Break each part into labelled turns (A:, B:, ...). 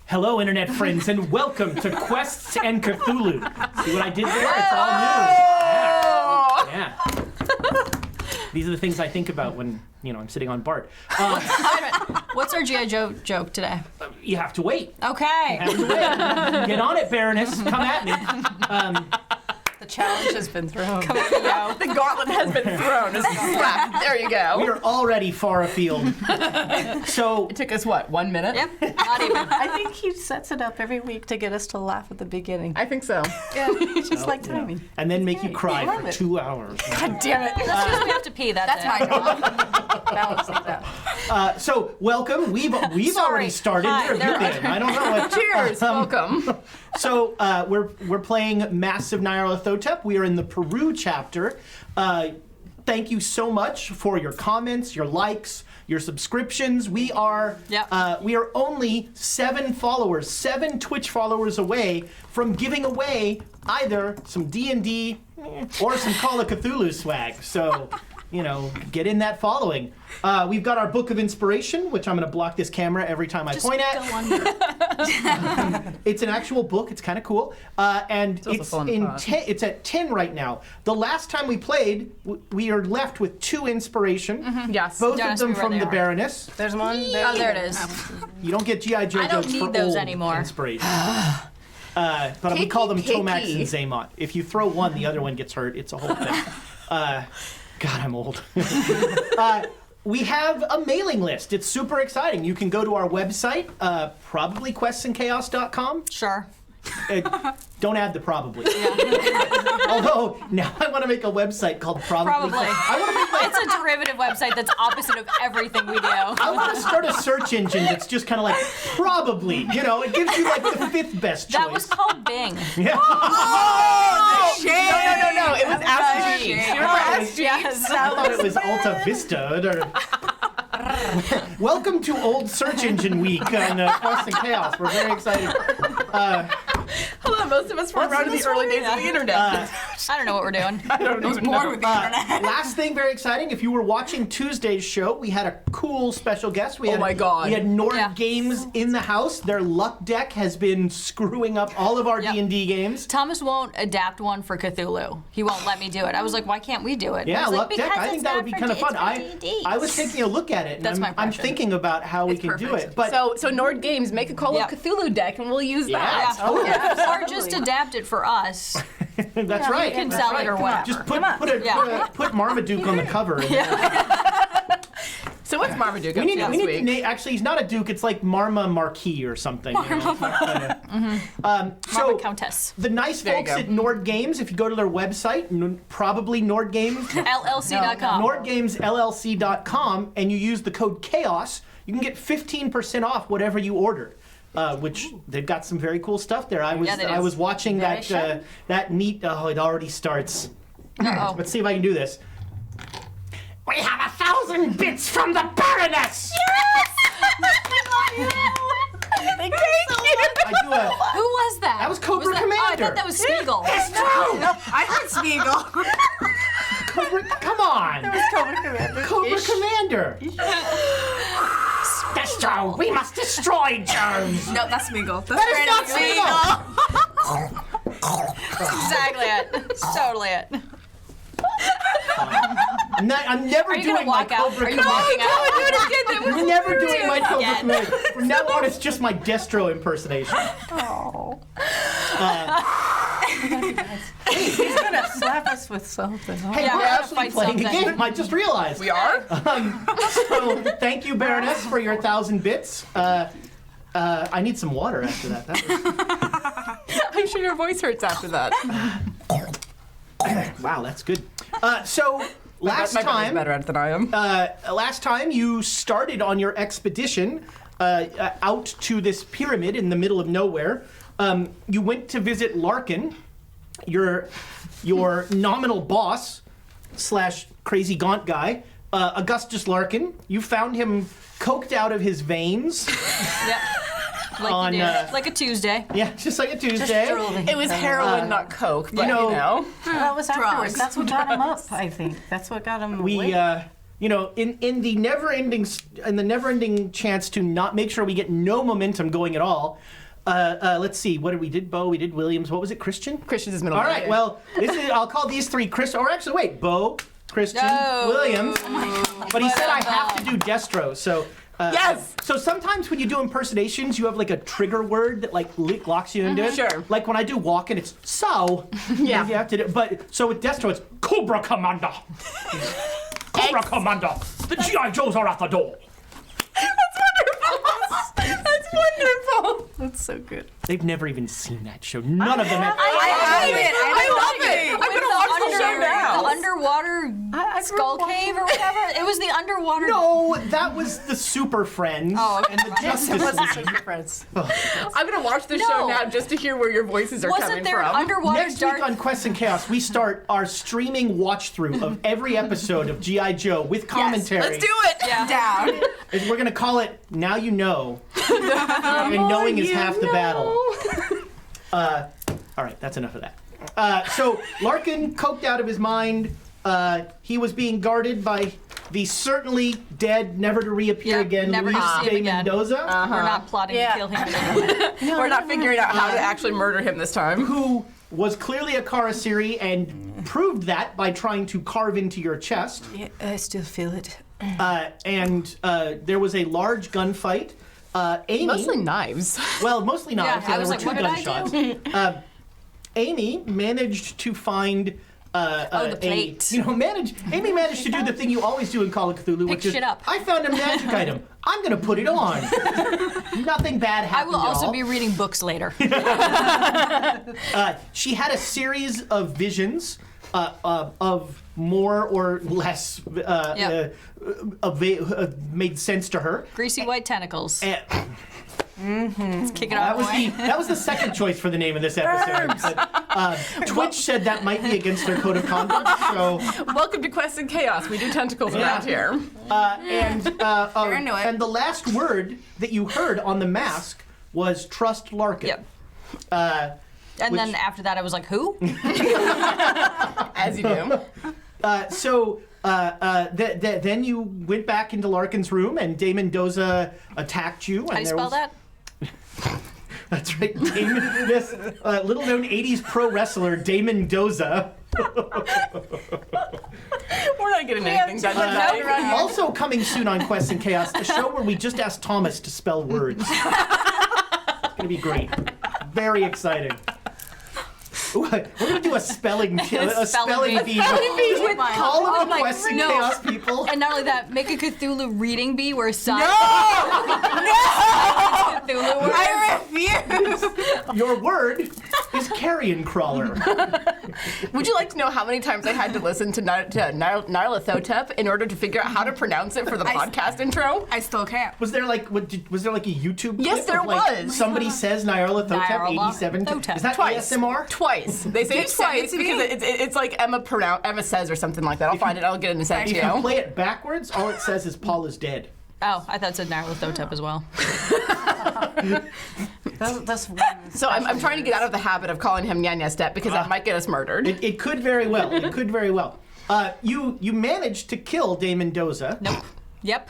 A: Hello, internet friends, and welcome to Quests and Cthulhu. See what I did there? It's all new. Yeah. These are the things I think about when, I'm sitting on BART.
B: What's our G.I. Joe joke today?
A: You have to wait.
B: Okay.
A: You have to wait. Get on it, Baroness. Come at me.
C: The challenge has been thrown.
B: Come on, yo.
C: The gauntlet has been thrown. There you go.
A: We are already far afield. So
C: It took us, what, 1 minute?
B: Yep. Not even.
D: I think he sets it up every week to get us to laugh at the beginning.
C: I think so.
D: Yeah, just like timing.
A: And then make you cry
D: I love
A: for
D: it.
A: 2 hours.
C: God damn it.
B: That's because we have to pee that
C: That's
B: day.
C: my job. Balance things out.
A: So welcome. We've already started.
B: Hi,
A: Where have you been? I don't know. What,
C: Cheers. Welcome.
A: So we're playing Masks of Nyarlothotep. We are in the Peru chapter. Thank you so much for your comments, your likes, your subscriptions. We are only 7 Twitch followers away from giving away either some D&D or some Call of Cthulhu swag. So, get in that following. We've got our Book of Inspiration, which I'm going to block this camera every time I point at.
B: Go under.
A: It's an actual book. It's kind of cool. And
C: It's
A: it's at 10 right now. The last time we played, we are left with 2 inspiration.
C: Yes.
A: Both
B: Don't
A: of
B: ask
A: them
B: me where
A: from
B: they
A: the
B: are.
A: Baroness.
D: There's one.
B: Oh, there it is.
A: You don't get G.I. Joe
B: I don't
A: jokes
B: need
A: for
B: those
A: old
B: anymore.
A: inspiration. But we call them
C: Cakey.
A: Tomax and Zaymot. If you throw one, the other one gets hurt. It's a whole thing. God, I'm old. We have a mailing list. It's super exciting. You can go to our website, probably questsandchaos.com.
B: Sure.
A: Don't add the probably. Although, now I want to make a website called Probably.
B: Probably.
A: I want to make
B: It's a derivative website that's opposite of everything we do.
A: I want to start a search engine that's just kind of like, probably. It gives you like the 5th best choice.
B: That was called Bing.
A: Yeah.
C: No. It was Ask Jeeves.
B: shame.
C: Remember Ask Jeeves?
B: Yes.
A: I thought it was Alta Vista. Welcome to Old Search Engine Week on Quests and Chaos. We're very excited.
C: Hold on, most of us were around in the early days of the internet.
B: I don't know what we're doing.
C: I don't even know.
A: Last thing, very exciting. If you were watching Tuesday's show, we had a cool special guest. We had,
C: my God.
A: We had Nord
B: Yeah.
A: Games in the house. Their luck deck has been screwing up all of our
B: Yep.
A: D&D games.
B: Thomas won't adapt one for Cthulhu. He won't let me do it. I was like, why can't we do it?
A: Yeah,
B: I was like,
A: luck deck.
B: "Because
A: I think
B: it's
A: that
B: not
A: would be
B: for
A: kind of fun.
B: D&D."
A: I was taking a look at it, and
B: That's my
A: I'm
B: impression.
A: thinking about how we
C: It's
A: can do
C: perfect.
A: it. But
C: So Nord Games, make a Call
B: Yep.
C: of Cthulhu deck, and we'll use that.
B: Yeah.
A: Oh, yeah.
B: Or just adapt it for us.
A: that's right.
B: You can
A: That's
B: sell
A: right.
B: it or whatever.
A: Just put Marmaduke on the cover.
C: So what's Marmaduke
A: We
C: up
A: need
C: to
A: to
C: this week?
A: name. Actually, he's not a duke. It's like Marma Marquis or something. So
B: Marma Countess.
A: the nice
C: There you
A: folks
C: go.
A: at Nord Games, if you go to their website, probably Nord Games,
B: LLC.com.
A: NordGamesLLC.com, and you use the code CHAOS, you can get 15% off whatever you order. Which they've got some very cool stuff there. I
B: they do.
A: was watching
B: Very
A: that
B: shiny.
A: that neat. Oh, it already starts.
B: Uh-oh.
A: Let's see if I can do this. We have 1,000 bits from the Baroness.
C: Thank you.
A: I do a.
B: Who was that?
A: That was Cobra
B: Oh, I
A: Commander.
B: thought that was Spiegel.
A: It's true.
D: I heard Spiegel.
A: Come on.
D: Cobra Commander.
A: Cobra Commander. Destro, we must destroy germs.
D: No, that's Spiegel.
A: That is not Spiegel.
B: Exactly it. It's totally it.
A: I'm never
B: Are you
A: doing
B: gonna
A: my
B: walk out?
A: Cobra
B: Are you
A: Commander.
B: walking out?
A: We're never doing my Cobra
B: Again.
A: Commander. From now on, it's just my Destro impersonation.
D: Oh. He's gonna slap us with something.
A: Hey,
B: Yeah,
A: we're
B: we're gonna
A: actually
B: fight
A: playing a
B: something.
A: game. I just realized.
C: We are?
A: So thank you, Baroness, for your 1,000 bits. I need some water after that.
C: I'm sure your voice hurts after that.
A: Wow, that's good. So last
C: My brother's
A: time,
C: better at it than I am.
A: last time you started on your expedition out to this pyramid in the middle of nowhere. You went to visit Larkin, your nominal boss / crazy gaunt guy, Augustus Larkin. You found him coked out of his veins.
B: Yep. Like
A: On,
B: you do. Like a Tuesday.
A: Yeah, just like a Tuesday.
C: It was heroin, not coke, but
A: know-
C: you know.
D: That was afterwards.
B: Drugs.
D: That's what got him up, I think. That's what got him
A: We
D: awake.
A: in the never-ending chance to not make sure we get no momentum going at all. Let's see. What did we did? Bo. We did Williams. What was it? Christian.
C: Christian's middle
A: All
C: name.
A: right. Well, I'll call these three Chris. Or actually, wait. Bo, Christian,
B: No.
A: Williams. But he said I have to do Destro. So.
C: Yes!
A: So sometimes when you do impersonations, you have like a trigger word that like locks you into it.
C: Sure.
A: Like when I do walking, it's so.
C: Yeah.
A: You have to do. But so with Destro, it's Cobra Commander. Cobra Commander. The GI Joes are at the door.
C: That's wonderful.
D: That's so good.
A: They've never even seen that show. None of them have.
C: I love it. I'm gonna watch the show now.
B: The underwater skull cave or whatever. It was the underwater.
A: No, that was the Super Friends and the Justice League.
D: Friends.
C: I'm gonna watch the show now just to hear where your voices are
B: Wasn't
C: coming
B: there an
C: from.
B: underwater
A: Next
B: dark?
A: week on Quests and Chaos, we start our streaming watch through of every episode of G.I. Joe with commentary.
C: Let's do it.
B: Yeah.
C: Down.
A: And we're gonna call it Now You Know. And knowing is half the battle. All right, that's enough of that. So Larkin coked out of his mind. He was being guarded by the certainly dead, never to reappear
B: Yep,
A: again,
B: never to
A: Luis
B: see him
A: de
B: again.
A: Mendoza,
B: We're not plotting to kill him anymore.
C: We're not figuring out how to actually murder him this time.
A: who was clearly a Carasiri and proved that by trying to carve into your chest.
D: Yeah, I still feel it.
A: And there was a large gunfight. Amy,
C: Mostly knives.
A: well, mostly knives.
B: Yeah, I
A: there
B: was
A: were
B: like,
A: two
B: what did I
A: gunshots. Amy managed to find.
B: the plate.
A: Amy managed to do the thing you always do in Call of Cthulhu, which is
B: shit up.
A: I found a magic item. I'm gonna put it on. Nothing bad
B: I
A: happened.
B: will
A: at
B: also
A: all.
B: be reading books later.
A: She had a series of visions of more or less made sense to her.
B: Greasy white tentacles.
A: And
B: Let's kick it off.
A: that was the second choice for the name of this episode. But, Twitch said that might be against their code of conduct. So
C: Welcome to Quests and Chaos. We do tentacles around here.
A: and
D: into it.
A: and the last word that you heard on the mask was trust Larkin.
B: Yep. And
A: which-
B: then after that, I was like, who?
C: As you do.
A: Then you went back into Larkin's room, and De Mendoza attacked you. And
B: How do you spell that?
A: That's right, Damon. This little-known '80s pro wrestler, De Mendoza.
C: We're not getting anything done tonight.
A: Also coming soon on Quests and Chaos, a show where we just ask Thomas to spell words. It's gonna be great. Very exciting. Ooh, we're gonna do a spelling bee.
B: with
A: Call of
B: Oh
A: the
B: my-
A: Quests and
B: no.
A: Chaos people.
B: And not only that, make a Cthulhu reading bee where signs. Cthulhu words.
C: I refuse.
A: Your word is carrion crawler.
C: Would you like to know how many times I had to listen to Nyarlathotep in order to figure out how to pronounce it for the podcast intro?
E: I still can't.
A: Was there like a YouTube?
C: Yes,
A: clip
C: there
A: of, like,
C: was.
A: Somebody says Nyarlathotep 87.
B: Nyarlathotep.
A: Is that
C: Twice.
A: ASMR?
C: Twice. They say it
E: send it
C: twice
E: to me.
C: because it's like Emma says or something like that. I'll find it. I'll get it and send it
A: If
C: to
A: you
C: you.
A: play it backwards, all it says is Paul is dead.
B: Oh, I thought it said Nyarlathotep as well.
D: That's
C: So I'm trying to get out of the habit of calling him Nyanya Step because that might get us murdered.
A: It could very well. It could very well. You managed to kill De Mendoza.
B: Nope. Yep.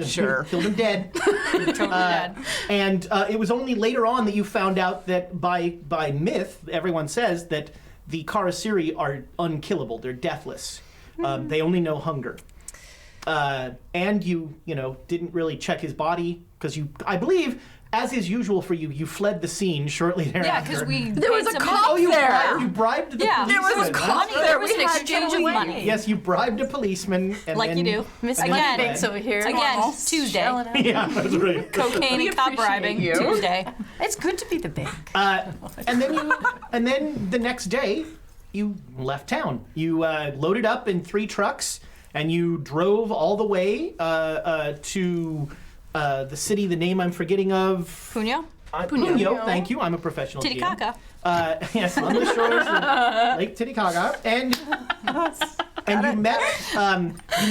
C: Sure.
A: Killed him dead.
B: Totally dead.
A: And it was only later on that you found out that by myth, everyone says that the Carasiri are unkillable. They're deathless. They only know hunger. And you didn't really check his body because I believe, as is usual for you, you fled the scene shortly thereafter.
B: Yeah, because we.
C: There was
B: paid
C: a
B: some
C: cop
B: money.
C: there.
A: You bribed the
B: Yeah,
A: policeman.
C: there was
B: money.
C: there.
B: There was
C: We
B: an
C: had
B: exchange
C: to
B: of
C: wait.
B: money.
A: Yes, you bribed a policeman. And
B: Like
A: then,
B: you do.
D: Miss
B: Again.
D: Banks over here.
B: Again, Tuesday.
A: Yeah, that's right.
B: Cocaine
C: We
B: and cop
C: appreciate
B: bribing.
C: you.
B: Tuesday.
D: It's good to be the bank.
A: And then the next day, you left town. You loaded up in 3 trucks, and you drove all the way to the city. The name I'm forgetting of.
B: Punyo?
A: Punyo. Thank you. I'm a professional. GM.
B: Titicaca.
A: Yes, on the shores of Lake Titicaca, and you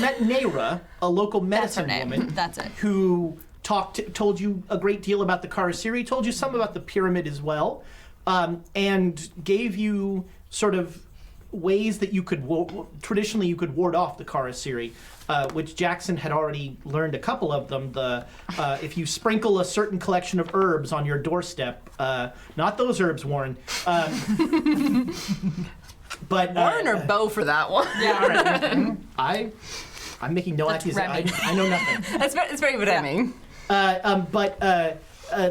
A: met Nera, a local
B: That's her
A: medicine
B: name.
A: woman.
B: That's it.
A: Who told you a great deal about the Carasiri, told you some about the pyramid as well, and gave you sort of ways that you could traditionally you could ward off the Carasiri, which Jackson had already learned a couple of them. If you sprinkle a certain collection of herbs on your doorstep, not those herbs, Warren. But
C: Warren or Bo for that one.
A: Yeah, all right. I'm making no accusations. I know nothing.
C: It's very redeeming.
A: But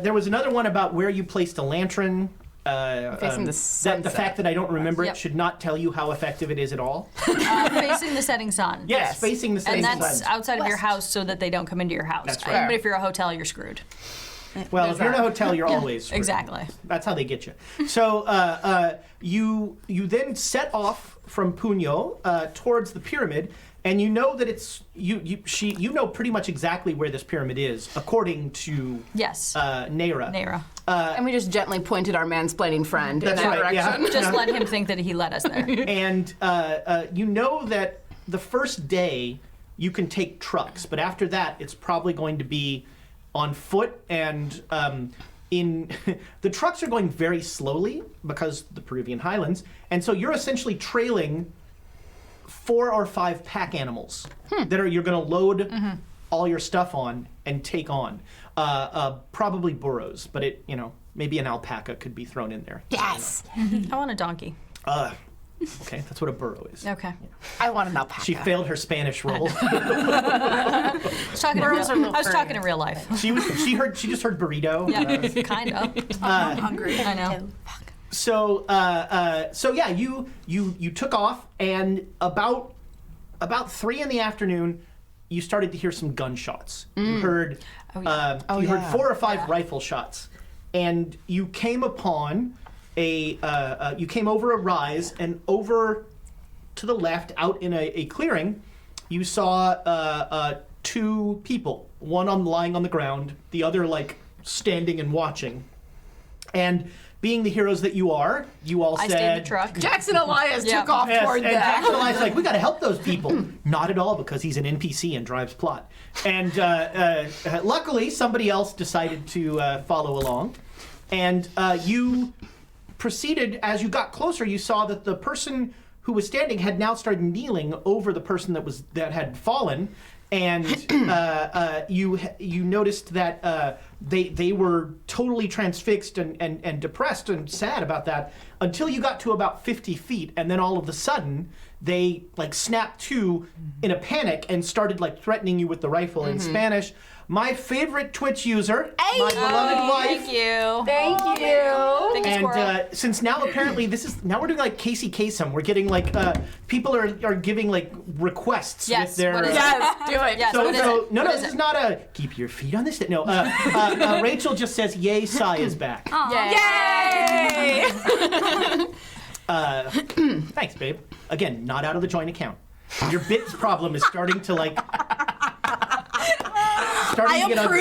A: there was another one about where you placed a lantern.
C: Facing the sunset.
A: The fact that I don't remember
B: Yep.
A: it should not tell you how effective it is at all.
B: Facing the setting sun.
A: Yes, facing the setting
B: And that's
A: sun.
B: outside of your house so that they don't come into your house.
A: That's right.
B: But if you're a hotel, you're screwed.
A: Well, if you're in a hotel, you're always screwed.
B: Exactly.
A: That's how they get you. So you then set off from Punyo towards the pyramid, and you know that it's you know pretty much exactly where this pyramid is, according to
B: Yes.
A: Naira.
B: Naira.
C: And we just gently pointed our mansplaining friend in
A: That's
C: that
A: right, yeah.
C: direction.
B: Just let him think that he led us there.
A: And you know that the first day you can take trucks, but after that it's probably going to be on foot, and the trucks are going very slowly because the Peruvian highlands, and so you're essentially trailing 4 or 5 pack animals that you're going to load all your stuff on and take on. Probably burros, but maybe an alpaca could be thrown in there.
C: Yes.
B: I want a donkey.
A: Okay, that's what a burro is.
B: Okay.
C: I want an alpaca.
A: She failed her Spanish roll.
B: I was talking in real life.
A: She just heard burrito.
B: Yeah, kind of.
D: I'm hungry.
B: I know.
A: So yeah, you took off, and about 3 in the afternoon, you started to hear some gunshots. You heard you heard 4 or 5 rifle shots, and you came upon you came over a rise, and over to the left, out in a clearing, you saw 2 people. One lying on the ground, the other standing and watching. And being the heroes that you are, you all
B: I
A: said...
B: stayed in the truck.
C: Jackson Elias
B: Yeah.
C: took off
A: Yes,
C: toward
A: and
C: them.
A: Jackson Elias like, we got to help those people. Not at all, because he's an NPC and drives plot. And luckily, somebody else decided to follow along. And you proceeded, as you got closer, you saw that the person who was standing had now started kneeling over the person that had fallen. And you noticed that they were totally transfixed and depressed and sad about that until you got to about 50 feet, and then all of a sudden they snapped to in a panic and started threatening you with the rifle in Spanish. My favorite Twitch user, my beloved wife.
B: Thank you.
C: Thank you.
B: Thank you, Squirrel.
A: And since now apparently now we're doing Casey Kasem. We're getting people are giving requests
B: Yes,
A: with their.
B: what is
C: Yes, do it.
B: Yes,
A: So,
B: what is
A: so
B: it?
A: no,
B: What
A: no,
B: is
A: this is
B: it?
A: not a keep your feet on this. No, Rachel just says, "Yay, Sai is back."
C: Yay!
A: Thanks, babe. Again, not out of the joint account. Your bits problem is starting to starting to get ugly.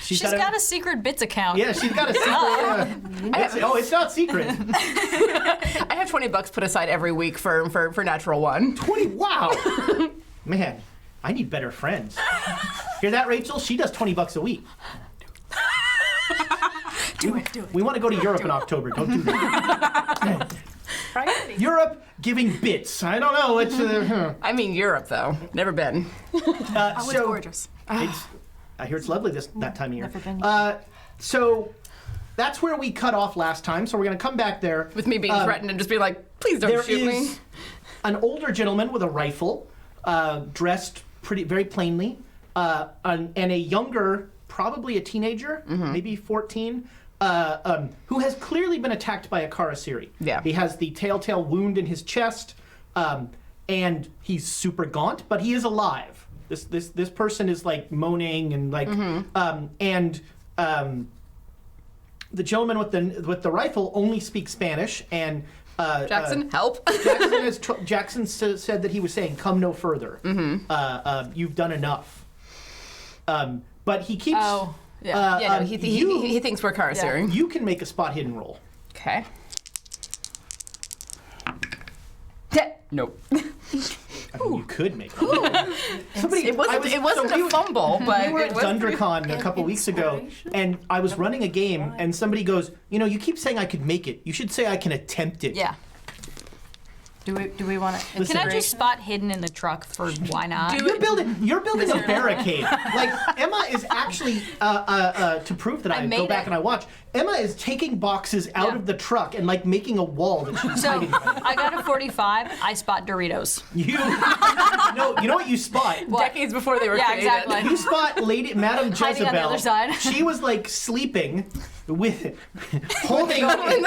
B: She's got a secret bits account.
A: Yeah, she's got a secret. It's not secret.
C: I have $20 put aside every week for Natural One.
A: 20. Wow. Man, I need better friends. Hear that, Rachel? She does $20 a week.
D: Do it.
A: We want to go to Europe in October. Don't do that. Europe giving bits. I don't know. It's.
C: I mean Europe though. Never been.
D: It's gorgeous.
A: I hear it's lovely that time of year.
D: Never been.
A: So that's where we cut off last time. So we're going to come back there.
C: With me being threatened and just be like, please don't
A: There
C: shoot me.
A: is an older gentleman with a rifle, dressed very plainly, and a younger, probably a teenager, maybe 14, who has clearly been attacked by a Carasiri.
C: Yeah.
A: He has the telltale wound in his chest, and he's super gaunt, but he is alive. This person is moaning and the gentleman with the rifle only speaks Spanish, and
C: Jackson, help.
A: Jackson said that he was saying, "Come no further. You've done enough." But he keeps.
B: Oh,
C: Yeah, he thinks we're Carasiri.
A: You can make a spot hidden roll.
C: Okay. Nope.
A: I mean, you could make it. Somebody,
C: It wasn't a fumble, but
A: We were at
C: it was.
A: DunderCon a couple weeks ago, and I was running a game, and somebody goes, "You keep saying I could make it. You should say I can attempt it."
B: Yeah.
D: Do we want to?
A: Listen,
B: Can I just spot hidden in the truck for why not?
A: You're building a barricade. Like Emma is actually to prove that I
B: made
A: go back
B: it.
A: and I watch. Emma is taking boxes out of the truck and like making a wall that she's
B: So
A: hiding behind.
B: I got a 45. I spot Doritos.
A: You know what you spot?
C: Decades before they were
B: Yeah,
C: created.
B: exactly.
A: You spot Lady Madame Jezebel.
B: Hiding on the other side.
A: She was like sleeping with holding holding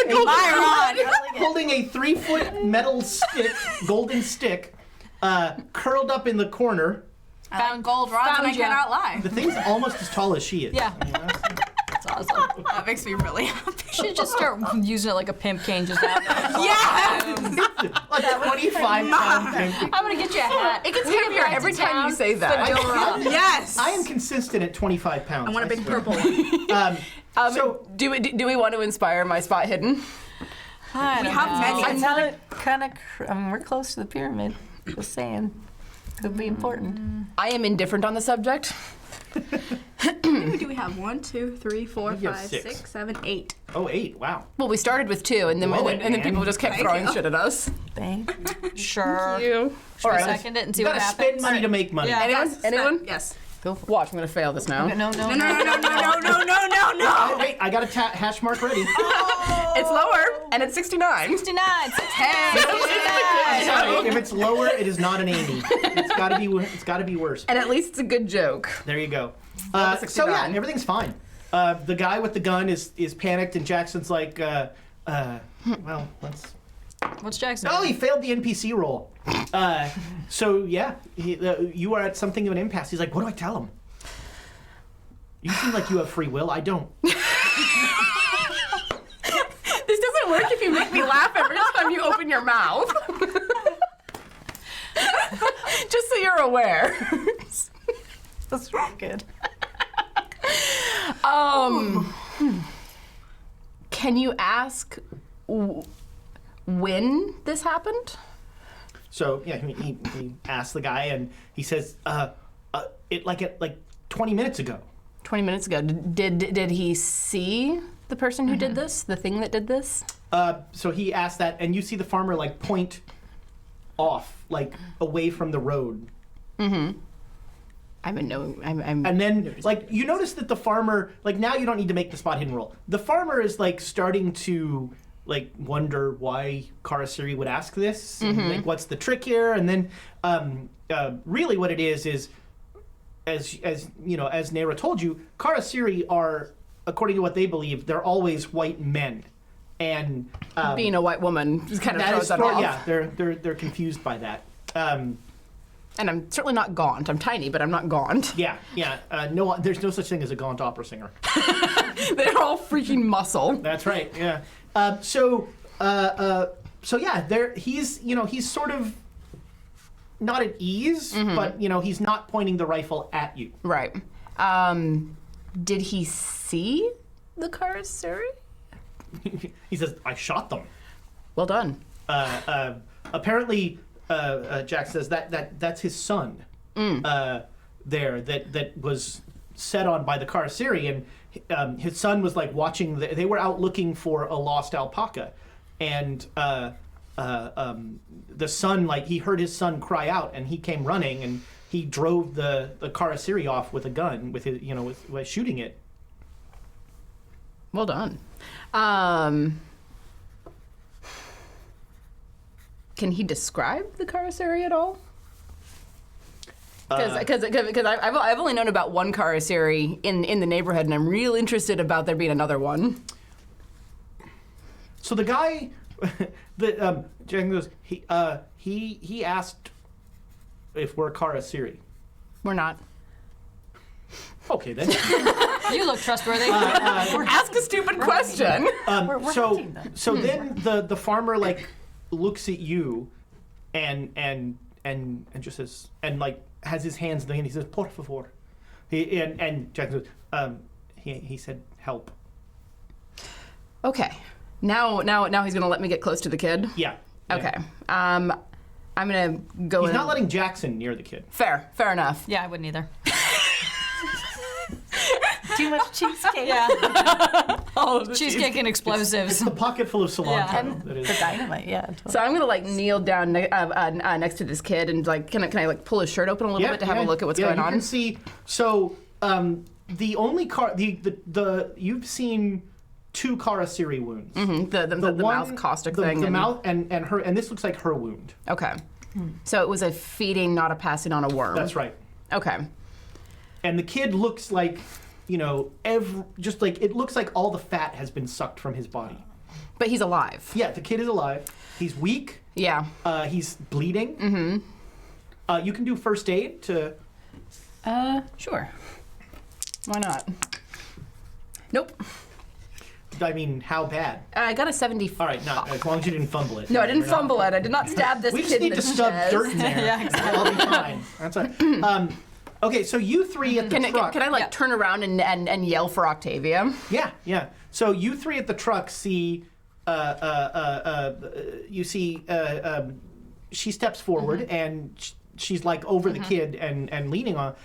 A: a 3-foot metal stick, golden stick, curled up in the corner.
B: Found
E: Gold rods, and I
B: found ya.
E: cannot lie.
A: The thing's almost as tall as she is.
B: Yeah. That's awesome.
E: That makes me really happy.
B: Should just start using it like a pimp cane just out there.
E: Yeah!
A: A 25-pound thing.
B: I'm gonna get you a hat.
C: It gets heavier every time you say that.
E: Yes!
A: I am consistent at 25 pounds.
E: I want a big
A: swear.
E: purple one.
A: So
C: do we want to inspire my spot hidden?
E: We have many.
D: It's not kind of. I mean, we're close to the pyramid. Just saying, could be important.
C: I am indifferent on the subject.
E: How many do we have? 1, 2, 3, 4,
A: You have
E: 5,
A: six.
E: 6, 7, 8.
A: Oh, 8. Wow.
C: Well, we started with 2, and then
A: Blow
C: and
A: it,
C: then
A: man.
C: people just kept
E: Thank
C: throwing
E: you.
C: shit at us.
D: Thank
B: Sure.
C: You.
B: Should we second it and see
A: You
B: what
A: gotta
B: happens?
A: spend money to make money.
B: Yeah.
C: Anyone? Anyone?
E: Yes.
C: Watch, I'm gonna fail this now.
D: No.
E: No, no, no, no, no, no, no, no, no, no!
A: Oh, wait, I got a hash mark ready.
C: It's lower, and it's 69.
B: 69.
A: Sorry, if it's lower, it is not an Amy. It's gotta be worse.
C: And at least it's a good joke.
A: There you go.
C: Level
A: So yeah,
C: 69.
A: everything's fine. The guy with the gun is panicked, and Jackson's like, well, let's.
B: What's Jackson?
A: Oh, he failed the NPC roll. So yeah, you are at something of an impasse. He's like, what do I tell him? You seem like you have free will. I don't.
C: This doesn't work if you make me laugh every time you open your mouth. Just so you're aware.
D: That's really good.
C: Can you ask when this happened?
A: So yeah, he asks the guy, and he says, it like 20 minutes ago.
C: 20 minutes ago. Did he see the person who did this? The thing that did this?
A: So he asked that, and you see the farmer like point off, like away from the road.
C: I'm
A: And then, like, you notice that the farmer, like, now you don't need to make the spot hidden roll. The farmer is, like, starting to, like, wonder why Carasiri would ask this. And, like, what's the trick here? And then, really what it is, as you know, as Nera told you, Carasiri are, according to what they believe, they're always white men. And
C: being a white woman just kind of
A: that
C: throws
A: is
C: that off.
A: yeah, they're confused by that.
C: And I'm certainly not gaunt. I'm tiny, but I'm not gaunt.
A: Yeah. No, there's no such thing as a gaunt opera singer.
C: They're all freaking muscle.
A: That's right. Yeah. So yeah, he's sort of not at ease, but he's not pointing the rifle at you.
C: Right. Did he see the Carasiri?
A: He says, "I shot them."
C: Well done.
A: Apparently, Jack says that's his son. There that was set on by the Carasiri, and his son was like watching. They were out looking for a lost alpaca, and the son, like, he heard his son cry out, and he came running, and he drove the Carasiri off with a gun, with his with shooting it.
C: Well done. Can he describe the Carasiri at all? Because I've only known about one Carasiri in the neighborhood, and I'm real interested about there being another one.
A: So the guy, Jack goes, he asked if we're Carasiri.
C: We're not.
A: Okay then.
B: You look trustworthy.
C: Ask a stupid question.
D: We're
A: so
D: hunting them.
A: so then the farmer like looks at you, and just says, and like has his hands in the hand. He says, "Por favor." And Jack goes, he said, "Help."
C: Okay. Now he's gonna let me get close to the kid.
A: Yeah.
C: Okay. I'm gonna go.
A: He's
C: in.
A: not letting Jackson near the kid.
C: Fair enough.
B: Yeah, I wouldn't either.
D: Too much cheesecake.
B: Yeah.
C: All of the
B: Cheesecake and explosives.
A: The pocket full of cilantro.
B: Yeah.
D: And
A: That is.
D: the dynamite, yeah. Totally.
C: So I'm gonna like kneel down next to this kid and like can I like pull his shirt open a little bit to have a look at what's going
A: you
C: on?
A: can see. So the only the you've seen 2 Carasiri wounds.
C: The mouth caustic thing.
A: The mouth and this looks like her wound.
C: Okay. So it was a feeding, not a passing on a worm.
A: That's right.
C: Okay.
A: And the kid looks like, you know, just like it looks like all the fat has been sucked from his body.
C: But he's alive.
A: Yeah, the kid is alive. He's weak.
C: Yeah.
A: He's bleeding. Mm-hmm. You can do first aid to.
C: Sure. Why not? Nope.
A: I mean, how bad?
C: I got a 70.
A: All right, not as long as you didn't fumble it.
C: No, I didn't
A: You're not-
C: fumble it. I did not stab this
A: We
C: kid
A: just need
C: in
A: to
C: the
A: stub
C: chest.
A: dirt in there.
B: Yeah, exactly.
A: I'll be fine. That's all. Okay, so you 3 at the truck.
C: Can I like
B: Yeah.
C: turn around and yell for Octavia?
A: Yeah. So you 3 at the truck see. You see. She steps forward and she's like over the kid and leaning on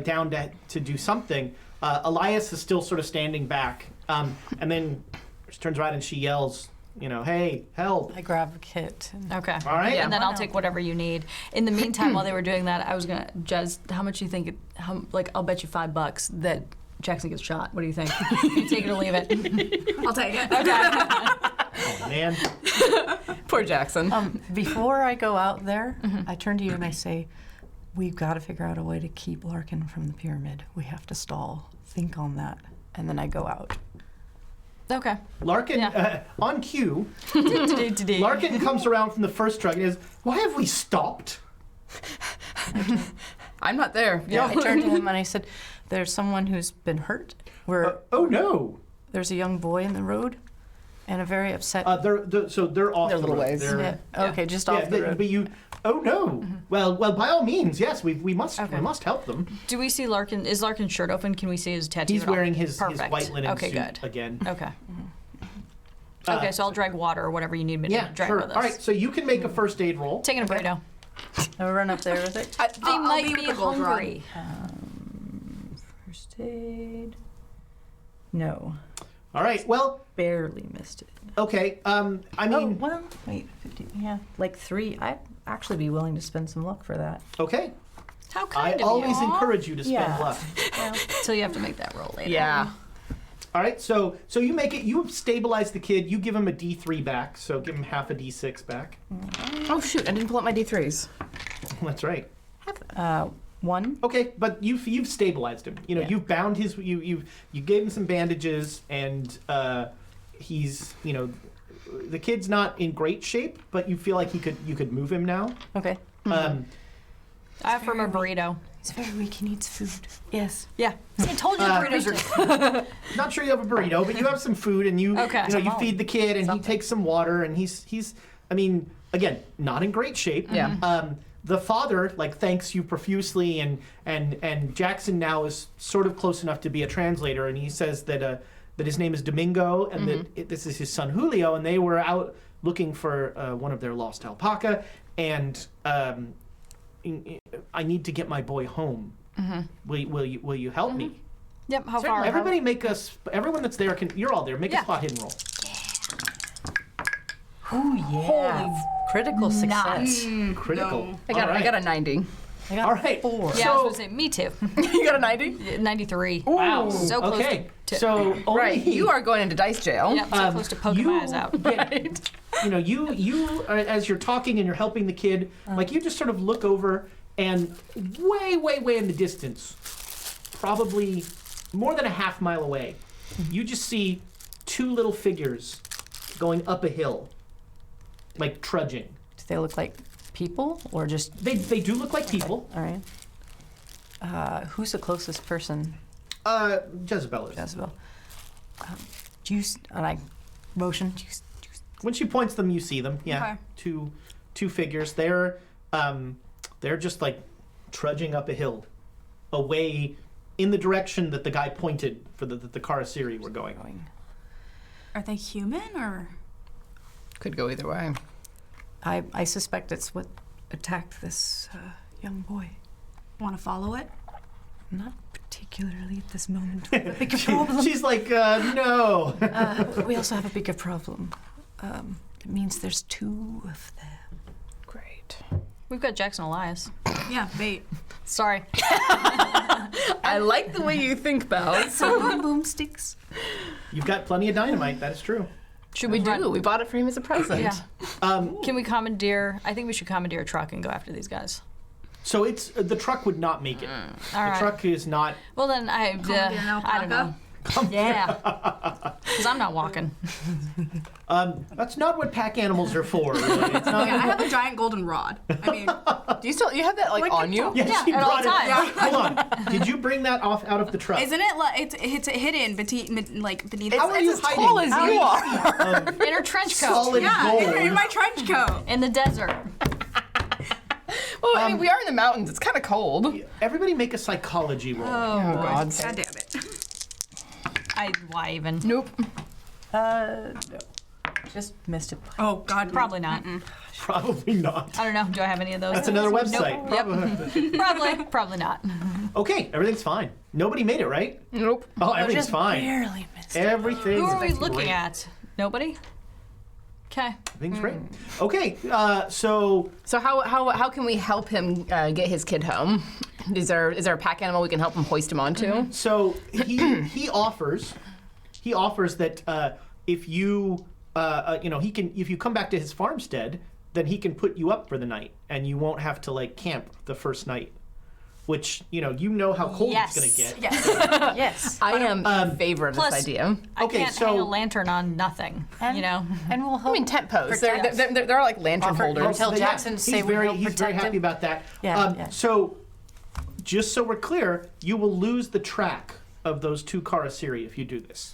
A: down to do something. Elias is still sort of standing back, and then she turns around and she yells, you know, "Hey, help!"
D: I grab a kit. And
B: Okay.
A: All right.
C: Yeah.
B: And then I'll take whatever you need. In the meantime, while they were doing that, I was gonna, Jez, how much do you think? I'll bet you $5 that Jackson gets shot. What do you think? You take it or leave it.
E: I'll take it.
A: Oh, man.
C: Poor Jackson.
D: Before I go out there, I turn to you and I say, we've got to figure out a way to keep Larkin from the pyramid. We have to stall. Think on that. And then I go out.
B: Okay.
A: Larkin,
B: Yeah.
A: on cue, Larkin comes around from the first truck and says, "Why have we stopped?"
C: I'm not there.
D: Yeah, I turned to him and I said, there's someone who's been hurt.
A: Oh no.
D: There's a young boy in the road and a very upset...
A: They're off
C: They're
A: the
C: little
A: road.
C: ways.
A: They're-
D: Yeah. Okay, just off the road.
A: But you. Oh no. Well, by all means, yes. We must help them.
B: Do we see Larkin? Is Larkin's shirt open? Can we see his tattoo?
A: He's
B: at all?
A: wearing his
B: Perfect.
A: white linen
B: Okay,
A: suit
B: good.
A: again.
B: Okay. Okay, so I'll drag water or whatever you need me to
A: Yeah,
B: drag
A: sure.
B: with us.
A: All right, so you can make a first aid roll.
B: Taking a burrito.
D: I'll run up there with it.
B: They
E: I'll
B: might
E: be
B: be
E: the gold rod.
B: hungry.
D: First aid. No.
A: All right. Well,
D: Barely missed it.
A: okay. I
D: Oh,
A: mean,
D: well, wait, 50, yeah. Like 3. I'd actually be willing to spend some luck for that.
A: okay.
B: How
A: I
B: kind of
A: always
B: you.
A: encourage you to spend
D: Yeah.
A: luck.
B: So you have to make that roll later.
C: Yeah.
A: All right. So you make it. You stabilize the kid. You give him a D3 back. So give him half a D6 back.
C: Oh shoot! I didn't pull up my D3s.
A: That's right.
D: 1.
A: Okay, but you've stabilized him. You know,
D: Yeah.
A: you've bound his. You gave him some bandages, and he's. You know, the kid's not in great shape, but you feel like you could move him now.
D: Okay.
B: I offer him a burrito.
D: He's very weak. He needs food. Yes.
B: Yeah. See, I told you the burritos are.
A: Not sure you have a burrito, but you have some food, and you
B: Okay.
A: you feed the kid, and he takes some water, and he's. I mean, again, not in great shape.
C: Yeah.
A: The father thanks you profusely, and Jackson now is sort of close enough to be a translator, and he says that his name is Domingo, and that this is his son Julio, and they were out looking for one of their lost alpaca, and I need to get my boy home. Will you help me?
B: Yep. How far?
A: Everybody everyone that's there you're all there. Make a
B: Yeah.
A: spot hidden roll.
D: Oh, yeah. Critical success.
A: Critical.
C: I got
A: All right.
C: I got a 90.
D: I got
A: All right.
D: 4.
B: Yeah, I
A: So-
B: was going to say, me too.
C: You got a 90?
B: 93.
A: Wow.
B: So close
A: okay.
B: to-
A: So only
C: Right. You are going into dice jail.
B: Yep, so close to poking my eyes out.
A: Get, you know, you as you're talking and you're helping the kid, you just sort of look over, and way in the distance, probably more than a half mile away, you just see 2 little figures going up a hill, trudging.
D: Do they look like people or just...
A: They do look like people.
D: All right. Who's the closest person?
A: Jezebel is.
D: Jezebel. Juice, and I motion. Juice.
A: When she points them, you see them. Yeah,
E: Okay.
A: two figures. They're just trudging up a hill, away in the direction that the guy pointed for the Carasiri were going.
E: Are they human or?
C: Could go either way.
D: I suspect it's what attacked this young boy.
E: Want to follow it?
D: Not particularly at this moment. We have a bigger problem.
A: She's like, no.
D: We also have a bigger problem. It means there's 2 of them.
C: Great.
B: We've got Jackson Elias.
E: Yeah, bait.
B: Sorry.
C: I like the way you think, Belle.
D: So boomsticks.
A: You've got plenty of dynamite. That is true.
B: Should
C: We
B: we
C: do. We bought it for him as a present.
B: Yeah. Can we commandeer? I think we should commandeer a truck and go after these guys.
A: So it's the truck would not make it.
B: All
A: The
B: right.
A: truck is not.
B: Well, then I
E: Commandeer an
B: I don't know.
E: alpaca?
B: Yeah. Because I'm not walking.
A: That's not what pack animals are for. Really. It's not.
E: Okay, I have a giant golden rod. I mean,
C: Do you have that like on you?
A: Yeah, she
B: at all
A: brought it.
B: times.
A: Hold on. Did you bring that off out of the truck?
E: isn't it like it's hidden beneath?
A: How are you
C: As tall as
A: hiding?
C: you are.
B: In her trench coat.
A: Solid
E: Yeah,
A: gold.
E: in my trench coat.
B: In the desert.
C: Well, I mean, we are in the mountains. It's kind of cold.
A: Everybody make a psychology roll.
C: Oh, God.
E: God damn it.
B: Why even?
C: Nope.
D: No. Just missed it.
E: Oh God.
B: Probably not.
A: Probably not.
B: I don't know. Do I have any of those?
A: That's another website.
B: Yep. Probably not.
A: Okay, everything's fine. Nobody made it, right?
C: Nope.
A: Oh, everything's
D: Just
A: fine.
D: barely missed it.
A: Everything's
B: Who are we
A: great.
B: looking at? Nobody? Okay.
A: Everything's great. Okay, so
C: So how can we help him get his kid home? Is there a pack animal we can help him hoist him onto?
A: So he offers that if you he can, if you come back to his farmstead, then he can put you up for the night and you won't have to like camp the first night, which you know how cold
B: Yes.
A: it's gonna get.
E: Yes.
D: Yes.
C: I am in favor of
B: plus-
C: this idea.
B: I
A: Okay,
B: can't
A: so-
B: hang a lantern on nothing.
D: And,
B: you know?
D: And we'll
C: I
D: help.
C: mean, tent posts.
D: Protect us.
C: They're like lantern
D: Offer-
C: holders.
D: Tell
A: Yeah,
D: Jackson to say
A: he's
D: we
A: very
D: help
A: he's very
D: protect
A: happy
D: him.
A: about that.
D: Yeah, yeah.
A: So just so we're clear, you will lose the track of those 2 Carasiri if you do this.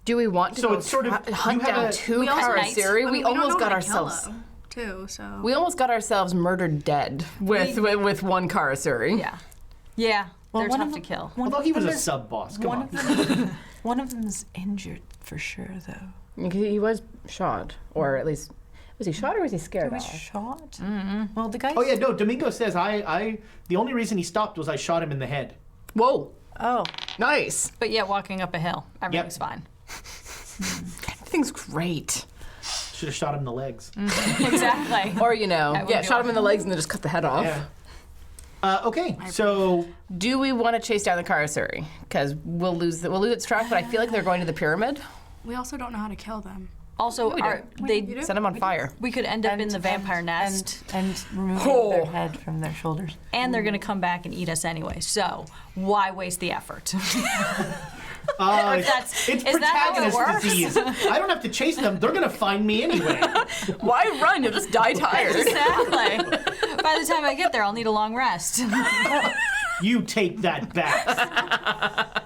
C: Do we want to
A: So
C: go
A: it's sort of-
C: hunt
A: you have
C: down
A: a-
C: 2
E: We also-
C: Carasiri?
E: I mean,
C: We
E: we don't know
C: almost got
E: how to kill
C: ourselves.
E: them, too. So
C: We almost got ourselves murdered dead with 1 Carasiri.
B: Yeah. Yeah.
D: Well,
B: They're
D: one
B: tough
D: of
B: to
D: them-
B: kill.
D: one
A: Although
D: of
A: he was
D: them
A: a
D: is-
A: sub boss. Come
D: one
A: on.
D: of them, one of them is injured for sure, though.
C: He was shot, or at least was he shot or was he scared
D: He was
C: off?
D: shot. Mm-hmm. Well, the guy.
A: Oh yeah, no. Domingo says the only reason he stopped was I shot him in the head.
C: Whoa,
D: Oh,
C: nice.
B: But yeah, walking up a hill, everything's fine.
C: Everything's great.
A: Should have shot him in the legs.
B: Exactly.
C: Or
B: would be
C: shot him in the legs and then just cut the head off.
A: Yeah. Okay, so
C: Do we want to chase down the Carasiri? Because we'll lose its track, but I feel like they're going to the pyramid.
E: we also don't know how to kill them.
B: Also, they
E: do.
C: Set them on fire.
B: we could end up in the vampire nest,
D: and removing
C: Oh.
D: their head from their shoulders.
B: and they're gonna come back and eat us anyway. So why waste the effort?
A: it's
B: is that how it
A: protagonist
B: works?
A: disease. I don't have to chase them. They're gonna find me anyway.
C: Why run? You'll just die tired.
B: Exactly. By the time I get there, I'll need a long rest.
A: You take that back.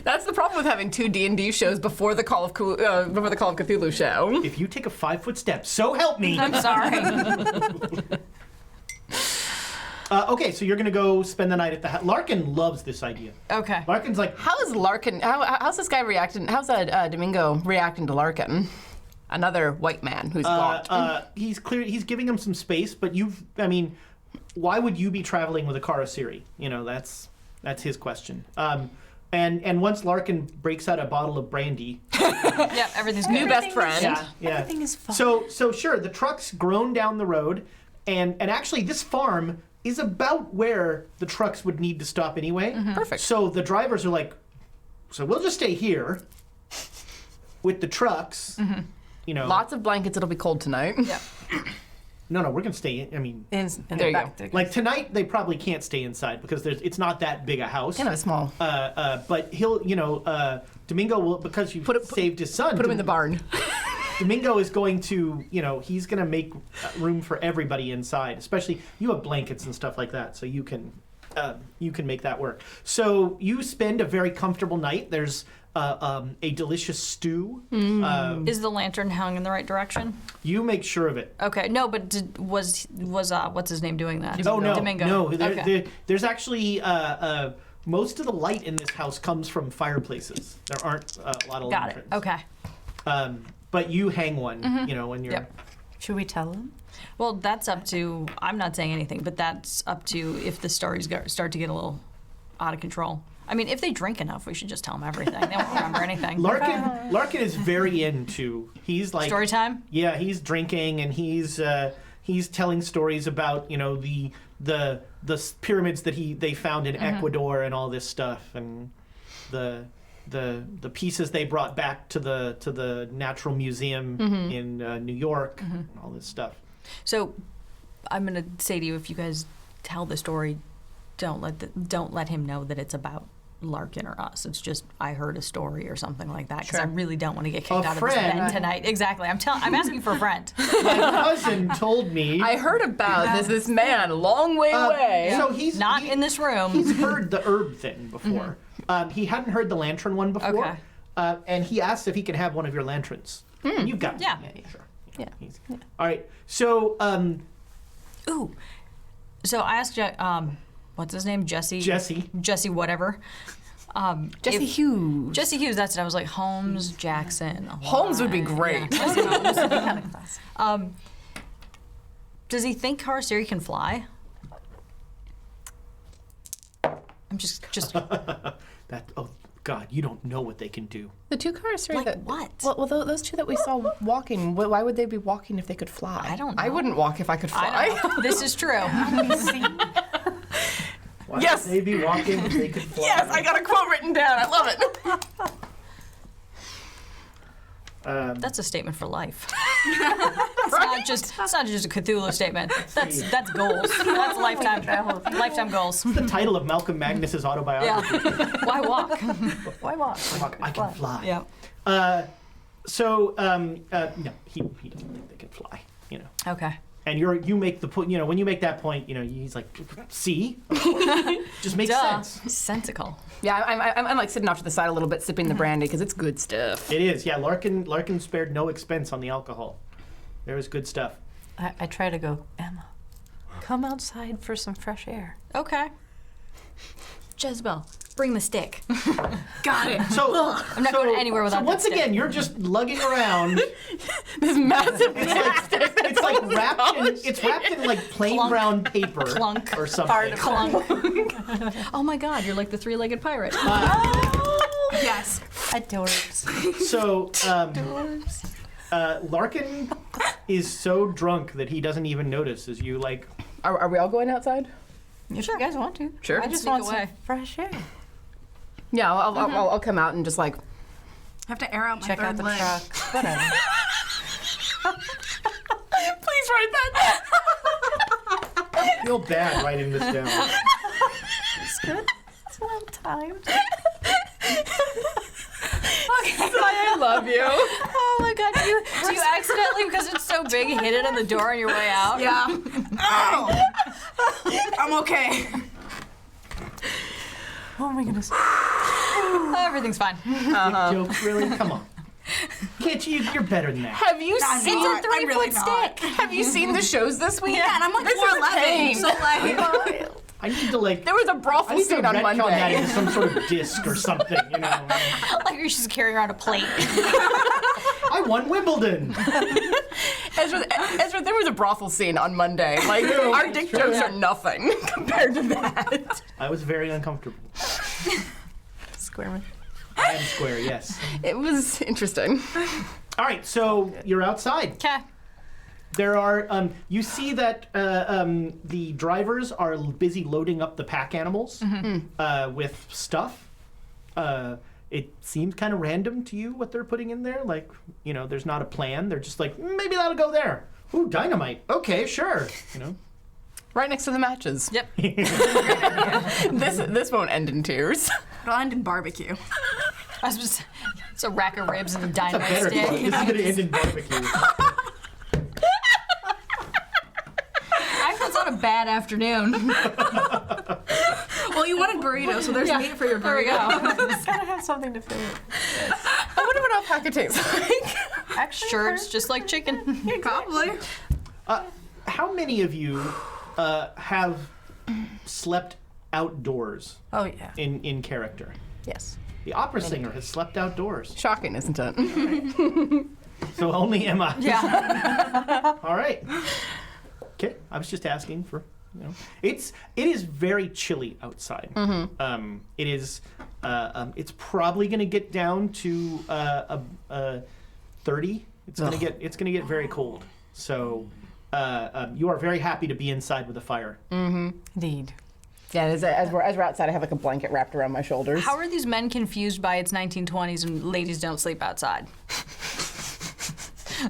C: That's the problem with having 2 D&D shows before the Call of Cthulhu show.
A: If you take a 5-foot step, so help me.
B: I'm sorry.
A: Okay, so you're gonna go spend the night at the house. Larkin loves this idea.
B: Okay.
A: Larkin's like,
C: How is Larkin? How's this guy reacting? How's Domingo reacting to Larkin? Another white man who's gaunt.
A: he's clear. He's giving him some space, but why would you be traveling with a Carasiri? That's his question. And once Larkin breaks out a bottle of brandy,
B: Yep, everything's
C: New
B: good.
C: best friend.
A: yeah.
D: Everything is fine.
A: So sure, the truck's grown down the road, and actually this farm is about where the trucks would need to stop anyway.
C: Perfect.
A: So the drivers are like, so we'll just stay here with the trucks.
C: Lots of blankets. It'll be cold tonight.
B: Yep.
A: No, we're gonna stay in. I mean,
D: in
C: There you
D: back
C: go.
D: there.
A: like tonight they probably can't stay inside because it's not that big a house.
C: Kind of small.
A: But he'll, Domingo will, because you saved his son.
C: Put him in the barn.
A: Domingo is going to, he's going to make room for everybody inside. Especially, you have blankets and stuff like that, so you can make that work. So you spend a very comfortable night. There's a delicious stew.
B: Is the lantern hung in the right direction?
A: You make sure of it.
B: Okay. No, but was what's his name doing that?
A: Oh no,
B: Domingo.
A: no.
B: Okay.
A: There's actually most of the light in this house comes from fireplaces. There aren't a lot of
B: Got it.
A: lanterns.
B: Okay.
A: But you hang one, when you're.
B: Yep.
D: Should we tell them?
B: Well, that's up to. I'm not saying anything, but that's up to if the stories start to get a little out of control. I mean, if they drink enough, we should just tell them everything. They won't remember anything.
A: Larkin is very into. He's like
B: Story time?
A: Yeah, he's drinking and he's telling stories about the pyramids that they found in Ecuador and all this stuff and the pieces they brought back to the Natural Museum in New York and all this stuff.
B: So, I'm gonna say to you, if you guys tell the story, don't let him know that it's about Larkin or us. It's just I heard a story or something like that because I really don't want to get kicked out of this event tonight. Exactly. I'm asking for a friend.
A: My cousin told me.
C: I heard about this man a long way away.
A: So he's
B: Not in this room.
A: He's heard the herb thing before. He hadn't heard the lantern one before.
B: Okay.
A: And he asked if he could have one of your lanterns. And you've got one.
B: Yeah.
A: Sure.
D: Yeah.
A: All right. So
B: Ooh. So I asked what's his name? Jesse, whatever.
C: Jesse Hughes.
B: Jesse Hughes, that's it. I was like, Holmes, Jackson.
C: Holmes would be great.
B: Yeah, Jesse Holmes. Does he think Carasiri can fly? I'm just
A: oh God, you don't know what they can do.
C: The two Carasiri
B: like what?
C: Well, those two that we saw walking, why would they be walking if they could fly?
B: I don't know.
C: I wouldn't walk if I could fly.
B: I know. This is true.
A: Why
C: Yes.
A: would they be walking if they could fly?
C: Yes, I got a quote written down. I love it.
B: That's a statement for life. It's not just a Cthulhu statement. That's goals. That's lifetime goals.
A: The title of Malcolm Magnus's autobiography.
B: Yeah. Why walk?
D: Why walk?
A: I can fly.
B: Yeah.
A: No, he doesn't think they can fly.
B: Okay.
A: And you make the point. When you make that point, he's like, see, just makes sense.
B: Sensical.
C: Yeah, I'm like sitting off to the side a little bit, sipping the brandy because it's good stuff.
A: It is. Yeah, Larkin spared no expense on the alcohol. There was good stuff.
D: I try to go, Emma, come outside for some fresh air.
B: Okay. Jezebel, bring the stick.
C: Got it.
A: So
B: I'm not going anywhere without
A: So once
B: that stick.
A: again, you're just lugging around.
C: This massive
A: It's like wrapped in like plain
B: Clunk.
A: brown paper
B: Clunk.
A: or something.
B: Clunk. Oh my God, you're like the three-legged pirate.
E: Yes.
D: Adorbs.
A: So Larkin is so drunk that he doesn't even notice as you like.
C: Are we all going outside?
D: If you guys want to.
C: Sure.
D: I just
B: Sneak
D: want
B: away.
D: some fresh air.
C: Yeah, I'll come out and just like
E: Have to air out my
D: Check
E: third
D: out the
E: leg.
D: trucks. Whatever.
C: please write that
A: I feel bad writing this down.
D: It's good. It's well timed.
C: I love you.
B: Oh my God, do you accidentally, because it's so big, hit it on the door on your way out?
E: Yeah. Oh. I'm okay.
D: Oh my goodness.
B: Oh, everything's fine.
A: Jokes, really? Come on. Can't you? You're better than that.
C: Have you seen?
E: not. I'm really not.
C: Have you seen the shows this week?
E: Yeah, and I'm like
C: This is
E: 4'11",
C: pain.
E: so like.
A: I need to like.
C: There was a
A: I
C: brothel
A: need to
C: scene on
A: retcon that
C: Monday.
A: into some sort of disc or something.
B: Like you're just carrying around a plate.
A: I won Wimbledon.
C: Ezra, there was a brothel scene on Monday. Like our dick jokes are nothing compared to that.
A: I was very uncomfortable.
D: Squirming.
A: I am square, yes.
C: It was interesting.
A: All right, so you're outside.
B: Okay.
A: There are, you see that the drivers are busy loading up the pack animals with stuff. It seems kind of random to you what they're putting in there. Like, there's not a plan. They're just like, maybe that'll go there. Ooh, dynamite. Okay, sure.
C: Right next to the matches.
B: Yep.
C: This won't end in tears.
E: It'll end in barbecue.
B: I was just, it's a rack of ribs and a
A: It's a
B: dynamite
A: better
B: stick.
A: thought. This is going to end in barbecue.
B: Actually, it's not a bad afternoon.
E: Well, you wanted burrito, so there's meat for your
B: There we
E: burrito.
B: go.
D: Just gotta have something to fill it.
C: I wonder what alpaca tastes like.
D: Actually,
B: Sure, it's just like chicken.
E: Probably.
A: How many of you have slept outdoors
D: Oh yeah.
A: in character?
D: Yes.
A: The opera singer has slept outdoors.
C: Shocking, isn't it?
A: So only Emma.
B: Yeah.
A: All right. right. Okay, I was just asking for, it is very chilly outside. It is, it's probably going to get down to 30. It's going to get very cold. So you are very happy to be inside with a fire.
D: Indeed.
C: Yeah, as we're outside, I have like a blanket wrapped around my shoulders.
B: How are these men confused by it's 1920s and ladies don't sleep outside?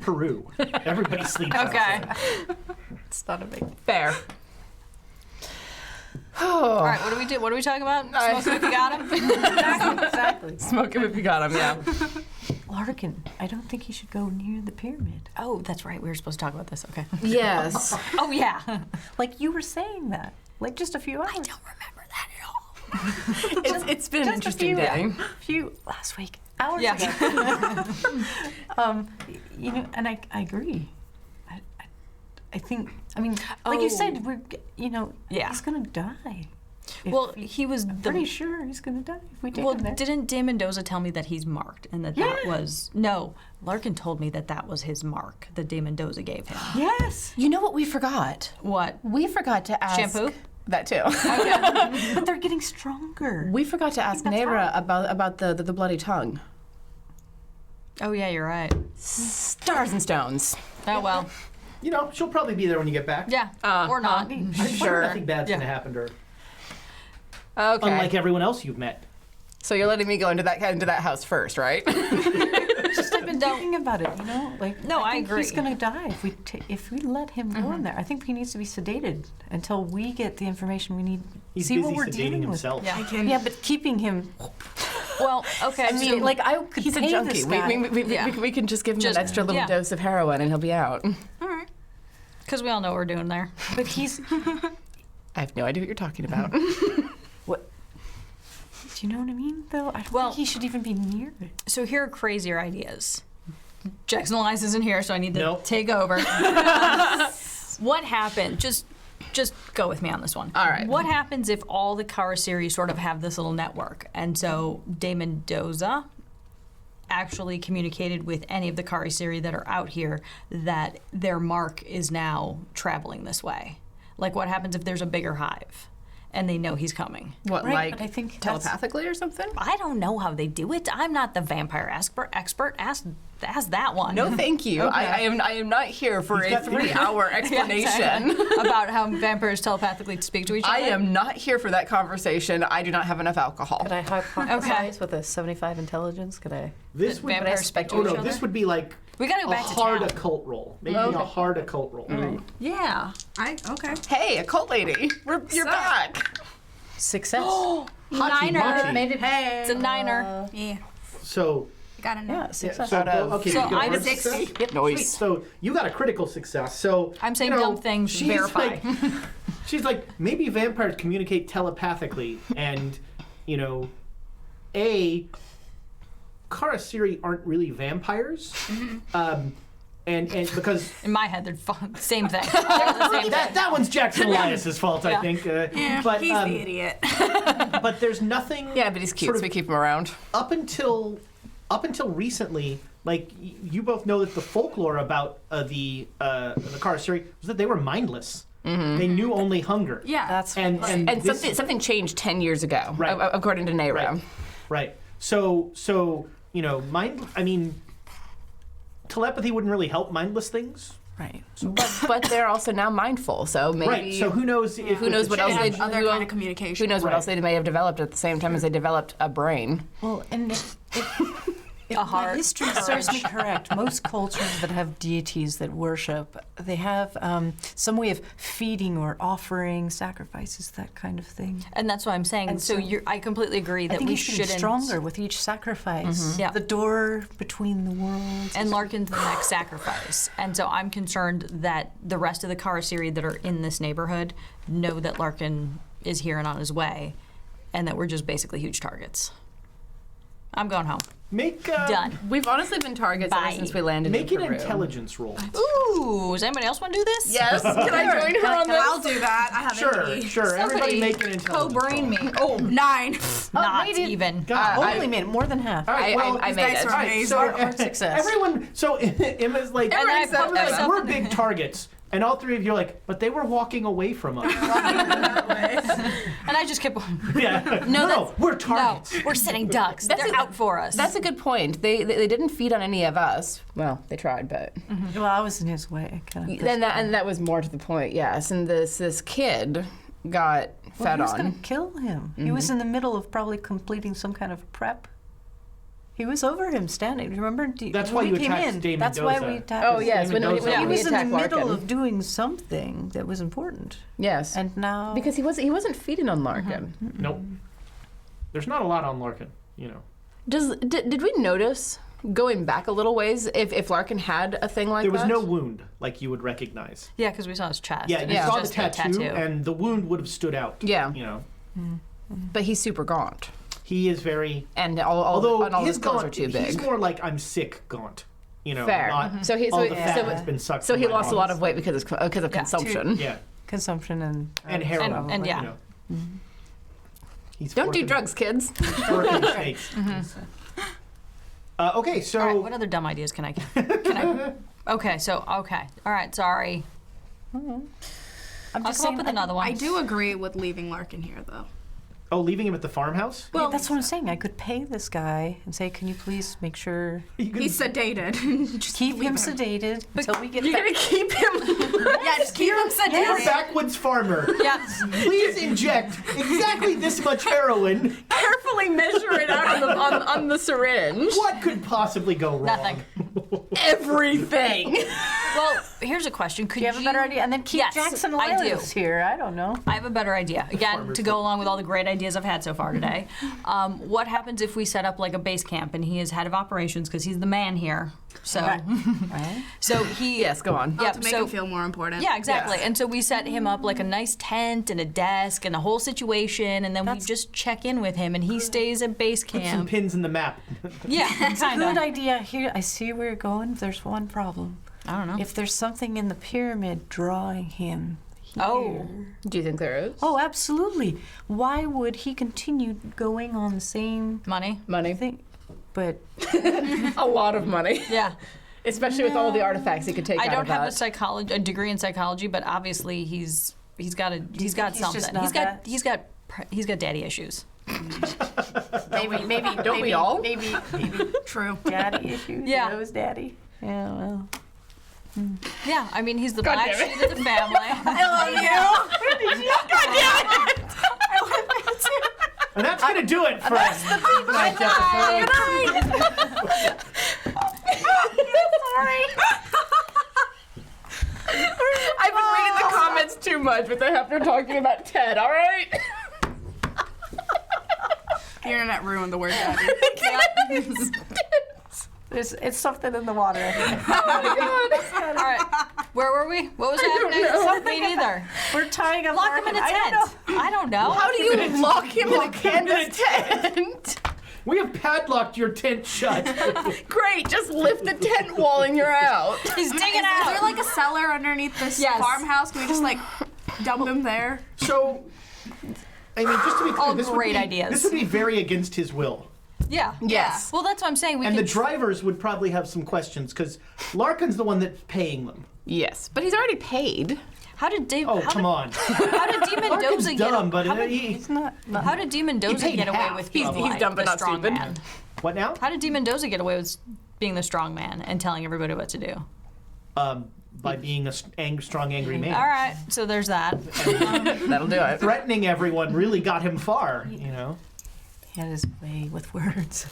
A: Peru. Everybody sleeps
B: Okay.
A: outside.
D: It's not a big.
C: Fair.
B: All right, what do we do? What are we talking about? Smoke him if you got him?
D: Exactly.
C: Smoke him if you got him, yeah.
D: Larkin, I don't think he should go near the pyramid.
B: Oh, that's right. We were supposed to talk about this. Okay.
C: Yes.
B: Oh, yeah.
D: Like you were saying that, like just a few hours.
B: I don't remember that at all.
C: It's been an interesting day.
D: Few last week, hours
B: Yeah.
D: ago. And I agree. I think. I mean, like you said, we're.
B: Yeah.
D: He's gonna die.
B: Well, he was
D: Pretty sure he's gonna die if we take
B: Well,
D: him there.
B: didn't Dan Mendoza tell me that he's marked and that was no? Larkin told me that was his mark that Dan Mendoza gave him.
D: Yes.
C: You know what we forgot?
B: What?
C: We forgot to ask...
B: Shampoo?
C: That too.
D: But they're getting stronger.
C: We forgot to ask Nera about the bloody tongue.
B: Oh yeah, you're right.
C: Stars and stones.
B: Oh well.
A: She'll probably be there when you get back.
B: Yeah. Or not.
A: I'm sure nothing bad's going to happen to her.
C: Okay.
A: Unlike everyone else you've met.
C: So you're letting me go into that house first, right?
D: Just I've been thinking about it.
B: No, I
D: think
B: agree.
D: He's gonna die if we let him go in there. I think he needs to be sedated until we get the information we need.
A: He's
D: See
A: busy
D: what we're
A: sedating
D: dealing
A: himself.
D: with.
B: Yeah.
D: Yeah, but keeping him.
B: Well, okay.
D: I mean, like I could
C: He's a
D: pay
C: junkie.
D: this guy.
C: We can just give him
B: Just-
C: an extra little
B: yeah.
C: dose of heroin and he'll be out.
B: All right. Because we all know what we're doing there.
D: But he's.
C: I have no idea what you're talking about.
D: What? Do you know what I mean? Though I don't think he should even be near it.
B: So here are crazier ideas. Jackson Elias isn't here, so I need to
A: Nope.
B: take over. What happened? Just go with me on this one.
C: All right.
B: What happens if all the Carasiri sort of have this little network, and so Dane Mendoza actually communicated with any of the Carasiri that are out here that their mark is now traveling this way? Like, what happens if there's a bigger hive, and they know he's coming?
C: What,
D: Right,
C: like
D: but I think
C: telepathically or something?
B: I don't know how they do it. I'm not the vampire expert. Ask that one.
C: No, thank you. I am not here for a 3-hour explanation.
B: About how vampires telepathically speak to each other.
C: I am not here for that conversation. I do not have enough alcohol.
D: Could I hypothesize with a 75 intelligence? Could I?
A: This would
B: Vampires speak to
A: oh
B: each
A: no,
B: other?
A: this would be like
B: We gotta go
A: a
B: back to
A: hard
B: town.
A: occult roll. Maybe a hard occult roll.
B: Yeah.
E: Okay.
C: Hey, a cult lady. You're back.
D: Success.
B: Niner.
A: Hachi-machi.
E: Hey.
B: It's a niner.
E: Yeah.
A: So,
E: Got a
D: Yeah,
E: note.
D: success.
A: so
C: Out of-
A: okay,
B: So
A: you got
B: I'm
A: hard
E: 60.
A: success?
C: Yep. Noise.
A: So you got a critical success. So
B: I'm saying
A: you know,
B: dumb things.
A: she's
B: Verify.
A: Like, she's like, maybe vampires communicate telepathically, and Carasiri aren't really vampires, and because
B: In my head, they're same thing. They're the same thing.
A: that one's Jackson Elias's fault, I
B: Yeah.
A: think.
E: Yeah,
A: but
E: he's the idiot.
A: but there's nothing.
C: Yeah, but he's cute,
A: sort
C: so
A: of
C: we keep him around.
A: up until recently, like you both know that the folklore about the Carasiri was that they were mindless. They knew only hunger.
E: Yeah.
D: That's
A: And
C: And
A: this-
C: something changed 10 years ago,
A: Right.
C: according to Nera.
A: Right. Right. So telepathy wouldn't really help mindless things.
C: Right. But they're also now mindful, so maybe.
A: Right. So who knows if
C: Who knows what else
E: They
C: they
E: have other
C: who
E: kind
C: el-
E: of communication.
C: Who knows what
A: Right.
C: else they may have developed at the same time as they developed a brain?
D: well, and if
B: A heart.
D: my history serves me correct, most cultures that have deities that worship, they have some way of feeding or offering sacrifices, that kind of thing.
B: And that's what I'm saying.
D: And
B: so
D: so-
B: I completely agree
D: I
B: that
D: think
B: we
D: he's getting
B: shouldn't.
D: stronger with each sacrifice.
B: Yeah.
D: The door between the worlds.
B: And Larkin's the next sacrifice. And so I'm concerned that the rest of the Carasiri that are in this neighborhood know that Larkin is here and on his way, and that we're just basically huge targets. I'm going home.
A: Make
B: Done.
C: We've honestly been targets
B: Bye.
C: ever since we landed
A: Make
C: in
A: an
C: Peru.
A: intelligence roll.
B: Ooh, does anybody else want to do this?
C: Yes. Can I join her on this?
E: I'll do that. I have
A: Sure. Everybody
B: Somebody
A: make an intelligence
B: Co-brain
A: roll.
B: me. Oh,
E: 9.
B: not
D: made it.
B: even.
A: God.
D: Only made it more than half.
A: All right, well,
C: I
E: These
C: made
E: dice
C: it.
E: are
A: all right,
E: amazing.
A: so
D: Hard success.
A: everyone, so Emma's like,
B: And I
C: except
B: put
C: us.
B: myself
A: we're
B: in-
A: big targets. And all three of you are like, but they were walking away from us.
B: And I just kept.
A: Yeah.
B: No,
A: No, we're targets.
B: No, we're sitting ducks. They're out for us.
C: That's a good point. They didn't feed on any of us. Well, they tried, but
D: Well, I was in his way. Kind of.
C: and that was more to the point. Yes, and this kid got fed
D: He was
C: on.
D: going to kill him. He was in the middle of probably completing some kind of prep. He was over him standing. Remember?
A: That's
D: when
A: why
D: we
A: you
D: came
A: attacked
D: in.
A: Dane
D: That's why
A: Mendoza.
D: we attacked
C: Oh
D: him.
C: yes, when
A: Mendoza.
C: we
D: He was in the
C: attacked
D: middle
C: Larkin.
D: of doing something that was important.
C: Yes,
D: And now...
C: because he wasn't feeding on Larkin.
A: Nope. There's not a lot on Larkin, you know.
C: Did we notice going back a little ways if Larkin had a thing like
A: There was
C: that?
A: no wound like you would recognize.
B: Yeah, because we saw his chest.
A: Yeah,
B: and
A: you
B: it's
A: saw the
B: just
A: tattoo, and the wound would have stood out.
C: Yeah.
A: You know,
C: But he's super gaunt,
A: he is very.
C: and
A: Although
C: all
A: his
C: his clothes
A: gaunt,
C: are too
A: he's
C: big.
A: more like I'm sick gaunt. You know,
C: Fair.
A: not
C: So he
A: all
C: so,
A: the fat
C: so,
A: has been sucked.
C: so
A: from
C: he
A: my
C: lost a lot
A: arms.
C: of weight because of consumption.
A: Yeah,
D: Consumption and
A: heroin.
B: And yeah.
A: You know. He's
C: Don't do
A: forking-
C: drugs, kids.
A: forking steaks. Okay, so
B: All right, what other dumb ideas can I? Okay, all right, sorry.
D: I'm
B: I'll
D: just
B: come up
D: saying,
B: with another one.
E: I do agree with leaving Larkin here, though.
A: leaving him at the farmhouse.
D: Well, that's what I'm saying. I could pay this guy and say, "Can you please make sure
E: He's sedated. Just
D: keep
E: leave
D: him sedated until we get
C: You're
D: back."
C: gonna keep him.
E: Yeah, just keep him
A: You're a
E: sedated.
A: backwoods farmer.
B: Yes.
A: Please inject exactly this much heroin.
C: Carefully measure it out on the syringe.
A: What could possibly go wrong?
B: Nothing.
C: Everything.
B: Well, here's a question. Could
D: Do you have a better idea? And then keep
B: Yes,
D: Jackson
B: I do.
D: Lyles here. I don't know.
B: I have a better idea. Again,
A: farmer's
B: to go along with all the great ideas I've had so far today. What happens if we set up like a base camp and he is head of operations because he's the man here? So,
D: Right?
B: so he.
C: Yes, go on.
B: Yeah,
E: To make
B: so
E: him feel more important.
B: yeah, exactly.
A: Yes.
B: And so we set him up like a nice tent and a desk and a whole situation, and then we just check in with him, and he stays at base
A: Put some
B: camp.
A: pins in the map.
B: Yeah,
D: Good
B: kind of.
D: idea. Here, I see where you're going. There's one problem.
B: I don't know.
D: If there's something in the pyramid drawing him here.
B: Oh.
C: Do you think there is?
D: Oh, absolutely. Why would he continue going on the same
B: Money.
C: Money.
D: thing? But
C: A lot of money.
B: Yeah.
C: Especially with all the artifacts he could take
B: I
C: out
B: don't
C: of
B: have
C: that.
B: a degree in psychology, but obviously he's got
D: think he's
B: something.
D: just not
B: He's got daddy issues.
D: maybe
C: Don't we all?
D: Maybe
E: True.
D: daddy issues.
B: Yeah.
D: That was daddy. Yeah, well.
B: Yeah, I mean he's the
C: God
B: black
C: damn it.
B: sheep of the family.
A: And that's going to do it for tonight's episode.
C: I've been reading the comments too much, but after talking about Ted, all right?
E: The internet ruined the word daddy.
D: It's something in the water.
B: All right, where were we? What was happening? Me neither.
D: We're tying up
B: Lock him in a
D: Larkin. I don't
B: tent.
D: know.
B: I don't know.
C: How do you lock him in a canvas tent?
A: We have padlocked your tent shut.
C: Great, just lift the tent wall and you're out.
B: He's digging
E: Is
B: out.
E: there like a cellar underneath this
B: Yes.
E: farmhouse? Can we just like dump him there?
A: So, I mean, just to be clear,
B: All
A: this would
B: great
A: be,
B: ideas.
A: This would be very against his will.
B: Yeah.
C: Yes.
B: Well, that's what I'm saying. We
A: And
B: can
A: the drivers would probably have some questions because Larkin's the one that's paying them.
C: Yes, but he's already paid.
B: How did Dave?
A: Oh,
B: how
A: come
B: did,
A: on.
B: How did D.
A: Larkin's
B: Mendoza get?
A: dumb, but
B: how, did,
D: He's not.
B: how did D.
A: He
B: Mendoza
A: paid
B: get away
A: half.
B: with being
C: He's
B: like
C: dumb but
B: the
C: not
B: strong
C: stupid.
B: man?
A: What now?
B: How did D. Mendoza get away with being the strong man and telling everybody what to do?
A: By being a strong, angry man.
B: All right, so there's that.
C: That'll do it.
A: Threatening everyone really got him far, you know.
D: He had his way with words.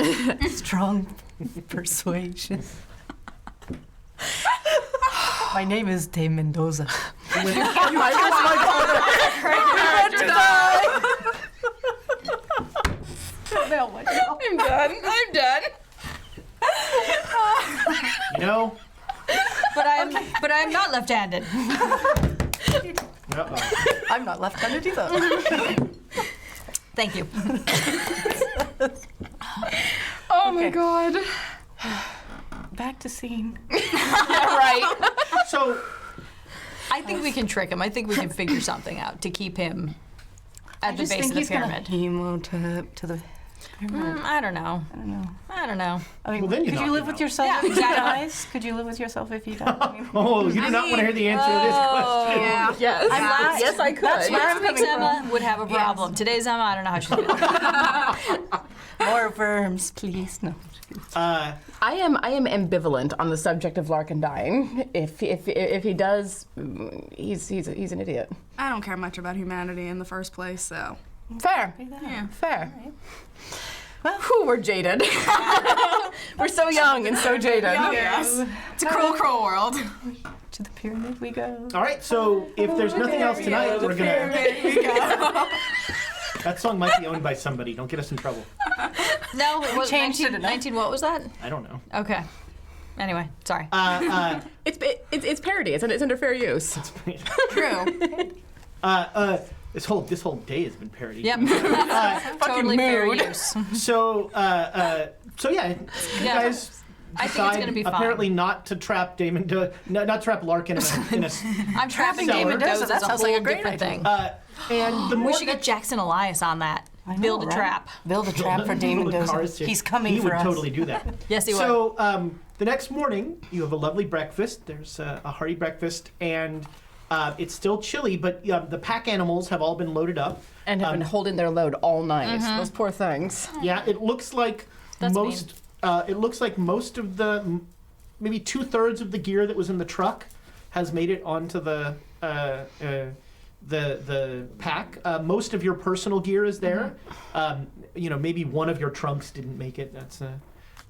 D: Strong persuasion. My name is Dane Mendoza.
C: I'm done. I'm done.
A: You know?
B: But I'm not left-handed.
A: Uh-oh.
D: I'm not left-handed either.
B: Thank you.
C: Oh Oh my god.
D: Back to scene.
C: Yeah, right.
A: So
B: I think we can trick him. I think we can figure something out to keep him at the base of the pyramid.
D: Hemotep to the pyramid.
B: I don't know. I don't know.
D: I mean,
A: Well, then you
D: could
A: knock
D: you live
A: him
D: with
A: out.
D: yourself
B: Yeah,
D: if he
B: exactly.
D: dies? Could you live with yourself if he dies? I mean,
A: oh, you do not want to hear the answer to this question.
E: Yeah.
C: Yes. Yes, I could.
D: That's where I'm
B: Next week's
D: coming
B: Emma would have a problem. Today's Emma, I don't know how she's feeling.
D: more worms, please. No.
C: I am ambivalent on the subject of Larkin dying. If he does, he's an idiot.
E: I don't care much about humanity in the first place, so.
C: Fair.
E: Yeah.
C: Fair. Well, whew, we're jaded. We're so young and so jaded.
E: Yes. It's a cruel, cruel world.
D: To the pyramid we go.
A: All right, so if there's nothing else tonight, we're gonna. That song might be owned by somebody. Don't get us in trouble.
B: No, it was
D: changed
B: 19,
D: it enough.
B: 19, what was that?
A: I don't know.
B: Okay. Anyway, sorry.
C: It's parody. It's under fair use.
E: True.
A: This whole day has been parodied.
B: Yep. Totally fair use.
A: So yeah, you
B: Yeah.
A: guys.
B: I think it's
A: decide
B: gonna be fine.
A: apparently not to trap Damon, not trap Larkin in a
B: I'm trapping
A: Cellar.
B: Damon
D: That
B: Does as a
D: sounds
B: whole
D: like a great
B: different
D: idea.
B: thing.
A: and the more
B: We should get Jackson Elias on that.
D: I know,
B: Build a
D: right?
B: trap.
D: Build a trap for Damon Dozer.
A: Carasiri.
D: He's coming
A: He
D: for
A: would
D: us.
A: totally do that.
B: Yes, he would.
A: So the next morning, you have a lovely breakfast. There's a hearty breakfast, and it's still chilly, but the pack animals have all been loaded up.
C: And have been holding their load all night. Those poor things.
A: Yeah, it looks like
B: That's
A: most. It looks like most of the, maybe 2/3 of the gear that was in the truck, has made it onto the pack. Most of your personal gear is there. Maybe one of your trunks didn't make it. That's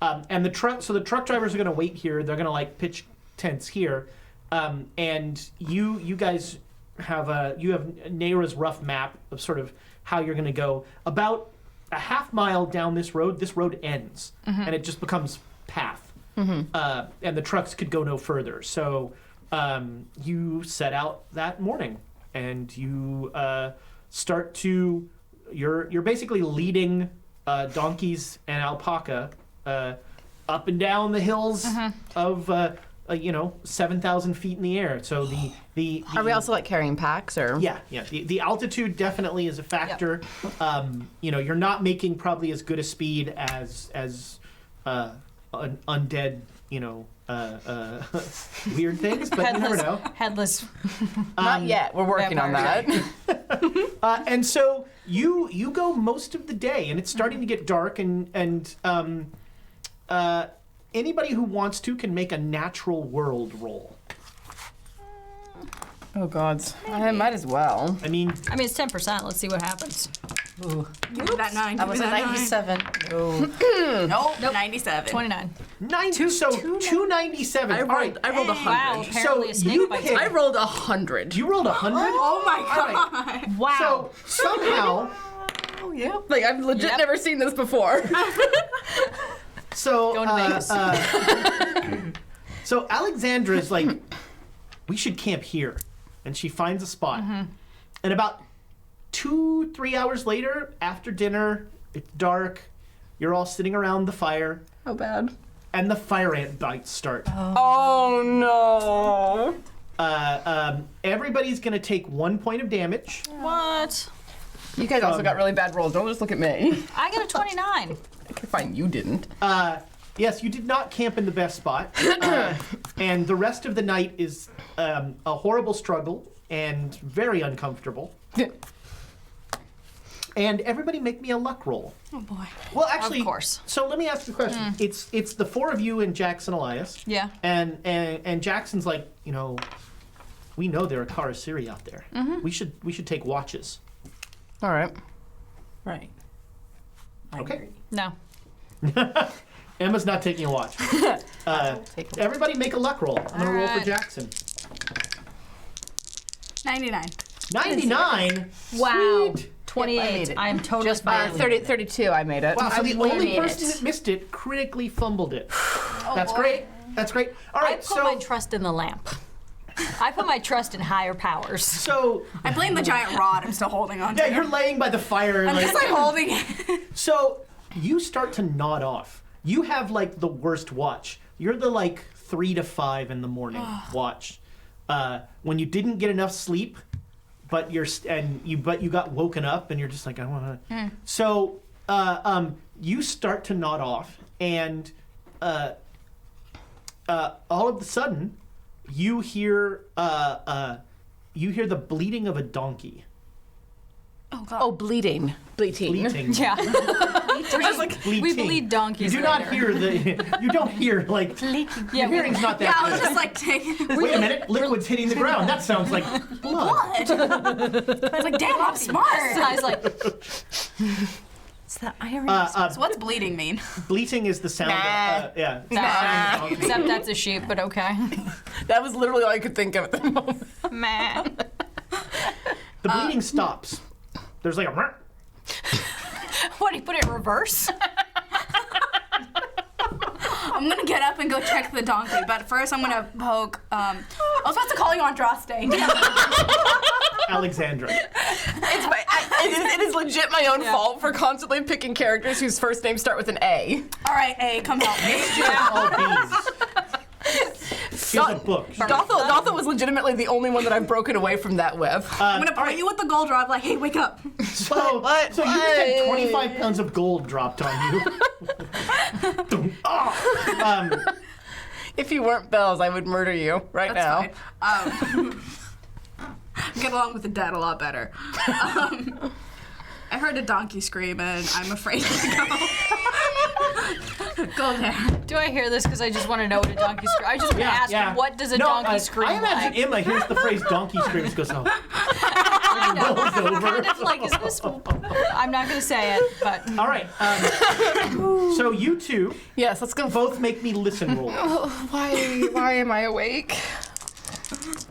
A: and the truck. So the truck drivers are going to wait here. They're going to like pitch tents here, and you guys have Naira's rough map of sort of how you're going to go. About a half mile down this road ends, and it just becomes path. And the trucks could go no further. So you set out that morning, and you start to. You're basically leading donkeys and alpaca up and down the hills of 7,000 feet in the air. So the
C: Are we also like carrying packs or?
A: yeah. The altitude definitely is a factor. You're not making probably as good a speed as an undead, weird things, but you never know.
B: Headless.
C: Not yet. We're working on that.
A: And so you go most of the day, and it's starting to get dark, and anybody who wants to can make a natural world roll.
C: Oh gods. I might as well.
A: I mean,
B: it's 10%. Let's see what happens.
D: Ooh,
E: Give me that 9.
D: that
E: Give
D: was
E: me
D: a
E: that
D: 97.
E: Nope. 97.
B: 29.
A: 297.
C: I
A: All right.
C: rolled a
B: Wow,
C: 100.
B: apparently a snake
A: you
B: bites.
A: picked-
C: I rolled 100.
A: You rolled 100?
E: Oh my
A: All
E: god.
A: right.
B: Wow.
A: So somehow,
D: Oh, yeah.
C: Like I've legit
B: Yep.
C: never seen this before.
A: so
B: Going to Vegas.
A: so Alexandra's like, we should camp here, and she finds a spot. And about 2-3 hours later, after dinner, it's dark. You're all sitting around the fire,
C: How bad?
A: and the fire ant bites start.
C: Oh no.
A: Everybody's gonna take 1 point of damage.
B: What?
C: You guys also got really bad rolls. Don't just look at me.
B: I got a 29.
C: Okay, fine. You didn't.
A: Yes, you did not camp in the best spot, and the rest of the night is a horrible struggle and very uncomfortable. And everybody make me a luck roll.
E: Oh boy.
A: Well, actually,
B: Of course.
A: So let me ask you a question. It's the four of you and Jackson Elias.
B: Yeah.
A: And Jackson's like, we know there are Carasiri out there. We should take watches.
C: All right.
D: Right.
A: Okay.
B: No.
A: Emma's not taking a watch.
D: Take a
A: Everybody make a luck roll. I'm gonna roll for
B: Alright.
A: Jackson.
E: 99.
A: 99.
B: Wow.
A: Sweet.
B: 28. I am totally
D: Just barely.
C: 32, I made it.
A: Wow, so the only
C: made
A: person
C: it.
A: that missed it critically fumbled it. That's great. That's great. All
B: I
A: right,
B: put my trust in the lamp. I put my trust in higher powers.
A: so
E: I blame the giant rod I'm still holding on to.
A: yeah, you're laying by the fire. And
E: I'm just like holding it.
A: so you start to nod off, You have like the worst watch. You're the like 3 to 5 in the morning watch. When you didn't get enough sleep, but you got woken up and you're just like, I want to. So you start to nod off, and all of a sudden you hear the bleating of a donkey.
E: Oh god.
C: Oh, bleating.
A: Bleating.
B: Yeah. We
A: Bleating.
B: bleed donkeys.
A: You do not hear you don't hear like
B: Yeah,
A: your hearing's not that
E: Yeah, I
A: good.
E: was just like taking.
A: Wait a minute, liquid's hitting the ground. That sounds like blood.
E: I was like, damn, I'm smart.
B: I was like,
D: It's the irony.
E: So what's bleeding mean?
A: Bleating is the sound.
C: Nah.
A: It's the
C: Nah.
A: sound of donkey.
B: except that's a sheep, but okay.
C: That was literally all I could think of at the moment.
B: Meh.
A: The bleeding stops. There's like a.
B: What, do you put it in reverse?
E: I'm gonna get up and go check the donkey, but first I'm gonna poke. I was about to call you Andraste.
A: Alexandra.
C: It is legit my own fault for constantly picking characters whose first names start with an A.
E: All right, A, come help me.
A: All B's. She has a book.
C: Dothel was legitimately the only one that I've broken away from that web.
E: I'm gonna point you with the gold rod, like, hey, wake up.
A: So you just had 25 pounds of gold dropped on you.
C: If you weren't Bells, I would murder you right now.
E: That's fine. Get along with the dead a lot better. I heard a donkey scream and I'm afraid to go. Go there.
B: Do I hear this because I just want to know what a donkey scream? I just want to ask, what does a donkey scream
A: I imagine
B: like?
A: Emma hears the phrase donkey screams, goes, oh. Rolls over.
B: Kind of like, is this? I'm not going to say it, but
A: All right. So you two
C: Yes, let's go.
A: both make me listen rolls.
C: Why am I awake?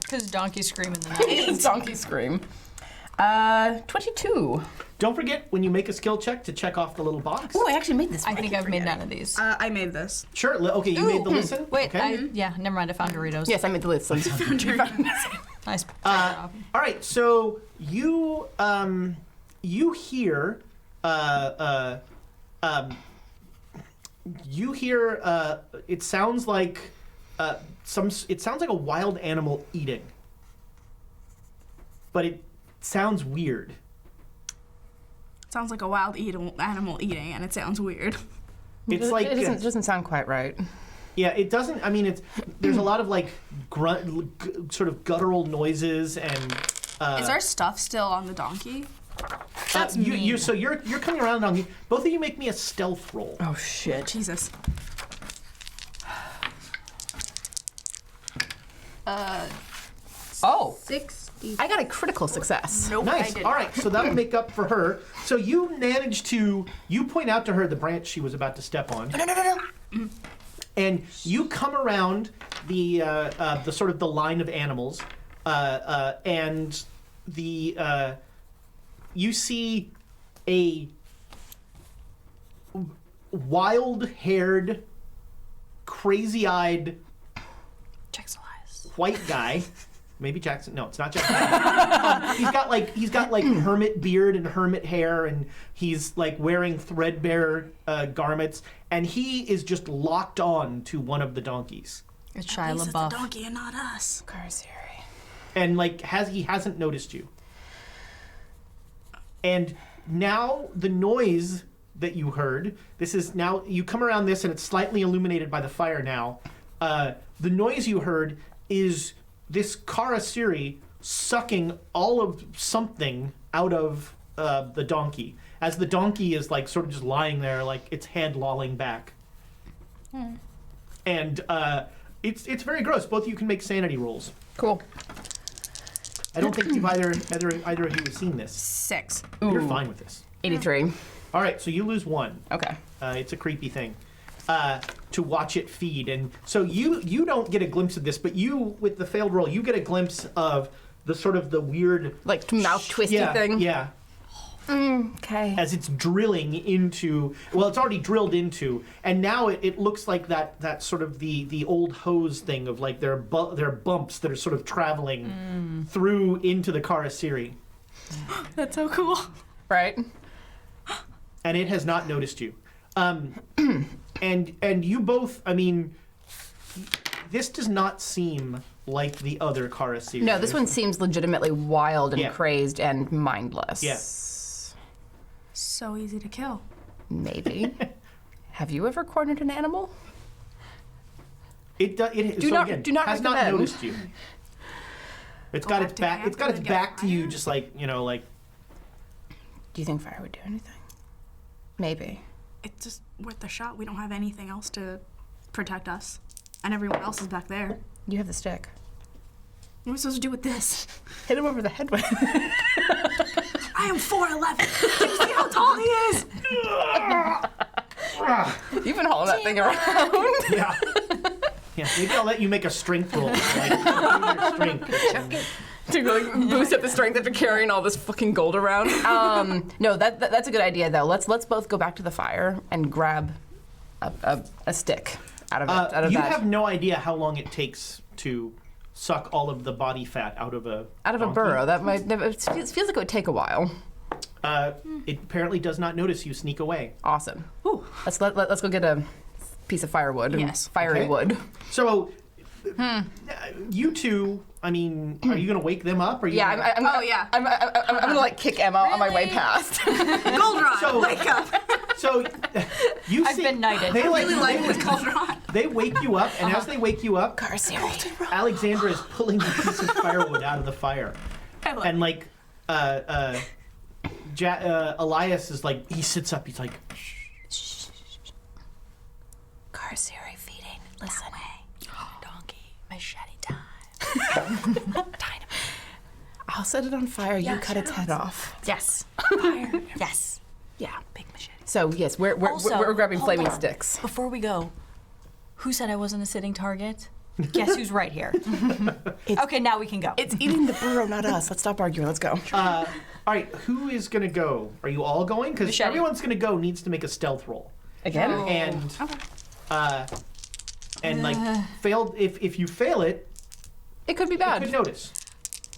B: because donkey scream in the night.
C: It's donkey scream. 22.
A: Don't forget, when you make a skill check, to check off the little box.
C: Oh, I actually made this.
B: I think I've made none of these.
E: I made this.
A: Sure. Okay, you made the listen.
B: Wait,
A: Okay.
B: yeah, never mind. I found Doritos.
C: Yes, I made the list.
B: Nice.
A: All right. So you hear it sounds like it sounds like a wild animal eating, but it sounds weird.
E: Sounds like a wild animal eating, and it sounds weird.
A: It's like
C: it doesn't sound quite right.
A: yeah, it doesn't. I mean, there's a lot of like grunt, sort of guttural noises, and
E: Is our stuff still on the donkey?
B: That's
A: so you're coming around on both of you. Make me a stealth roll.
C: Oh shit.
E: Jesus.
C: Oh,
E: 60.
C: I got a critical success.
E: Nope, I
A: Nice.
E: did
A: All
E: not.
A: right, so that'll make up for her. So you managed to point out to her the branch she was about to step on.
C: No.
A: And you come around the sort of the line of animals, and you see a wild-haired, crazy-eyed
B: Jackson eyes.
A: white guy. Maybe Jackson. No, it's not Jackson. He's got like hermit beard and hermit hair, and he's like wearing threadbare garments, and he is just locked on to one of the donkeys,
B: It's
E: At
B: Shia
E: least it's the
B: LaBeouf.
E: donkey and not us.
C: Carasiri.
A: and like he hasn't noticed you. And now the noise that you heard, this is now you come around this, and it's slightly illuminated by the fire now. The noise you heard is this Carasiri sucking all of something out of the donkey, as the donkey is like sort of just lying there, like its head lolling back. And it's very gross. Both of you can make sanity rolls.
C: Cool.
A: I don't think you've either of you have seen this.
E: 6.
A: You're fine with this.
C: 83.
A: All right, so you lose 1.
C: Okay.
A: It's a creepy thing to watch it feed, and so you don't get a glimpse of this, but you, with the failed roll, you get a glimpse of the sort of the weird
C: Like mouth twisty thing?
A: Yeah,
C: Okay.
A: as it's drilling into. Well, it's already drilled into, and now it looks like that sort of the old hose thing of like there are bumps that are sort of traveling through into the Carasiri,
E: That's so cool.
C: Right?
A: and it has not noticed you. and you both, I mean, this does not seem like the other Carasiri.
C: No, this one seems legitimately wild and
A: Yeah.
C: crazed and mindless.
A: Yeah.
E: So easy to kill.
C: Maybe. Have you ever cornered an animal?
A: It has
C: not
A: not
C: recommend.
A: noticed you. It's got its
E: back to
A: back.
E: camp
A: It's got
E: and
A: its
E: then get
A: back to you,
E: fire?
A: just like like.
C: Do you think fire would do anything? Maybe.
E: It's just worth a shot. We don't have anything else to protect us. And everyone else is back there.
C: You have the stick.
E: What am I supposed to do with this?
C: Hit him over the head with it.
E: I am 4'11". Do you see how tall he is?
C: You've been hauling that thing around.
A: Yeah. Yeah. Maybe I'll let you make a strength roll. Like, your strength.
C: To like boost up the strength after carrying all this fucking gold around. No, that's a good idea though. Let's both go back to the fire and grab a stick out of it. Out of
A: You
C: that.
A: have no idea how long it takes to suck all of the body fat out of a donkey.
C: burrow. That might it feels like it would take a while.
A: It apparently does not notice you sneak away.
C: Awesome. Let's go get a piece of firewood.
E: Yes.
C: Fiery
A: Okay.
C: wood.
A: So, you two. I mean, are you gonna wake them up? Or are you
C: Yeah.
A: gonna-
C: I'm gonna like kick Emma on my way past.
E: Goldenrod,
A: So-
E: wake up.
A: So, you
B: I've
A: see,
B: been knighted.
A: They like,
E: Really like with Goldenrod.
A: they wake you up, and as they wake you up,
C: Carasiri.
A: Alexandra is pulling the piece of firewood out of the fire, and like, Elias is like, he sits up. He's like,
B: Carasiri feeding. Listen. Donkey. Machete time.
C: I'll set it on fire. You cut its head off.
B: Yes. Fire. Yes.
C: Yeah.
B: Big machete.
C: So yes, we're grabbing
B: hold
C: flaming
B: on.
C: sticks.
B: Before we go, who said I wasn't a sitting target? Guess who's right here? Okay, now we can go.
C: It's eating the burrow, not us. Let's stop arguing. Let's go.
A: all right, who is gonna go? Are you all going? Because
B: Machete.
A: everyone's gonna go needs to make a stealth roll,
C: Again?
A: and like failed. If you fail it,
C: It could be
A: you
C: bad.
A: could notice.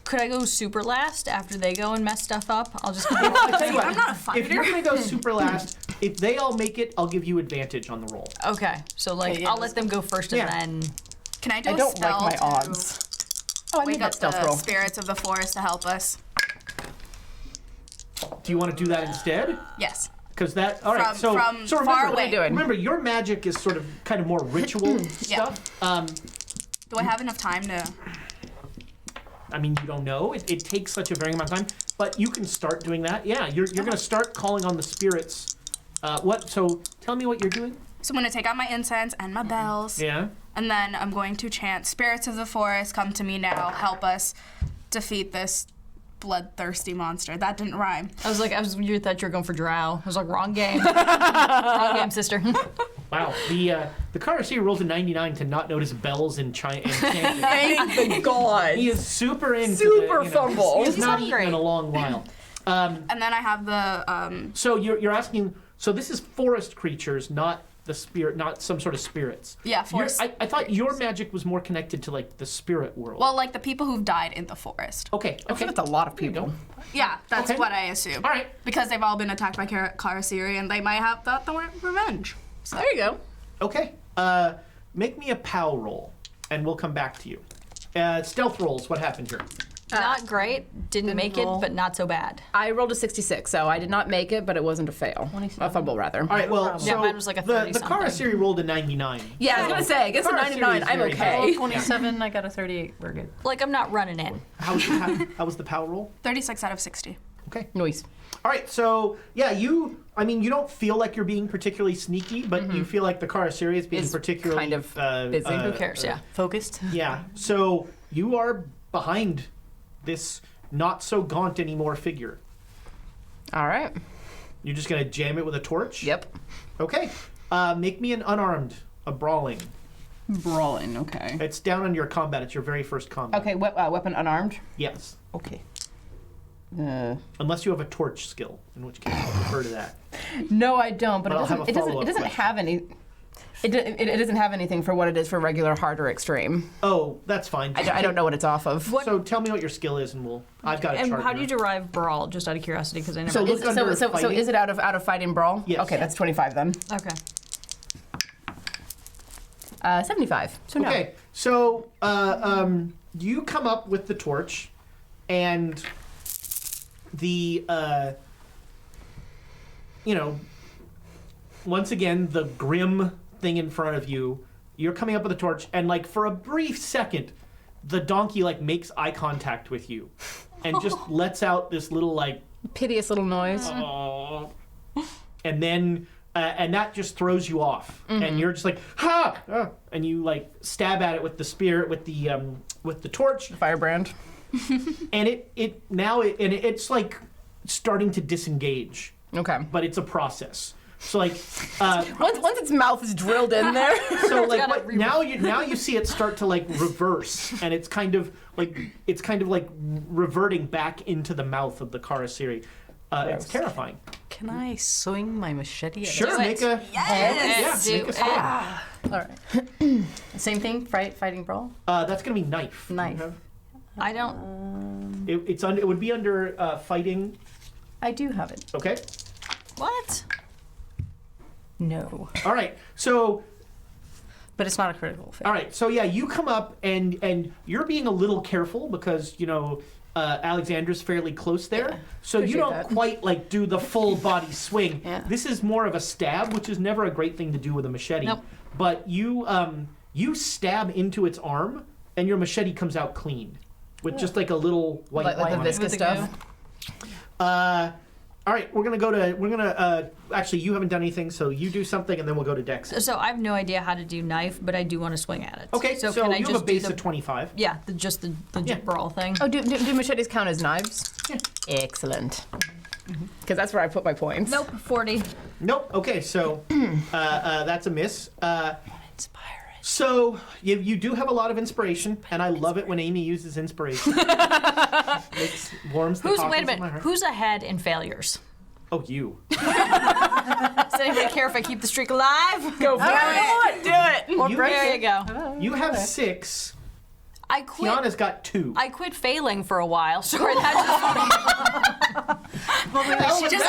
B: Could I go super last after they go and mess stuff up? I'll just go.
A: I'll tell you what,
E: I'm not a
A: if you're
E: fighter.
A: gonna go super last, if they all make it, I'll give you advantage on the roll.
B: Okay, so like
D: Okay, yeah,
B: I'll let them go first and
A: Yeah.
B: then.
E: Can I do
C: I
E: a
C: don't
E: spell
C: like my
E: to
C: odds. Oh, I
E: wake
C: need that
E: up
C: stealth
E: the
C: roll.
E: spirits of the forest to help us?
A: Do you want to do that instead?
E: Yes.
A: Because that, all right.
E: From-
A: so
E: from
A: so
E: far
A: remember,
E: away. What are you
C: doing?
A: Remember, your magic is sort of kind of more ritual stuff.
E: Do I have enough time to?
A: I mean, you don't know. It takes such a very long time, but you can start doing that. Yeah, you're going to start calling on the spirits. What? So tell me what you're doing.
E: So I'm gonna take out my incense and my bells,
A: Yeah.
E: and then I'm going to chant, "Spirits of the forest, come to me now. Help us defeat this bloodthirsty monster." That didn't rhyme.
B: You thought you were going for drow. I was like, wrong game. Wrong game, sister.
A: Wow. The Carasiri rolls a 99 to not notice bells and chanting.
C: Thank God.
A: He is super into
C: Super
A: the,
C: fumble.
A: He's not eaten
B: hungry.
A: in a long while.
E: And then I have the
A: So you're asking. So this is forest creatures, not the spirit, not some sort of spirits.
E: yeah forest.
A: I thought your magic was more connected to like the spirit world.
E: Well, like the people who've died in the forest.
A: Okay. Okay.
C: That's a lot of
A: There you
C: people.
A: go.
E: Yeah, that's
A: Okay.
E: what I assume.
A: All right.
E: Because they've all been attacked by Carasiri, and they might have thought they were revenge. So
C: There you go.
A: Okay. Make me a POW roll, and we'll come back to you. Stealth rolls. What happened here?
B: Not great. Didn't make
D: roll.
B: it, but not so bad.
C: I rolled a 66, so I did not make it, but it wasn't a fail. A fumble, rather.
A: All right. Well, so
B: Yeah, mine was like a
A: the
B: 30-something.
A: Carasiri rolled a 99.
C: Yeah, I was gonna say, against a
A: Carasiri
C: 99,
A: is
C: I'm
A: very
C: okay.
D: Roll 27, I got a 38. We're good.
B: Like I'm not running in.
A: How was the POW roll?
E: 36 out of 60.
A: Okay.
C: Noise.
A: All right. So yeah, you don't feel like you're being particularly sneaky, but you feel like the Carasiri is being
C: Is
A: particularly
C: kind of busy.
B: Who cares? Yeah.
D: Focused?
A: Yeah. So you are behind this not so gaunt anymore figure.
C: All right.
A: You're just gonna jam it with a torch?
C: Yep.
A: Okay. Make me an unarmed, a brawling.
C: Brawling, okay.
A: It's down on your combat. It's your very first combat.
C: Okay, weapon unarmed.
A: Yes.
C: Okay.
A: Unless you have a torch skill, in which case I'll defer to that.
C: No, I don't. But
A: But I'll have a
C: it doesn't
A: follow-up question.
C: have any. It doesn't have anything for what it is for regular, hard, or extreme.
A: Oh, that's fine.
C: I don't know what it's off of.
B: What?
A: So tell me what your skill is, and I've got a
B: And
A: chart
B: how do you
A: here.
B: derive brawl? Just out of curiosity, because I never.
A: So look
C: So
A: under
C: so
A: fighting.
C: is it out of fighting brawl?
A: Yes.
C: Okay, that's 25 then.
B: Okay.
C: 75. So no.
A: Okay, so you come up with the torch, and the once again the grim thing in front of you. You're coming up with a torch, and like for a brief second, the donkey like makes eye contact with you, and just lets out this little like
C: Piteous little noise.
A: and then and that just throws you off, and you're just like ha, and you like stab at it with the spear with the torch,
C: Firebrand.
A: and it's like starting to disengage,
C: Okay.
A: but it's a process. So like
C: Once its mouth is drilled in there.
A: so like now you see it start to like reverse, and it's kind of like reverting back into the mouth of the Karasiri. It's terrifying.
D: Can I swing my machete at
A: Sure,
B: Do
A: make
B: it.
A: a
B: Yes,
A: make
B: do
A: a swing.
D: All right. Same thing, fighting brawl?
A: That's gonna be knife.
D: Knife.
B: I don't.
A: It would be under fighting.
D: I do have it.
A: Okay.
B: What?
D: No.
A: All right. So
D: But it's not a critical fail.
A: all right. So yeah, you come up and you're being a little careful because Alexandra's fairly close there, so you
D: Appreciate
A: don't
D: that.
A: quite like do the full body swing.
D: Yeah.
A: This is more of a stab, which is never a great thing to do with a machete.
B: Nope.
A: But you stab into its arm, and your machete comes out clean, with just like a little white
C: Like
A: line
C: the
A: on it.
C: viscous
B: With the
C: stuff.
A: All right, actually, you haven't done anything, so you do something, and then we'll go to Dex.
B: So I have no idea how to do knife, but I do want to swing at it.
A: Okay, so
B: can I
A: you
B: just
A: have a base
B: do the,
A: of 25.
B: Yeah, just the
A: Yeah.
B: brawl thing.
C: Oh, do machetes count as knives?
A: Yeah.
C: Excellent. Because that's where I put my points.
B: Nope, 40.
A: Nope. Okay, so that's a miss.
D: Inspire it.
A: So you do have a lot of inspiration, and I love it when Amy uses inspiration. Warms the
B: Wait a
A: pockets of my
B: minute.
A: heart.
B: Who's ahead in failures?
A: Oh, you.
B: Does anybody care if I keep the streak alive?
C: Go for it. Do it.
B: Or
A: You-
B: there you go.
A: You have 6.
B: I quit.
A: Tiana's got 2.
B: I quit failing for a while. Sorry, that
A: She just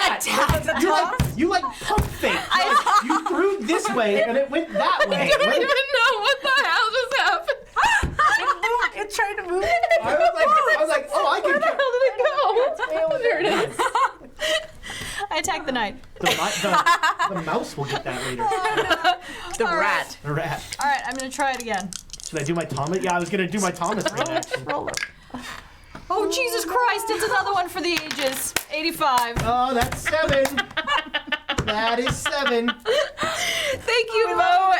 A: you like pump fake. You threw this way and it went that way.
C: I don't even know what the hell just happened.
D: It's trying to move.
A: I was like, oh, I can.
C: Where did it go? There it is.
B: I attacked the knight.
A: The mouse will get that later.
C: The
B: All
C: rat.
A: The rat.
B: All right, I'm gonna try it again.
A: Should I do my Thomas? Yeah, I was gonna do my Thomas reaction.
B: Oh Jesus Christ! It's another one for the ages. 85.
A: Oh, that's 7. That is 7.
C: Thank you, Mo.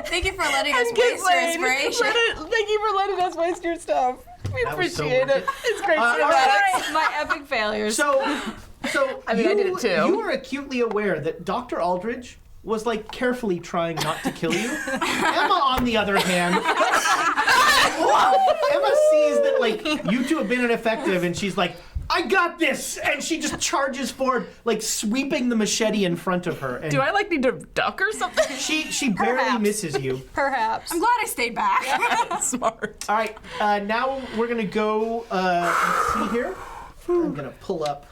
E: Thank you for letting us waste your inspiration.
C: Thank you for letting us waste your stuff. We
A: That was so
C: appreciate
A: worth
C: it. It's great
A: all
C: cinematics.
B: My epic failures.
A: So
C: I mean, I did it too.
A: You are acutely aware that Dr. Aldridge was like carefully trying not to kill you. Emma, on the other hand, Emma sees that like you two have been ineffective, and she's like, "I got this!" And she just charges forward, like sweeping the machete in front of her. And
C: Do I like need to duck or something?
A: She barely
B: Perhaps.
A: misses you.
B: Perhaps.
E: I'm glad I stayed back.
C: Smart.
A: All right, now we're gonna go. Let's see here. I'm gonna pull up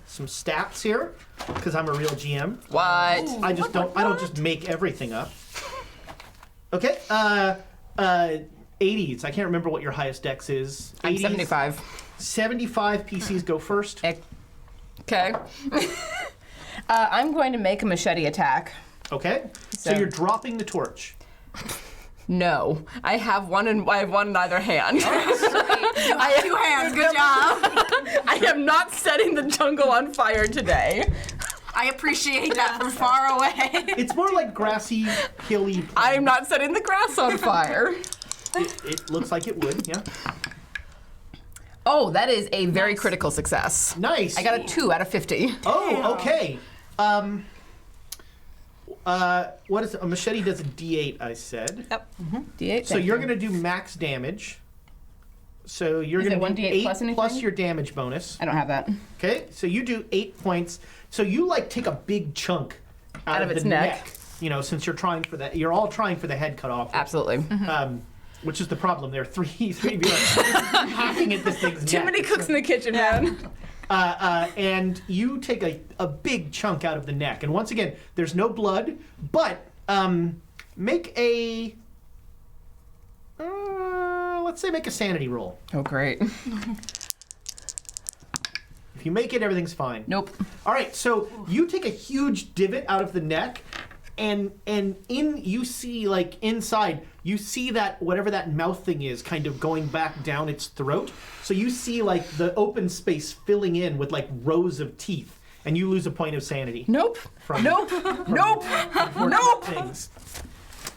A: some stats here because I'm a real GM.
C: What?
A: I don't just make everything up. Okay. 80s. I can't remember what your highest dex is.
C: I'm
A: 80s.
C: 75.
A: 75 PCs go first.
C: Okay. I'm going to make a machete attack.
A: Okay. So you're dropping the torch.
C: No, I have one in either hand.
E: I have 2 hands. Good job.
C: I am not setting the jungle on fire today.
E: I appreciate that from far away.
A: It's more like grassy, hilly.
C: I am not setting the grass on fire.
A: It looks like it would. Yeah.
C: Oh, that is a very critical success.
A: Nice.
C: I got a 2 out of 50.
A: Oh, okay. What is it? A machete does a D8, I said.
B: Yep.
C: D8.
A: So you're going to do max damage. So you're
C: Is
A: going
C: it
A: to do
C: 1d8
A: 8
C: plus anything?
A: plus your damage bonus.
C: I don't have that.
A: Okay, so you do 8 points. So you like take a big chunk out of
C: its
A: the
C: neck.
A: You know, since you're trying for that, you're all trying for the head cut off.
C: Absolutely.
A: Which is the problem. There are three of you like hacking at this thing's
C: Too
A: neck.
C: many cooks in the kitchen, man.
A: And you take a big chunk out of the neck. And once again, there's no blood, but make a. Let's say make a sanity roll.
C: Oh, great.
A: If you make it, everything's fine.
C: Nope.
A: All right, so you take a huge divot out of the neck, and you see like inside, you see that whatever that mouth thing is, kind of going back down its throat. So you see like the open space filling in with like rows of teeth, and you lose a point of sanity.
C: Nope.
A: From-
C: Nope. Nope. Nope.
A: Things.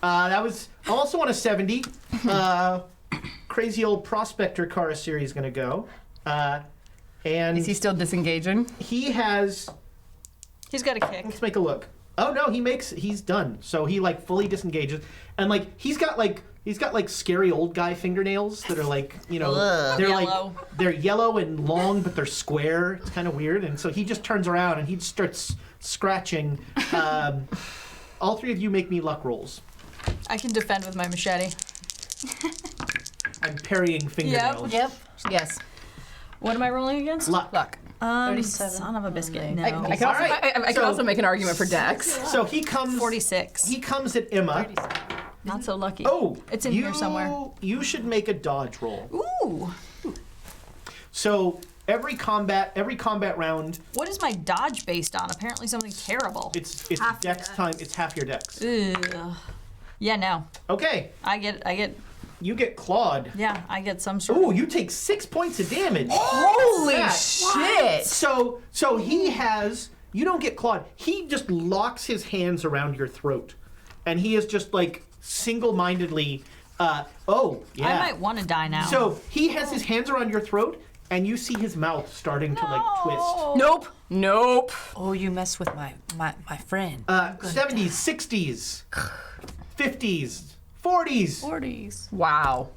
A: That was also on a 70. Crazy old prospector Carasiri is going to go. And
C: Is he still disengaging?
A: he has.
B: He's got a kick.
A: Let's make a look. Oh no, he's done. So he like fully disengages, and like he's got like scary old guy fingernails that are like, you know, they're
B: Yellow.
A: like they're yellow and long, but they're square. It's kind of weird, and so he just turns around and he starts scratching. All three of you make me luck rolls.
B: I can defend with my machete.
A: I'm parrying fingernails.
C: Yep. Yes.
B: What am I rolling against?
A: Luck.
C: Luck.
D: 37.
B: Son of a biscuit. No.
C: I can, also,
A: All right.
C: I can
A: So-
C: also make an argument for Dex.
A: So he comes.
B: 46.
A: He comes at Emma.
B: Not so lucky.
A: Oh,
B: It's in here somewhere.
A: You should make a dodge roll.
B: Ooh.
A: So every combat round,
B: What is my dodge based on? Apparently something terrible.
A: it's dex time. It's half your dex.
B: Ugh. Yeah, no.
A: Okay,
B: I get.
A: you get clawed.
B: Yeah, I get some sort.
A: Ooh, you take 6 points of damage.
C: Holy
A: That.
C: shit!
A: So he has. You don't get clawed. He just locks his hands around your throat, and he is just like single-mindedly. Oh yeah.
B: I might want to die now.
A: So he has his hands around your throat, and you see his mouth starting to like twist.
C: Nope. Nope.
D: Oh, you mess with my friend.
A: 70s, 60s, 50s, 40s.
D: 40s.
C: Wow.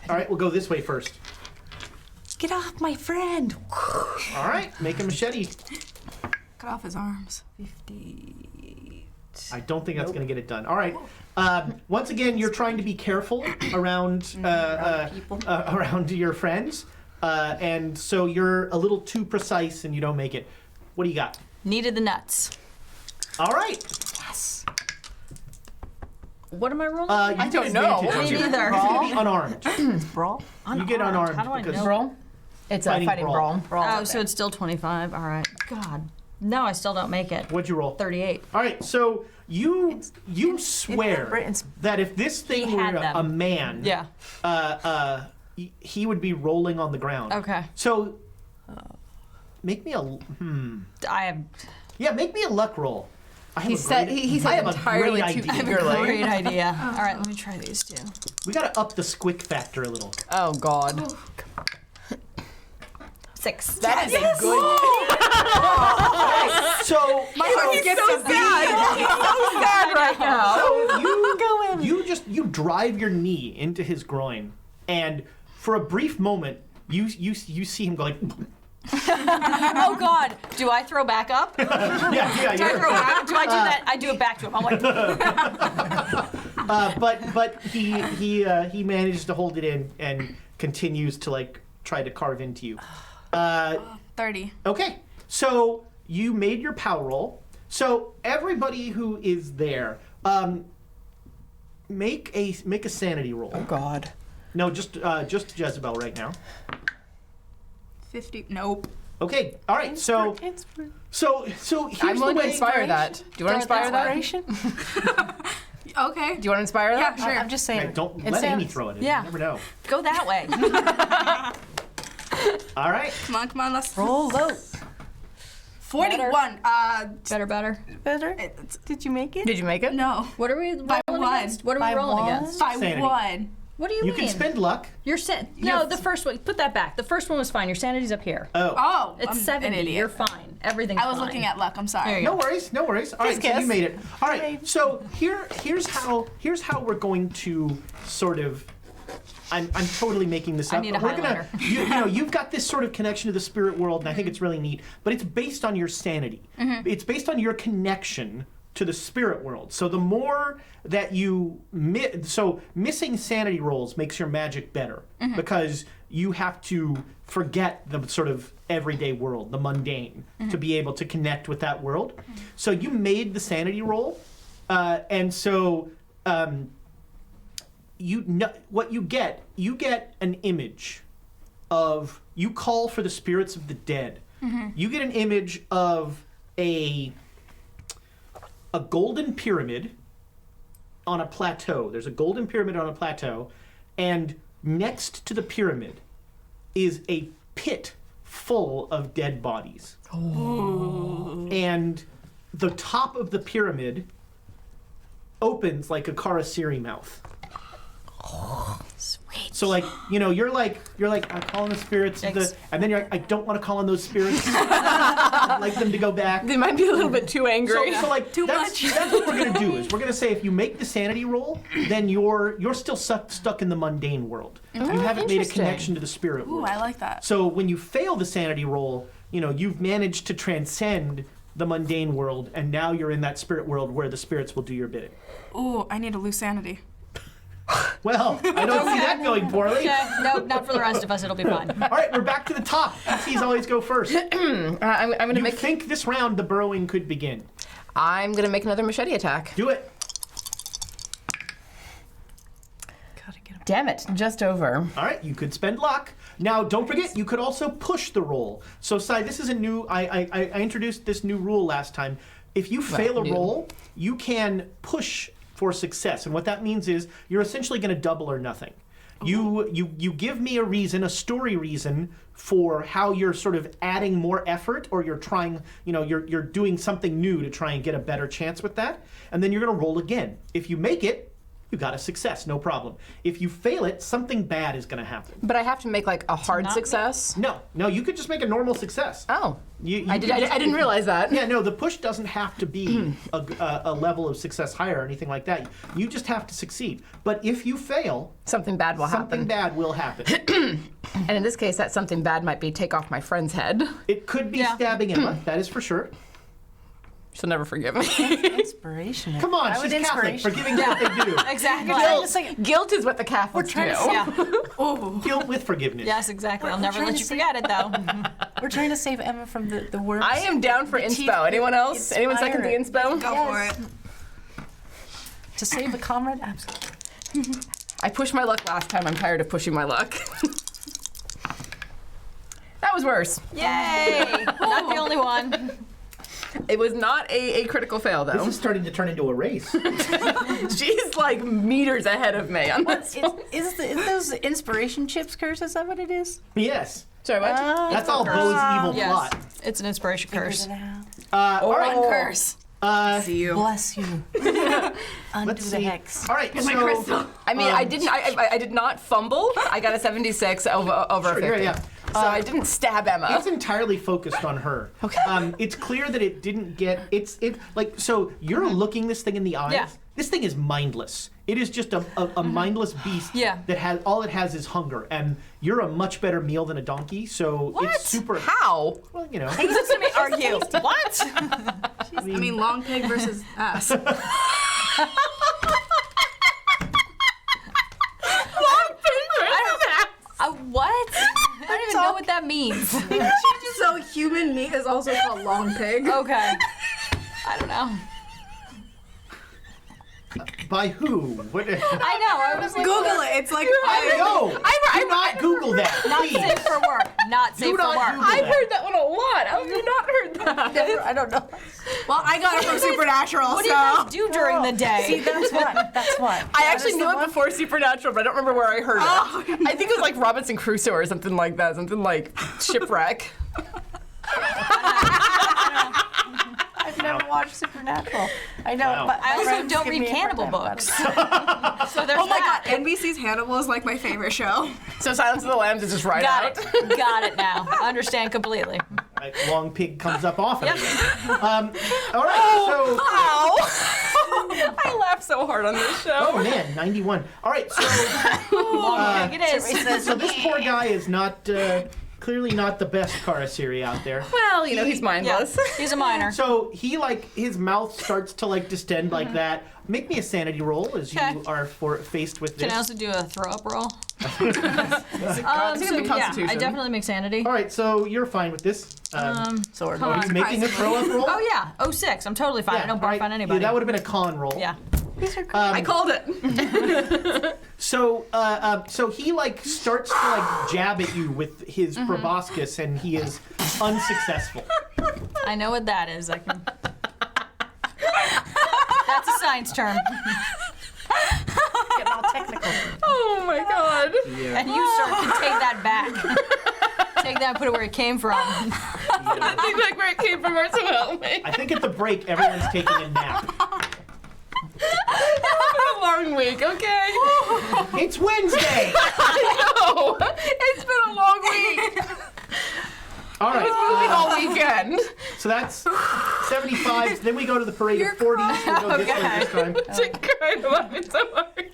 A: All right, we'll go this way first.
D: Get off my friend.
A: All right, make a machete.
E: Cut off his arms.
D: 50.
A: I don't think that's going to get it done. All right. Once again, you're trying to be careful around around your friends, and so you're a little too precise and you don't make it. What do you got?
B: Needed the nuts.
A: All right.
B: What am I rolling?
A: You
C: don't
A: get
C: know.
A: advantage on
B: Me
A: your-
B: neither.
A: It's going to be unarmed.
D: Brawl?
A: You get unarmed
B: How do I
A: because
B: know?
C: Brawl? It's a
A: Fighting
C: fighting
A: brawl.
C: brawl.
B: Oh, so it's still 25. All right. God. No, I still don't make it.
A: What'd you roll?
B: 38.
A: All right, so you swear
D: Britain's-
A: that if this thing
B: He
A: were
B: had them.
A: a man,
B: Yeah.
A: he would be rolling on the ground.
B: Okay.
A: So make me a
B: I have
A: make me a luck roll. I have
C: He
A: a
C: said
A: great-
C: he
A: I have
C: said
A: a
C: entirely
A: great
C: too
A: idea.
C: eagerly.
B: great idea. All right, let me try these two.
A: We gotta up the squick factor a little.
C: Oh God.
B: 6.
C: That is a good.
A: So
C: My heart gets so sad. He's so sad right now.
A: you drive your knee into his groin, and for a brief moment, you see him go like,
B: Oh God! Do I throw back up? Do
A: yeah.
B: I throw back? Do I do that? I do it back to him. I'm like,
A: But he manages to hold it in and continues to like try to carve into you.
E: 30.
A: Okay, so you made your power roll. So everybody who is there, make a sanity roll.
C: Oh God.
A: No, just Jezebel right now.
E: 50. Nope.
A: Okay, all right. So here's
C: I'm willing
A: the
C: to
A: way.
C: inspire that. Do you want to inspire that?
D: Inspiration?
E: Okay.
C: Do you want to inspire that?
E: Yeah, sure.
D: I'm just saying.
A: Hey, don't
C: It
A: let Amy
C: sounds-
A: throw it in.
B: Yeah.
A: You never know.
B: go that way.
A: All right.
E: Come on, let's
D: Roll low.
E: 41.
B: Better.
D: Better?
E: It's,
D: Did you make it?
C: Did you make it?
E: no.
B: What are we rolling
E: By one.
B: against? What are
D: By
B: we rolling
D: one?
B: against?
E: By
A: Sanity.
E: 1.
B: What do you
A: You
B: mean?
A: can spend luck.
B: Your no, the first one. Put that back. The first one was fine. Your sanity's up here.
E: Oh,
B: It's
E: I'm
B: 70.
E: an idiot.
B: You're fine. Everything's
E: I was
B: fine.
E: looking at luck. I'm
B: There
E: sorry.
B: you
A: No worries, no worries. All right, so
C: kiss.
A: you made it. All right, so here's how we're going to sort of. I'm totally making this up.
B: I need a
A: but we're gonna,
B: highlighter.
A: you've got this sort of connection to the spirit world, and I think it's really neat. But it's based on your sanity. It's based on your connection to the spirit world. So the more that you missing sanity rolls makes your magic better because you have to forget the sort of everyday world, the mundane, to be able to connect with that world. So you made the sanity roll, and so what you get an image of, you call for the spirits of the dead. You get an image of a golden pyramid on a plateau. There's a golden pyramid on a plateau, and next to the pyramid is a pit full of dead bodies. And the top of the pyramid opens like a Carasiri mouth.
B: Sweet.
A: So like, you're like I'm calling the spirits of the, and then you're like, I don't want to call on those spirits. I'd like them to go back.
C: They might be a little bit too angry.
A: So like that's what we're gonna do, is we're gonna say if you make the sanity roll, then you're still stuck in the mundane world. You haven't made a connection to the spirit world.
E: Ooh, I like that.
A: So when you fail the sanity roll, you've managed to transcend the mundane world, and now you're in that spirit world where the spirits will do your bidding.
E: Ooh, I need to lose sanity.
A: Well, I don't see that going poorly.
B: Okay, no, not for the rest of us. It'll be fine.
A: All right, we're back to the top. PCs always go first.
C: I'm gonna
A: You think this round the burrowing could begin?
C: I'm gonna make another machete attack.
A: Do it.
D: Gotta get
C: Damn it, just over.
A: All right, you could spend luck. Now, don't forget, you could also push the roll. So, Sai, this is a new. I introduced this new rule last time. If you fail a roll, you can push for success, and what that means is you're essentially going to double or nothing. You give me a reason, a story reason for how you're sort of adding more effort, or you're trying, you're doing something new to try and get a better chance with that, and then you're going to roll again. If you make it, you got a success, no problem. If you fail it, something bad is going to happen.
C: But I have to make like a hard
B: not
C: success.
A: No, you could just make a normal success.
C: Oh,
A: You
C: I didn't realize that.
A: Yeah, no, the push doesn't have to be a level of success higher or anything like that. You just have to succeed. But if you fail,
C: Something bad will
A: something
C: happen.
A: bad will happen.
C: And in this case, that something bad might be take off my friend's head.
A: It could be
B: Yeah.
A: stabbing Emma, that is for sure.
C: She'll never forgive me.
D: inspiration.
A: Come on,
D: I would
A: she's Catholic.
D: inspiration.
A: Forgiving what they do.
B: Exactly.
C: Guilt is what the Catholics do.
B: Yeah.
A: Guilt with forgiveness.
B: Yes, exactly. I'll
D: We're
B: never
D: trying
B: let
D: to
B: you
D: see-
B: forget it, though.
D: We're trying to save Emma from the worms.
C: I am down for
D: teeth
C: inspo. Anyone else? Anyone second the
D: inspire
C: inspo?
E: Go for it.
D: To save a comrade? Absolutely.
C: I pushed my luck last time. I'm tired of pushing my luck. That was worse.
B: Yay! Not the only one.
C: It was not a critical fail,
A: This
C: though.
A: is starting to turn into a race.
C: She's like meters ahead of me on this one.
D: Is those inspiration chips curse? Is that what it is?
A: Yes.
C: Sorry, what?
A: That's all Bo's evil
B: Yes.
A: plot.
B: It's an inspiration curse.
A: All right.
E: One curse.
C: See you.
D: Bless you. Undo
A: Let's
D: the
A: see.
D: hex.
A: All right, so
C: I mean, I didn't. I did not fumble. I got a 76 over
A: Sure,
C: 50.
A: yeah.
C: So I didn't stab Emma.
A: it's entirely focused on her.
C: Okay.
A: It's clear that it didn't get so you're looking this thing in the eyes.
B: Yeah.
A: This thing is mindless. It is just a mindless beast
B: Yeah.
A: that has all it has is hunger, and you're a much better meal than a donkey. So
C: What?
A: it's super.
C: How?
A: Well,
B: Listen to me argue. What?
E: I mean, long pig versus ass.
B: What? I don't even know what that means.
E: So human meat is also called long pig.
B: Okay. I don't know.
A: By who? What?
B: I know. I was like,
E: Google it. It's like
A: No! Do not Google that,
B: not
A: please.
B: safe for work. Not safe for
A: not
B: work.
A: Google
C: I've
A: that.
C: heard that one a lot. How have you not heard that?
D: I don't know.
E: Well, I got it from Supernatural,
B: What do you guys do during the day?
D: See, that's what. That's what.
C: I actually knew it before Supernatural, but I don't remember where I heard it. I think it was like Robinson Crusoe or something like that. Something like Shipwreck.
D: I've never watched Supernatural. I know,
A: Wow.
D: but
B: I
D: my
B: also
D: friends
B: don't
D: give
B: read
D: me a hard
B: cannibal
D: time about
B: books.
D: it.
B: So there's
E: Oh my god,
B: that.
E: NBC's Hannibal is like my favorite show.
C: So Silence of the Lambs is just right
B: Got
C: out.
B: it. Got it now. Understand completely.
A: Right, long pig comes up often.
B: Yep.
A: All right, so.
C: Ow! I laugh so hard on this show.
A: Oh man, 91. All right, so
B: Long pig it is.
A: so this poor guy is not clearly not the best Carasiri out there.
C: Well, you know, he's
B: Yeah.
C: mindless.
B: He's a minor.
A: So he his mouth starts to distend like that. Make me a sanity roll as you
B: Okay.
A: are faced with
B: Can
A: this.
B: I also do a throw up roll?
C: It's gonna be
B: Yeah,
C: Constitution.
B: I definitely make sanity.
A: All right, so you're fine with this.
D: Sword.
B: Come
A: are you
B: on.
A: making a throw up roll?
B: Oh yeah, 06. I'm totally fine. I don't
A: all
B: barf
A: right.
B: on anybody.
A: Yeah, that would have been a con roll.
B: Yeah.
C: I called it.
A: So he like starts to like jab at you with his proboscis, and he is unsuccessful.
B: I know what that is. I can. That's a science term.
D: Getting all technical.
C: Oh my god.
A: Yeah.
B: And you, sir, can take that back. Take that and put it where it came from.
C: I think like where it came from or someone help me.
A: I think at the break, everyone's taking a nap.
C: It's been a long week, okay?
A: It's Wednesday.
C: I know. It's been a long week.
A: All
C: I was
A: right.
C: moving all weekend.
A: So that's 75. Then we go to the parade of 40s. We'll go this way this time.
C: She cried about it so hard.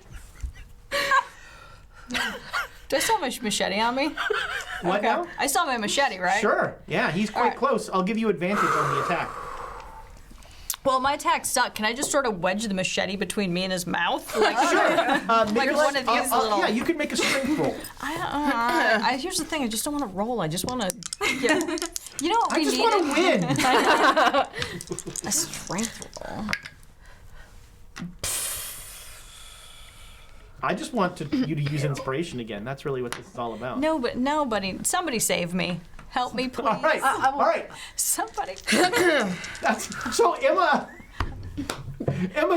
B: Do I still have my machete on me?
A: What now?
B: I still have my machete, right?
A: Sure. Yeah, he's quite
B: right.
A: close. I'll give you advantage on the attack.
B: Well, my attack sucked. Can I just sort of wedge the machete between me and his mouth? Like,
A: Maybe
B: one of these little-
A: Yeah, you could make a strength roll.
B: here's the thing. I just don't want to roll. I just want to. You know what
A: I
B: we
A: just
B: needed?
A: want to win.
B: A strength roll.
A: I just want you to use inspiration again. That's really what this is all about.
B: No, but nobody. Somebody save me. Help me, please.
A: All right. All right.
B: Somebody.
A: So Emma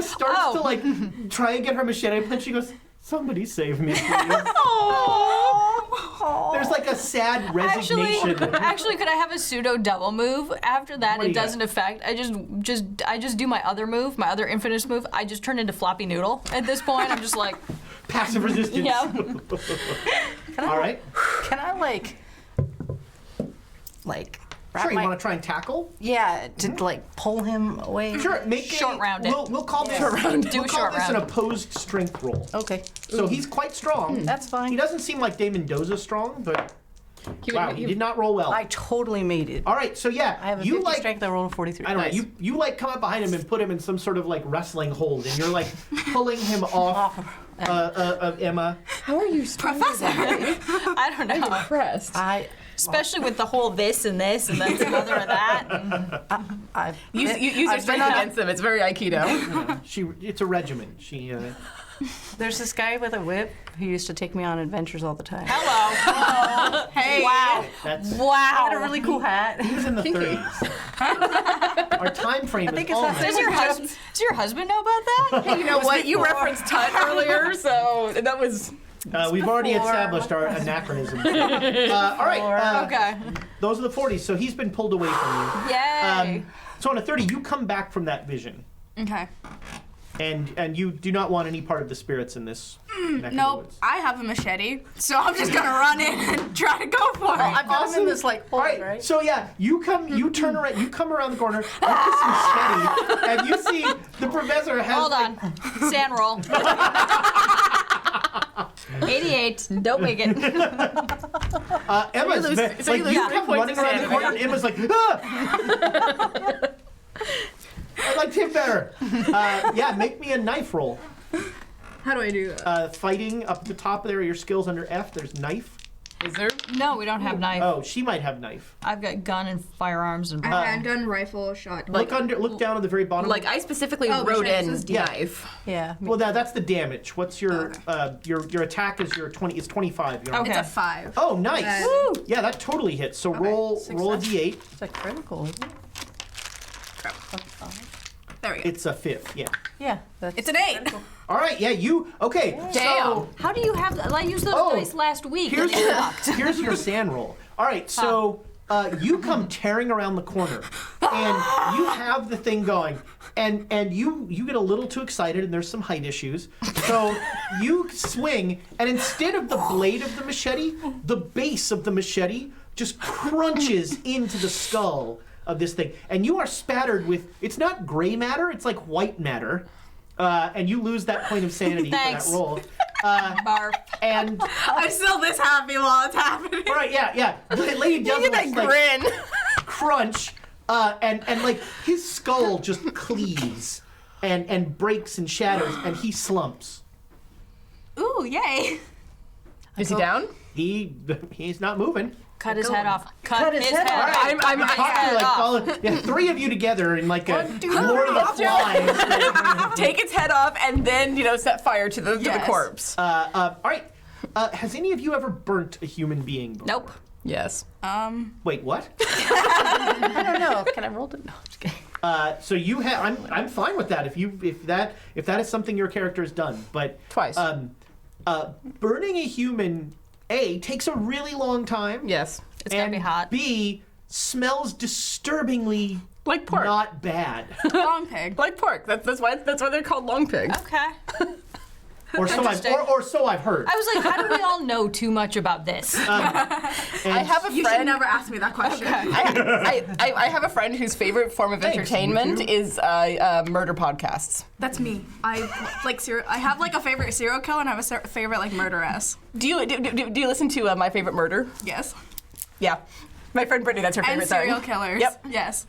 A: starts to like try and get her machete, and she goes, "Somebody save me, please." There's like a sad resignation.
B: Actually, could I have a pseudo double move? After that,
A: What do
B: it
A: you
B: doesn't affect. I just do my other move, my other infamous move. I just turn into Floppy Noodle. At this point, I'm just like,
A: Passive resistance.
B: yeah.
A: All right.
D: Can I like wrap
A: Sure. You
D: my
A: want to try and tackle?
D: to like pull him away?
A: Sure. Make
B: Short round it.
A: We'll call this
B: Do
A: we'll
B: a
A: call
B: short
A: this an
B: round.
A: opposed strength roll.
D: Okay,
A: So he's quite strong.
D: that's fine.
A: He doesn't seem like Dane Mendoza strong, but wow, he did not roll well.
D: I totally made it.
A: All right, so yeah,
D: I have a
A: you
D: 50
A: like
D: strength. I rolled a 43.
A: I don't
D: Nice.
A: know. You like come up behind him and put him in some sort of like wrestling hold, and you're like pulling him off of Emma.
C: How are you
E: Professor.
B: I don't know.
C: impressed?
B: Especially with the whole this and this and then another of that.
D: I've
C: Use your
D: I've
C: strength
D: been on-
C: against them. It's very Aikido.
A: It's a regimen.
D: There's this guy with a whip who used to take me on adventures all the time.
B: Hello.
E: Hey.
B: Wow.
A: That's
D: I
B: Wow.
D: had a really cool hat.
A: he was in the 30s. Our time frame
D: think
A: is
D: it's
A: all
D: not-
B: Does your husband know about that?
C: Hey, you know what? You referenced Tut earlier, so that was.
A: we've already established our anachronism. All right.
B: Okay.
A: Those are the 40s. So he's been pulled away from you.
B: Yay.
A: So on a 30, you come back from that vision,
E: Okay.
A: and you do not want any part of the spirits in this. neck of the
E: Nope.
A: woods.
E: I have a machete, so I'm just gonna run in and try to go for it.
D: I've got him in this like hole,
A: All right,
D: right?
A: so yeah, you turn around, you come around the corner with this machete, and you see the professor has.
B: Hold on. Sand roll. 88. Don't make it.
A: Emma's
C: lose-
A: like,
C: so you lose
A: you
C: 3
A: come
C: points
A: running
C: of
A: around the
C: sanity.
A: corner, and Emma's like, ah! I liked him better. Yeah, make me a knife roll.
E: How do I do that?
A: Fighting up the top there, your skills under F. There's knife.
C: Is there?
B: No, we don't have knife.
A: Oh, she might have knife.
B: I've got gun and firearms and.
E: Handgun, rifle, shotgun.
A: Look down at the very bottom.
C: Like I specifically
E: Oh,
C: wrote
E: machete
C: in
E: says
C: knife.
D: Yeah.
A: well, that's the damage. What's your your attack is your 20 is 25. You know?
B: Okay.
E: It's a 5.
A: Oh, nice.
E: Woo!
A: Yeah, that totally hits. So roll a d8.
D: It's like critical, isn't it?
E: There we go.
A: It's a 5th. Yeah.
D: Yeah. That's
E: It's an 8.
A: All right. Yeah. You okay? So
B: How do you have that? I used those
A: Oh,
B: dice last week.
A: here's
B: and it sucked.
A: here's your sand roll. All right. So you come tearing around the corner, and you have the thing going, and you get a little too excited, and there's some height issues. So you swing, and instead of the blade of the machete, the base of the machete just crunches into the skull of this thing, and you are spattered with. It's not gray matter; it's like white matter. And you lose that point of sanity for
B: Thanks.
A: that roll.
B: Barf.
A: And
E: I'm still this happy while it's happening.
A: right, yeah. Lady does
C: Look at
A: this,
C: that
A: like,
C: grin.
A: crunch, and like his skull just cleaves and breaks and shatters, and he slumps.
E: Ooh, yay.
C: Is he down?
A: He's not moving.
B: Cut his head off. Cut his head
A: All
B: off.
A: right.
C: I'm
A: You talk to, like, follow, three of you together in like a Lord of the Flies.
C: Take its head off and then, set fire to the
E: Yes.
C: corpse.
A: All right. Has any of you ever burnt a human being before?
B: Nope.
C: Yes.
A: Wait, what?
D: I don't know. Can I roll it? No, I'm just kidding.
A: So you have. I'm fine with that. If that is something your character has done, but
C: Twice.
A: burning a human, A, takes a really long time.
C: Yes.
B: It's gotta
A: and
B: be hot.
A: B, smells disturbingly
C: Like pork.
A: not bad.
E: Long pig.
C: Like pork. That's why they're called long pigs.
B: Okay.
A: or so I've heard.
B: I was like, how do we all know too much about this?
C: I have a
E: You should
C: friend.
E: never ask me that question.
C: I have a friend whose favorite form of
A: Thanks,
C: entertainment
A: you two.
C: is murder podcasts.
E: That's me. I have like a favorite serial killer and I have a favorite like murderess.
C: Do you listen to My Favorite Murder?
E: Yes.
C: Yeah. My friend Brittany, that's her
E: And
C: favorite
E: serial
C: thing.
E: killers.
C: Yep.
E: Yes.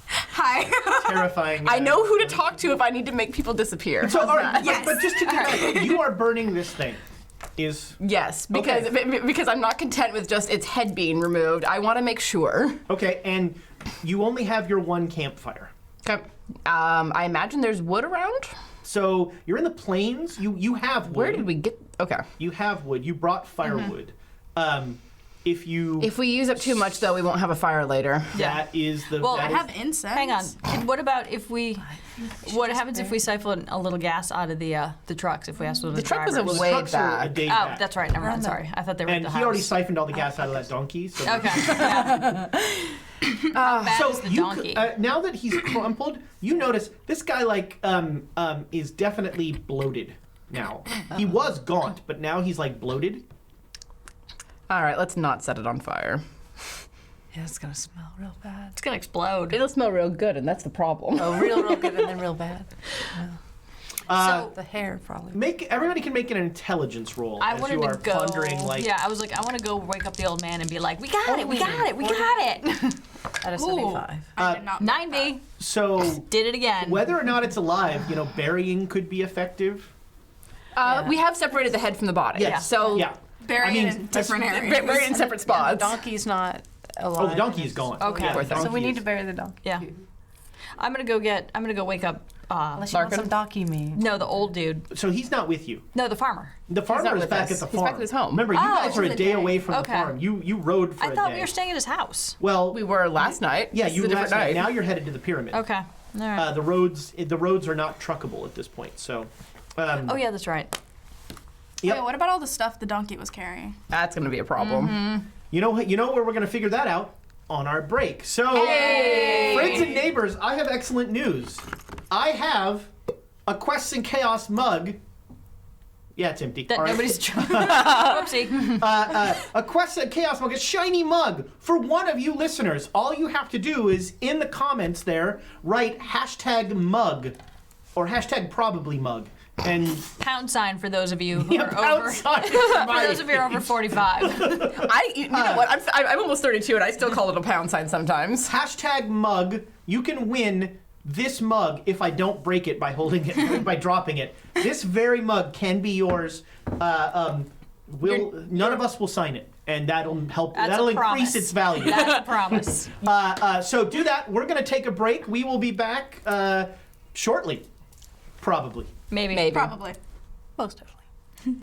E: Hi.
A: Terrifying.
C: I know who to talk to if I need to make people disappear.
A: So, all right,
E: Yes.
A: but just to get back, you are burning this thing.
C: Yes, because
A: Okay.
C: because I'm not content with just its head being removed. I want to make sure.
A: Okay, and you only have your one campfire.
C: Okay. I imagine there's wood around.
A: So you're in the plains. You have wood.
C: Where did we get? Okay.
A: You have wood. You brought firewood.
C: If we use up too much, though, we won't have a fire later.
A: That is the.
B: Well,
A: that
E: I
A: is-
E: have incense.
B: Hang on. And what about if we? What happens if we siphon a little gas out of the trucks? If we ask the
C: truck was a
B: drivers?
C: way
A: trucks are a
C: back.
A: day
B: Oh,
A: back.
B: that's right. Never mind. Sorry, I thought they were
A: And
B: at the
A: he
B: house.
A: already siphoned all the gas out of that donkey. So
B: Okay. Yeah. How bad
A: So
B: is the
A: you
B: donkey?
A: now that he's crumpled, you notice this guy is definitely bloated now. He was gaunt, but now he's like bloated.
C: All right, let's not set it on fire.
D: Yeah, it's gonna smell real bad.
B: It's gonna explode.
C: It'll smell real good, and that's the problem.
D: Oh, real good and then real bad.
B: So
D: The hair probably.
A: Everybody can make an intelligence roll
B: I
A: as
B: wanted
A: you are
B: to go.
A: pondering like.
B: Yeah, I was like, I want to go wake up the old man and be like, we got it, we got it, we got it.
D: At a 75.
E: I did not.
B: 90.
A: So
B: Did it again.
A: whether or not it's alive, burying could be effective.
C: We have separated the head from the body.
A: Yes.
C: So
A: Yeah.
E: Bury
A: I mean,
E: it in
A: that's-
E: different areas.
C: buried in separate spots.
D: Donkey's not alive.
A: Oh, the donkey is gone.
B: Okay.
A: Yeah,
C: Poor
A: the
C: thing.
D: So we
A: donkey
D: need
A: is-
D: to bury the donkey.
B: Yeah. I'm gonna go wake up.
D: Unless you want
C: Larkin?
D: some donkey meat.
B: No, the old dude.
A: So he's not with you.
B: No, the farmer.
A: The farmer
C: not
A: is
C: with
A: back
C: us.
A: at the
C: He's
A: farm.
C: back at his home.
A: Remember, you
B: Oh,
A: guys are a
E: for the
A: day
E: day.
A: away from
B: Okay.
A: the farm. You rode for
B: I
A: a
B: thought
A: day.
B: we were staying at his house.
A: Well,
C: We were last night.
A: yeah,
C: This
A: you
C: is a different
A: last night.
C: night.
A: Now you're headed to the pyramid.
B: Okay. All right.
A: The roads are not truckable at this point. So.
B: Oh yeah, that's right.
A: Yep.
E: Wait, what about all the stuff the donkey was carrying?
C: That's going to be a problem.
A: You know where we're gonna figure that out? On our break. So, friends and neighbors, I have excellent news. I have a Quests and Chaos mug. Yeah, it's empty.
B: That
A: All right.
B: nobody's trying. Whoopsie.
A: A Quests and Chaos mug, a shiny mug for one of you listeners. All you have to do is in the comments there write #mug or #probably-mug. And
B: # for those of you who are
A: pound
B: over.
A: sign
B: For
A: my
B: those of you who are over 45.
C: You know what? I'm almost 32, and I still call it a pound sign sometimes.
A: #mug. You can win this mug if I don't break it by holding it by dropping it. This very mug can be yours. None of us will sign it, and that'll help.
B: That's
A: that'll
B: a
A: increase
B: promise.
A: its value.
B: That's a promise.
A: So do that. We're gonna take a break. We will be back shortly, probably.
B: Maybe.
E: Probably.
D: Most definitely.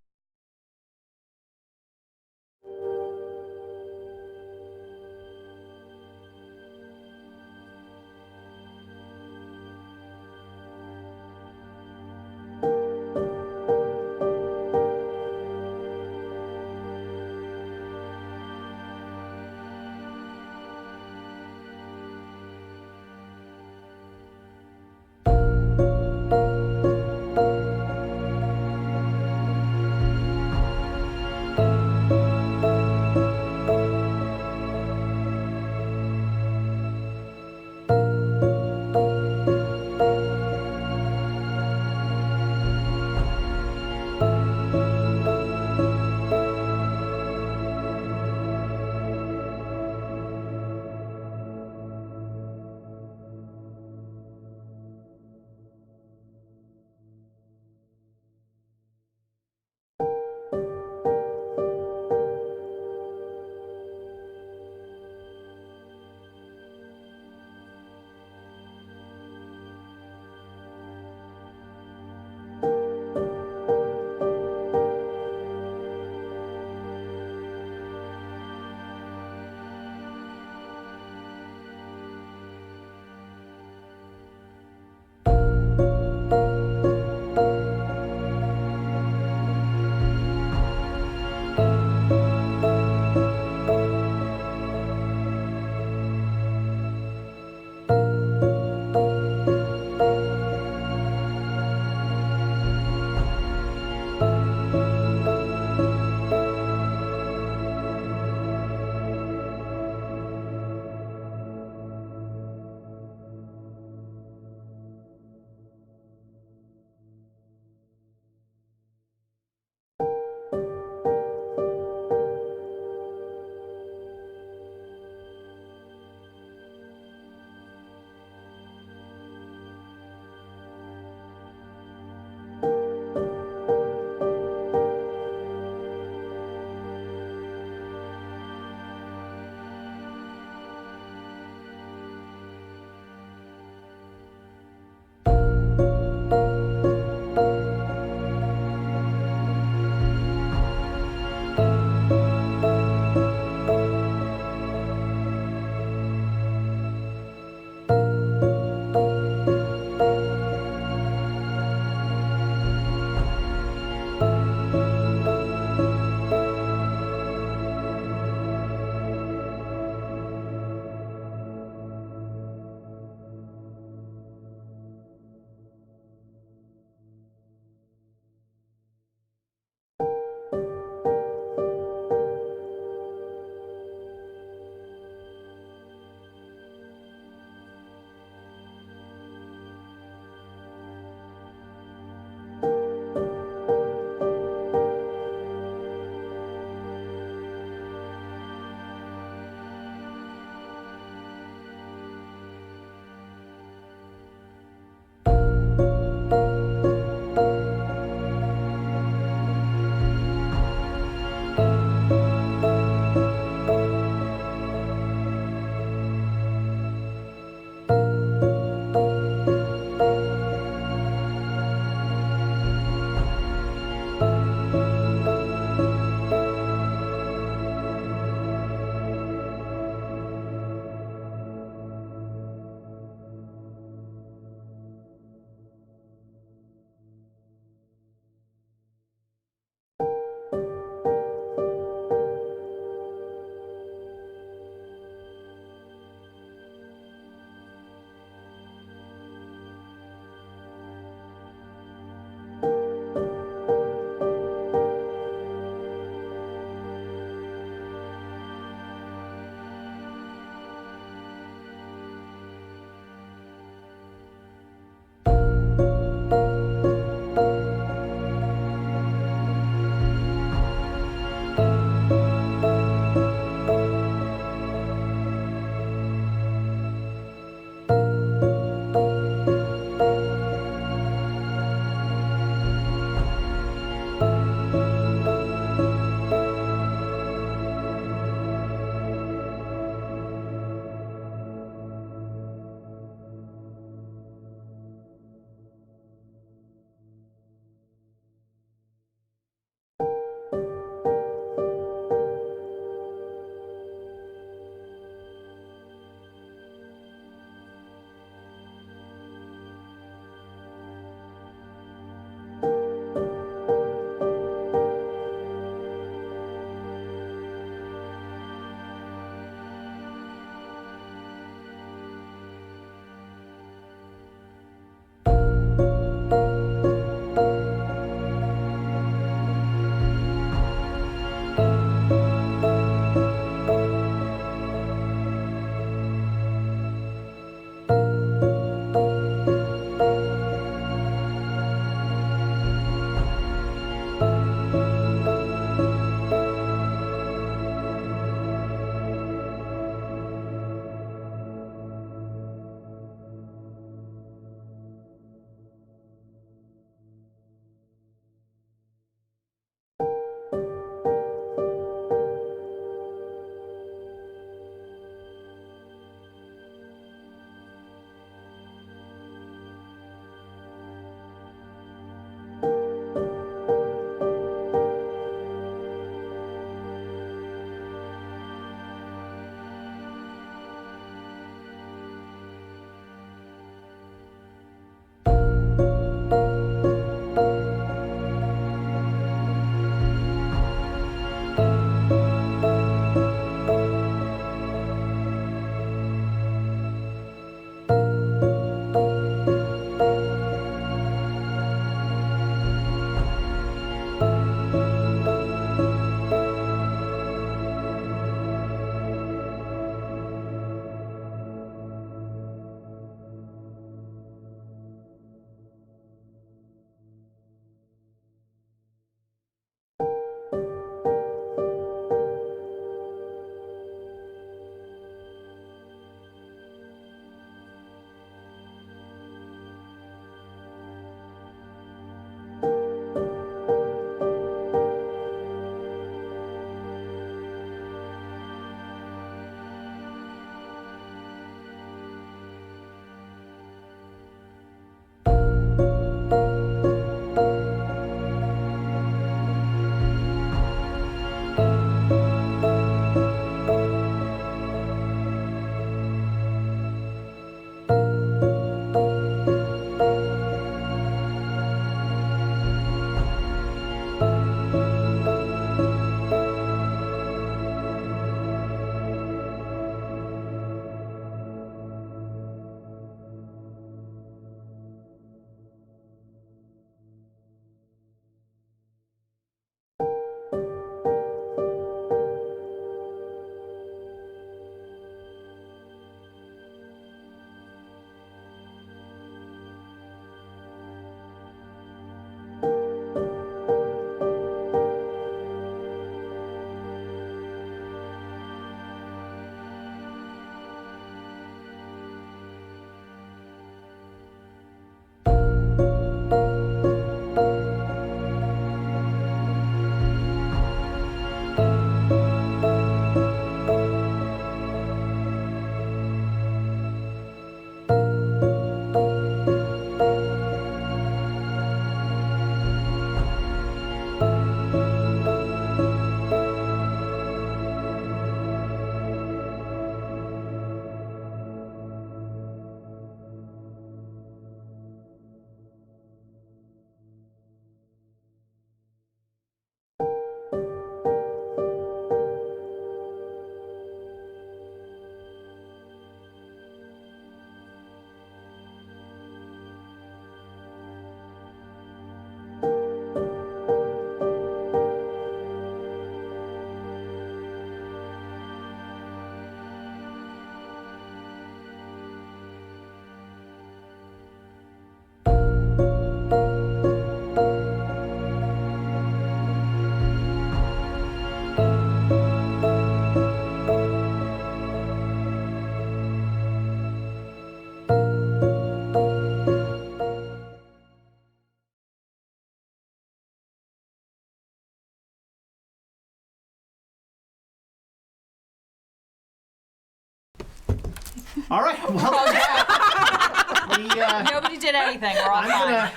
A: All right, welcome back.
B: Nobody did anything. We're all fine.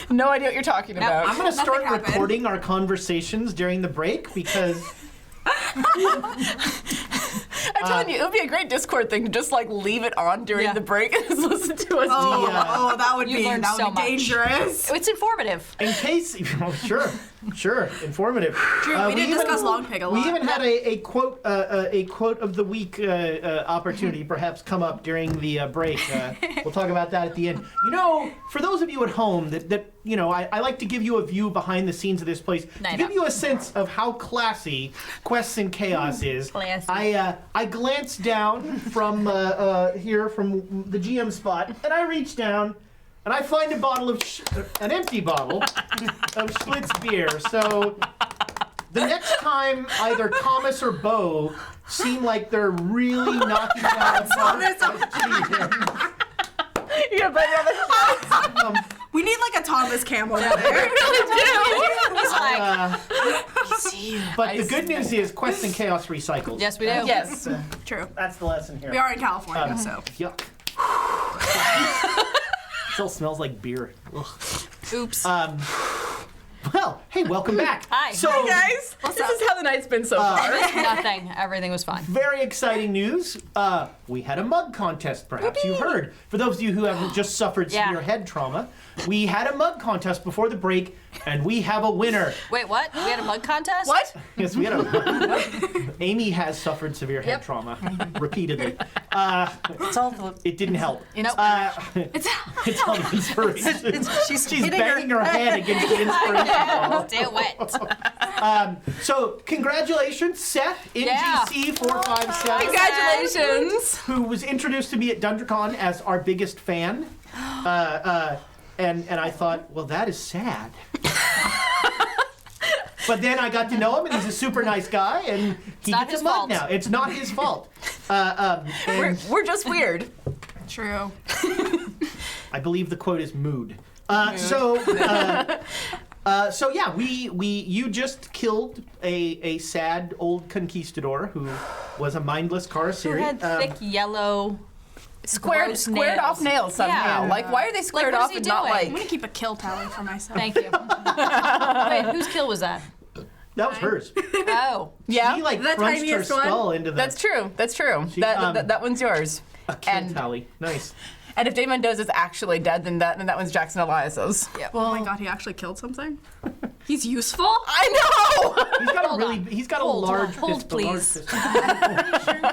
C: No idea what you're talking about.
A: I'm gonna start
E: happened.
A: recording our conversations during the break because
C: I'm telling you, it would be a great Discord thing to just like leave it on during the break and just listen to us.
E: Oh, that would
B: You
E: be
B: learned so much.
E: dangerous.
B: It's informative.
A: in case, sure, informative.
E: True, we did discuss Long Pig a lot.
A: We even had a quote of the week opportunity perhaps come up during the break. We'll talk about that at the end. For those of you at home that I like to give you a view behind the scenes of this place to give you a sense of how classy Quests and Chaos is.
B: Classy.
A: I glanced down from here from the GM spot, and I reach down. And I find a bottle of an empty bottle of Schlitz beer. So the next time either Thomas or Bo seem like they're really knocking down the
C: You gotta blame it on the
E: We need like a Thomas Cam over there.
B: He's like,
A: But the good news is Quest and Chaos recycles.
B: yes, we do.
C: Yes.
E: True.
A: That's the lesson here.
E: We are in California, so.
A: Yuck. Still smells like beer. Ugh.
B: Oops.
A: Well, hey, welcome back.
B: Hi.
A: So,
C: Guys, this is how the night's been so far.
B: Nothing. Everything was fine.
A: very exciting news. We had a mug contest, perhaps you heard. For those of you who have just suffered
B: Yeah.
A: severe head trauma, we had a mug contest before the break, and we have a winner.
B: Wait, what? We had a mug contest?
C: What?
A: Yes, we had a Amy has suffered severe head trauma repeatedly.
D: It's all the.
A: It didn't help.
B: Nope.
A: It's on the inspiration. She's
D: hitting
A: banging her head against the inspiration ball.
B: Do it.
A: So, congratulations, Seth,
B: Yeah.
A: NGC 457.
C: Congratulations.
A: Who was introduced to me at DunderCon as our biggest fan. And I thought, well, that is sad. But then I got to know him, and he's a super nice guy, and he
B: not
A: gets
B: his
A: a mug
B: fault.
A: now. It's not his fault.
C: We're just weird.
E: True.
A: I believe the quote is mood. So yeah, you just killed a sad old conquistador who was a mindless
B: Who
A: Carasiri.
B: had thick yellow.
C: Squared
B: nails.
C: off nails somehow.
B: Yeah.
C: Like, why are they squared
B: what is
C: off
B: he
C: and not
B: doing?
C: like?
E: I'm gonna keep a kill tally for myself.
B: Thank you. Wait, whose kill was that?
A: That was hers.
B: Oh.
C: Yeah,
A: She like
E: The
A: crunched her
E: tiniest one?
A: skull into the
C: that's true. That's true.
A: She,
C: that one's yours.
A: a kill
C: and-
A: tally. Nice.
C: And if Dane Mendoza's actually dead, then that one's Jackson Elias's.
E: Oh my god, he actually killed something? He's useful?
C: I know.
A: He's got a
B: Hold
A: large
B: on. Hold,
A: pistol. Large
B: please.
A: pistol.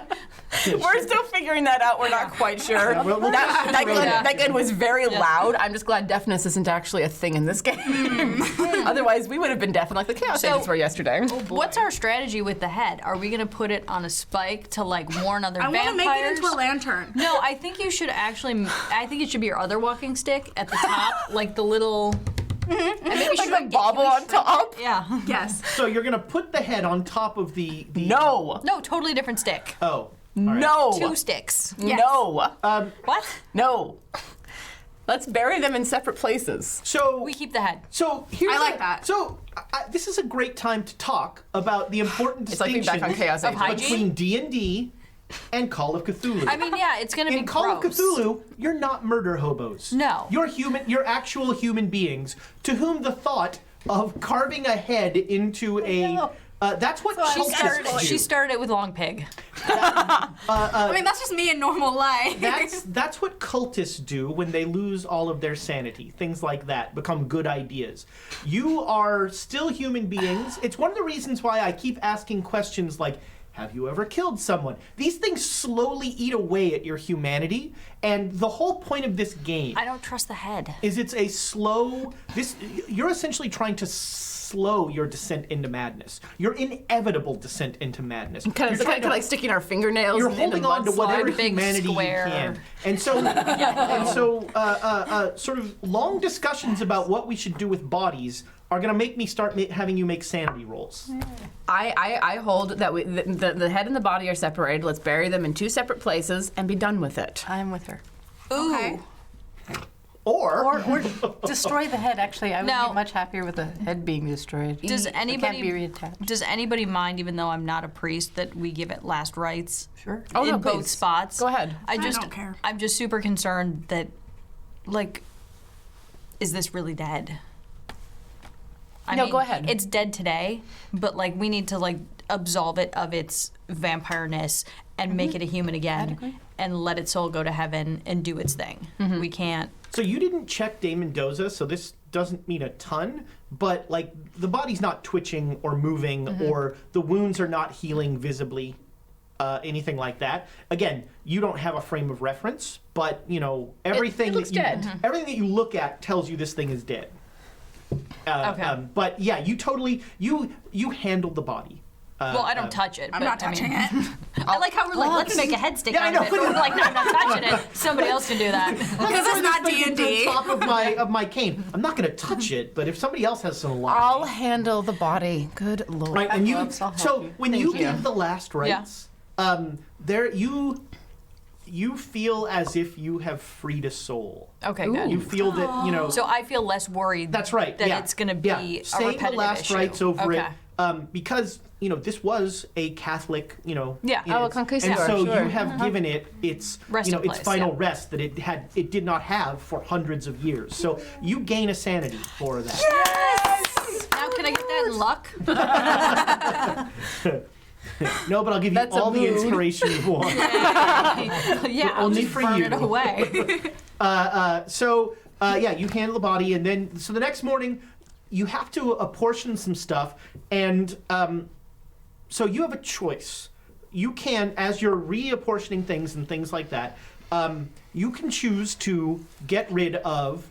C: We're still figuring that out. We're not quite sure.
A: We'll
C: That gun was very loud. I'm just glad deafness isn't actually a thing in this game. Otherwise, we would have been deaf like the Chaos
B: So-
C: Agents were yesterday.
B: What's our strategy with the head? Are we gonna put it on a spike to like warn other
E: I
B: vampires?
E: want to make it into a lantern.
B: No, I think you should actually. I think it should be your other walking stick at the top, like the little. And maybe
C: Like
B: shrink
C: the
B: it.
C: bobble
B: Can we
C: on top?
B: Yeah.
E: Yes.
A: So you're gonna put the head on top of the
C: No.
B: No, totally different stick.
A: Oh. all right.
C: No.
B: 2 sticks.
E: Yes.
C: No.
B: What?
C: No. Let's bury them in separate places.
A: So
B: We keep the head.
A: So here's
E: I like that.
A: So this is a great time to talk about the important
C: It's like being
A: distinction
C: back on Chaos Agents.
B: hygiene?
A: between D&D and Call of Cthulhu.
B: I mean, yeah, it's gonna be
A: in Call of
B: gross.
A: Cthulhu, you're not murder hobos.
B: No.
A: You're human. You're actual human beings to whom the thought of carving a head into a that's what cultists do.
B: She started it with Long Pig.
E: I mean, that's just me in normal life.
A: That's what cultists do when they lose all of their sanity. Things like that become good ideas. You are still human beings. It's one of the reasons why I keep asking questions like, have you ever killed someone? These things slowly eat away at your humanity, and the whole point of this game
B: I don't trust the head.
A: is it's a slow. You're essentially trying to slow your descent into madness. Your inevitable descent into madness.
C: Kind
A: You're trying
C: of
A: to-
C: like sticking our fingernails
A: you're
C: in the
A: holding on to
C: mudslide.
A: whatever
B: Big
A: humanity
B: square.
A: you can. And so, sort of long discussions about what we should do with bodies are going to make me start having you make sanity rolls.
C: I hold that the head and the body are separated. Let's bury them in 2 separate places and be done with it.
D: I'm with her.
B: Ooh.
E: Okay.
A: Or
D: Or destroy the head. Actually, I would
B: No.
D: be much happier with the head being destroyed.
B: Does
D: It can't
B: anybody
D: be reattached.
B: does anybody mind, even though I'm not a priest, that we give it last rites
D: Sure.
C: Oh,
B: in
C: no,
B: both
C: please.
B: spots?
C: Go ahead.
B: I
E: don't care.
B: I'm just super concerned that, like, is this really dead?
C: No, go ahead.
B: It's dead today, but like we need to like absolve it of its vampireness and make it a human again, and let its soul go to heaven and do its thing. We can't.
A: so you didn't check Dame Mendoza, so this doesn't mean a ton, but like the body's not twitching or moving, or the wounds are not healing visibly, anything like that. Again, you don't have a frame of reference, but you know everything
C: looks
A: that you
C: dead.
A: everything that you look at tells you this thing is dead.
B: Okay.
A: But yeah, you totally you handled the body.
B: Well, I don't touch it.
E: I'm
B: but,
E: not touching it.
B: I like how we're like, let's make a head stick
A: Yeah, I
B: out
A: know.
B: of it. But we're like, no, I'm not touching it. Somebody else can do that.
E: Because it's not D&D.
A: Top of my cane. I'm not going to touch it, but if somebody else has some lie,
C: I'll handle the body. Good lord.
A: right? And you.
D: gloves, I'll help
A: So
D: you.
A: when
C: Thank
A: you
C: you.
A: give the last rites, there you feel as if you have freed a soul.
B: Okay, good.
A: You feel that you know.
B: So I feel less worried.
A: That's right.
B: That
A: yeah.
B: it's going to be
A: yeah.
B: a
A: Saying the
B: repetitive
A: last
B: issue.
A: rites over
B: Okay.
A: it, because you know this was a Catholic, you know.
B: Yeah.
A: in
C: Oh, a
A: its-
C: conquistador,
A: And so
C: sure.
A: you have given it its
B: Resting
A: you know its
B: place,
A: final
B: yeah.
A: rest that it did not have for hundreds of years. So you gain a sanity for that.
B: Now can I get that luck?
A: No, but I'll give you
C: That's a
A: all the
C: mood.
A: inspiration you want.
B: Yeah, I'll
A: only
B: just
A: for
B: burn
A: you.
B: it away.
A: Yeah, you handle the body, and then so the next morning you have to apportion some stuff, and so you have a choice. You can, as you're reapportioning things and things like that, you can choose to get rid of.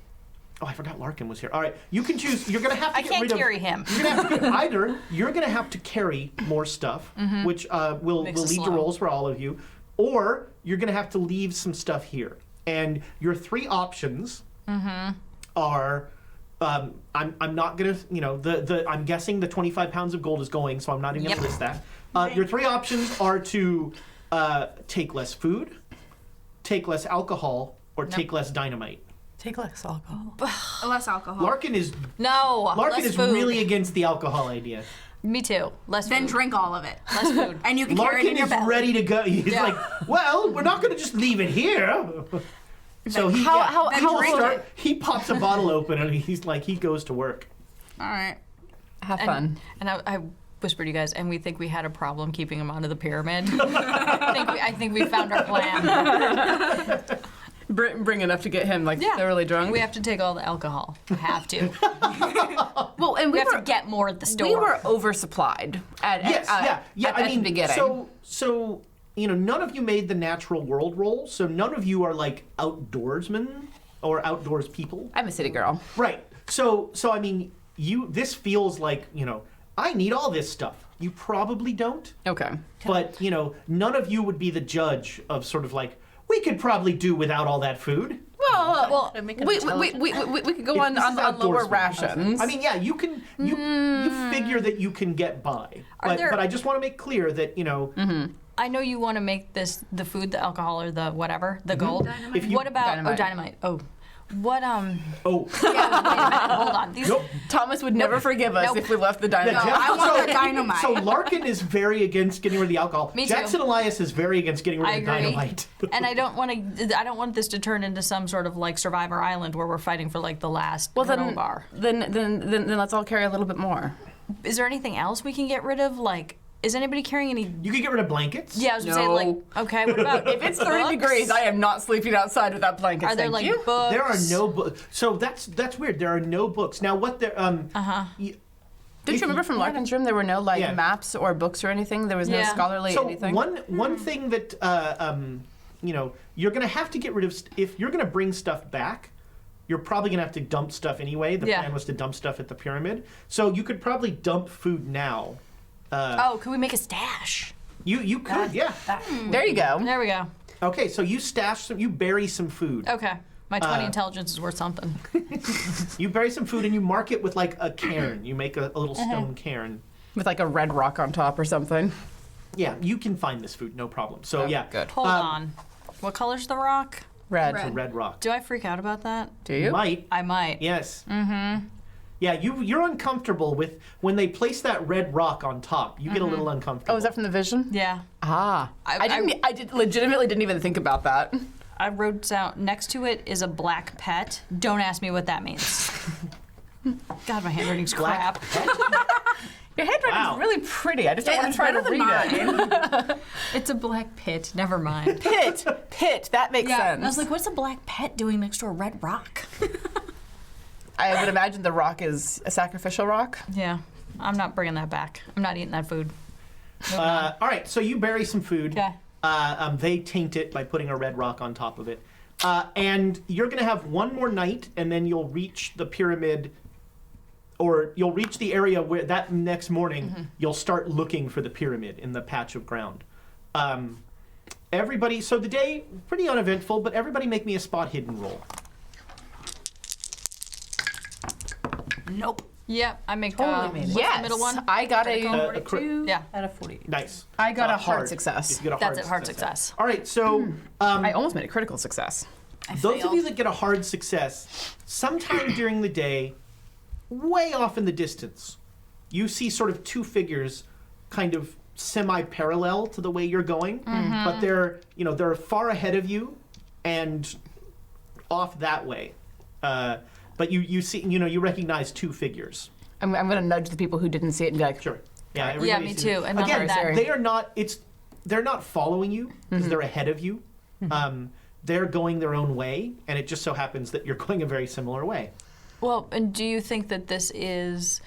A: Oh, I forgot Larkin was here. All right, you can choose. You're gonna have to
B: I
A: get
B: can't
A: rid of.
B: carry him.
A: You're gonna have to, either you're gonna have to carry more stuff, which will
B: Makes
A: lead
B: it
A: to
B: slow.
A: rolls for all of you, or you're gonna have to leave some stuff here. And your three options are. I'm not gonna, you know, I'm guessing the 25 pounds of gold is going, so I'm not even gonna
B: Yep.
A: list that. Your three options are to take less food, take less alcohol, or take less dynamite.
D: Take less alcohol.
E: Less alcohol.
A: Larkin is
B: No,
A: Larkin
B: less
A: is
B: food.
A: really against the alcohol idea.
B: Me too. Less
E: Then
B: food.
E: drink all of it.
B: Less food.
E: And you can carry it
A: Larkin
E: in your
A: is
E: belly.
A: ready to go. He's
B: Yeah.
A: like, well, we're not going to just leave it here. So he
C: How
E: Then
C: will
E: drink
C: start?
E: it.
A: he pops a bottle open and he goes to work.
E: All right.
C: Have fun.
B: And I whispered to you guys, and we think we had a problem keeping him onto the pyramid. I think we found our plan.
C: Bring enough to get him like
B: Yeah.
C: thoroughly drunk.
B: We have to take all the alcohol. We have to.
C: well, and
B: We
C: we
B: have
C: were
B: to get more at the store.
C: we were oversupplied at
A: Yes, yeah.
C: at
A: I mean,
C: the beginning.
A: so you know, none of you made the natural world roll, so none of you are like outdoorsmen or outdoors people.
C: I'm a city girl.
A: Right. So I mean, this feels like, you know, I need all this stuff. You probably don't.
C: Okay.
A: But, you know, none of you would be the judge of sort of like, we could probably do without all that food.
C: Well,
D: Make
C: we
D: it intelligent.
C: could go on
A: This is
C: lower
A: outdoorsman.
C: rations.
A: I mean, yeah, you can, you figure that you can get by.
B: Are there-
A: But I just want to make clear that, you know,
B: I know you want to make this the food, the alcohol, or the whatever, the gold.
A: If you-
B: What about
C: Dynamite.
B: dynamite? Oh, what
A: oh,
B: Yeah, wait a minute, hold on. These,
A: nope.
C: Thomas would never forgive us
B: Nope.
C: if we left the dynamite.
A: Yeah,
E: I want the dynamite.
A: So Larkin is very against getting rid of the alcohol.
B: Me too.
A: Jackson Elias is very against getting rid
B: I
A: of the
B: agree.
A: dynamite.
B: And I don't want this to turn into some sort of like Survivor Island where we're fighting for like the last
C: Well,
B: granola bar.
C: then let's all carry a little bit more.
B: Is there anything else we can get rid of? Like, is anybody carrying any?
A: You can get rid of blankets.
B: Yeah, I was gonna say
C: No.
B: like, okay, what about
C: If it's 30
B: books?
C: degrees, I am not sleeping outside without blankets.
B: Are there
C: thank
B: like
C: you.
B: books?
A: There are no books. So that's weird. There are no books. Now what there
C: Don't you remember from Larkin's room there were no like
A: Yeah.
C: maps or books or anything? There was no
B: Yeah.
C: scholarly
A: So
C: anything.
A: one thing that you know, you're gonna have to get rid of if you're gonna bring stuff back. You're probably gonna have to dump stuff anyway. The
B: Yeah.
A: plan was to dump stuff at the pyramid, so you could probably dump food now.
B: Oh, could we make a stash?
A: You could, yeah.
C: There you go.
B: There we go.
A: Okay, so you stash some, you bury some food.
B: Okay, my 20 intelligence is worth something.
A: You bury some food and you mark it with like a cairn. You make a little
B: Uh-huh.
A: stone cairn.
C: With like a red rock on top or something.
A: Yeah, you can find this food, no problem. So yeah,
C: Good.
B: Hold on. What color's the rock?
C: Red.
A: It's a red rock.
B: Do I freak out about that?
C: Do
A: You
C: you?
A: might.
B: I might.
A: Yes. Mm-hmm. Yeah, you're uncomfortable with when they place that red rock on top. You get a little uncomfortable.
C: Oh, is that from the vision?
B: Yeah.
C: Ah.
B: I-
C: I legitimately didn't even think about that.
B: I wrote down next to it is a black pet. Don't ask me what that means. God, my handwriting's crap.
C: Your handwriting's
A: Wow.
C: really pretty. I just don't want to try to read it.
B: It's a black pit. Never mind.
C: Pit. That makes sense.
B: I was like, what's a black pet doing next to a red rock?
C: I would imagine the rock is a sacrificial rock.
B: Yeah, I'm not bringing that back. I'm not eating that food.
A: All right, so you bury some food.
B: Okay.
A: They taint it by putting a red rock on top of it. And you're going to have one more night, and then you'll reach the pyramid, or you'll reach the area where that next morning you'll start looking for the pyramid in the patch of ground. Everybody, so the day, pretty uneventful, but everybody make me a spot hidden roll.
B: Nope. Yep, I make
D: Totally made it.
B: what's
C: Yes.
B: the middle one?
C: I got
B: Critical?
C: a.
A: Crit-
B: Yeah,
D: Out of 40.
A: Nice.
C: I got a hard
A: If
C: success.
A: you get a
B: that's it. Hard success.
A: All right, so
C: I almost made a critical success.
A: those of you that get a hard success, sometime during the day, way off in the distance, you see sort of two figures kind of semi-parallel to the way you're going, but they're far ahead of you and off that way. But you see, you recognize two figures.
C: I'm going to nudge the people who didn't see it and be like,
A: Sure. Yeah,
B: Yeah,
A: everybody
B: me
A: sees
B: too.
A: it.
B: And
A: Again,
B: that.
A: they are not. They're not following you because they're ahead of you. They're going their own way, and it just so happens that you're going a very similar way.
B: Well, and do you think that this is?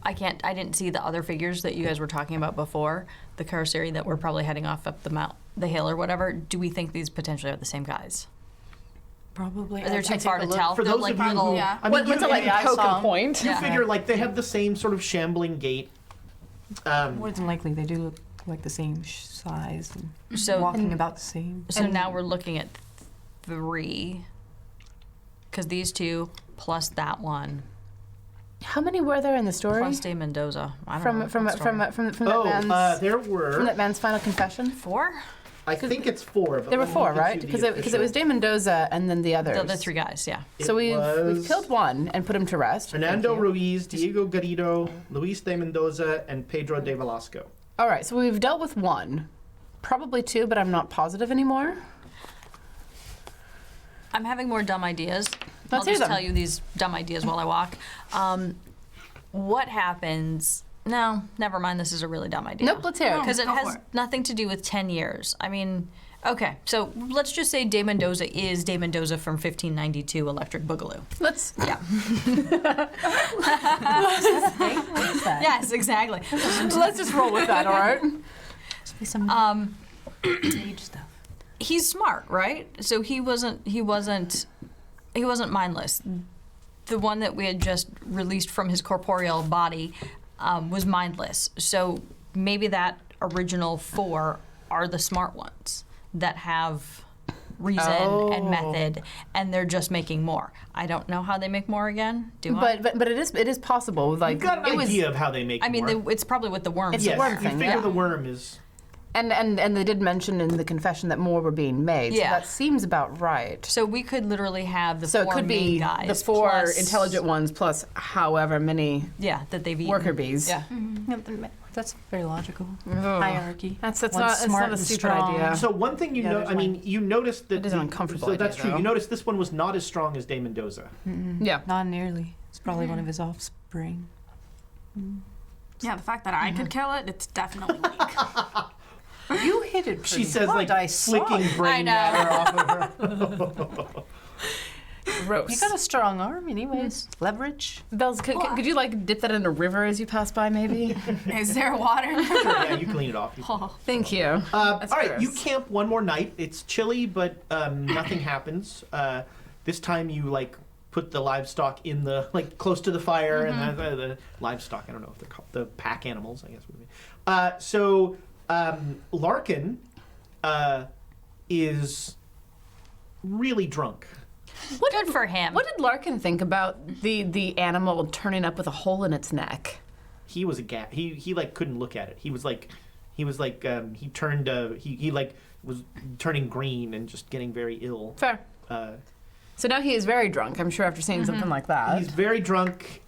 B: I didn't see the other figures that you guys were talking about before, the Carasiri that were probably heading off up the hill or whatever. Do we think these potentially are the same guys?
D: Probably.
B: They're too far to tell.
A: For
B: They're
A: those
B: like
A: of you
B: little.
A: who,
E: Yeah.
A: I mean,
C: what's a like
D: I
C: poke
D: saw
C: and point?
A: you
B: Yeah.
A: figure like they have the same sort of shambling gait.
D: More than likely, they do look like the same size and
B: So
D: walking about the same.
B: So now we're looking at 3, because these two plus that one
C: How many were there in the story?
B: plus Dane Mendoza. I don't
C: From
B: know.
C: from
B: what
C: from
B: story.
C: from that man's
A: There
C: from
A: were.
C: that man's final confession.
B: 4?
A: I think it's 4. But
C: There were
A: let me
C: 4,
A: get you
C: right?
A: the
C: Because it was
A: official.
C: Dane Mendoza and then the others.
B: The other 3 guys, yeah.
C: So
A: It
C: we've
A: was
C: killed one and put him to rest.
A: Fernando
C: Thank you.
A: Ruiz, Diego Garrido, Luis de Mendoza, and Pedro de Velasco.
C: All right, so we've dealt with 1, probably 2, but I'm not positive anymore.
B: I'm having more dumb ideas.
C: Let's
B: I'll
C: hear
B: just
C: them.
B: tell you these dumb ideas while I walk. What happens? No, never mind. This is a really dumb idea.
C: Nope, let's hear it.
B: Because it
E: Go
B: has
E: for it.
B: nothing to do with 10 years. I mean, okay, so let's just say Dane Mendoza is Dane Mendoza from 1592 Electric Boogaloo.
C: Let's.
B: Yeah.
D: What's that?
B: Yes, exactly.
C: Let's just roll with that, all right?
D: Be some stage stuff.
B: He's smart, right? So he wasn't mindless. The one that we had just released from his corporeal body was mindless. So maybe that original 4 are the smart ones that have reason and method, and they're just making more. I don't know how they make more again. Do I?
C: But it is possible. Like
A: You've got
C: it
A: an
C: was,
A: idea of how they make
B: I mean,
A: more.
B: it's probably with the worms.
C: It's
A: yes,
C: a worm
A: you
C: thing,
A: figure
C: yeah.
A: the worm is...
C: and they did mention in the confession that more were being made.
B: Yeah.
C: So that seems about right.
B: So we could literally have the
C: So
B: 4
C: it could
B: main
C: be
B: guys
C: the 4
B: plus-
C: intelligent ones plus however many
B: Yeah, that they've eaten.
C: worker bees.
B: Yeah.
D: That's very logical.
C: Ugh.
D: Hierarchy.
C: That's
D: One's
C: not
D: smart
C: a
D: and
C: stupid
D: strong.
C: idea.
A: So one thing you
D: Yeah,
A: know,
D: there's
A: I mean, you noticed that...
C: It is an uncomfortable
A: So that's
C: idea,
A: true.
C: though.
A: You noticed this one was not as strong as Dane Mendoza.
C: Yeah.
D: Not nearly. It's probably one of his offspring.
E: Yeah, the fact that I could kill it, it's definitely weak.
D: You hit it.
A: She says, like,
D: I saw
A: flicking
D: it.
A: brain
B: I
A: matter off of her.
C: Gross.
D: You got a strong arm, anyways. Leverage.
C: Bells, could you like dip that in a river as you pass by, maybe?
E: Is there water?
A: Sure, yeah, you clean it off.
C: Thank you.
A: All right,
C: gross.
A: you camp one more night. It's chilly, but nothing happens. This time you like put the livestock in the close to the fire, and the livestock. I don't know if they're called the pack animals. I guess would be. So Larkin is really drunk.
B: Good for him.
C: What did Larkin think about the animal turning up with a hole in its neck?
A: He was he like couldn't look at it. He he was like he turned he like was turning green and just getting very ill.
C: Fair. So now he is very drunk, I'm sure, after seeing something like that.
A: He's very drunk.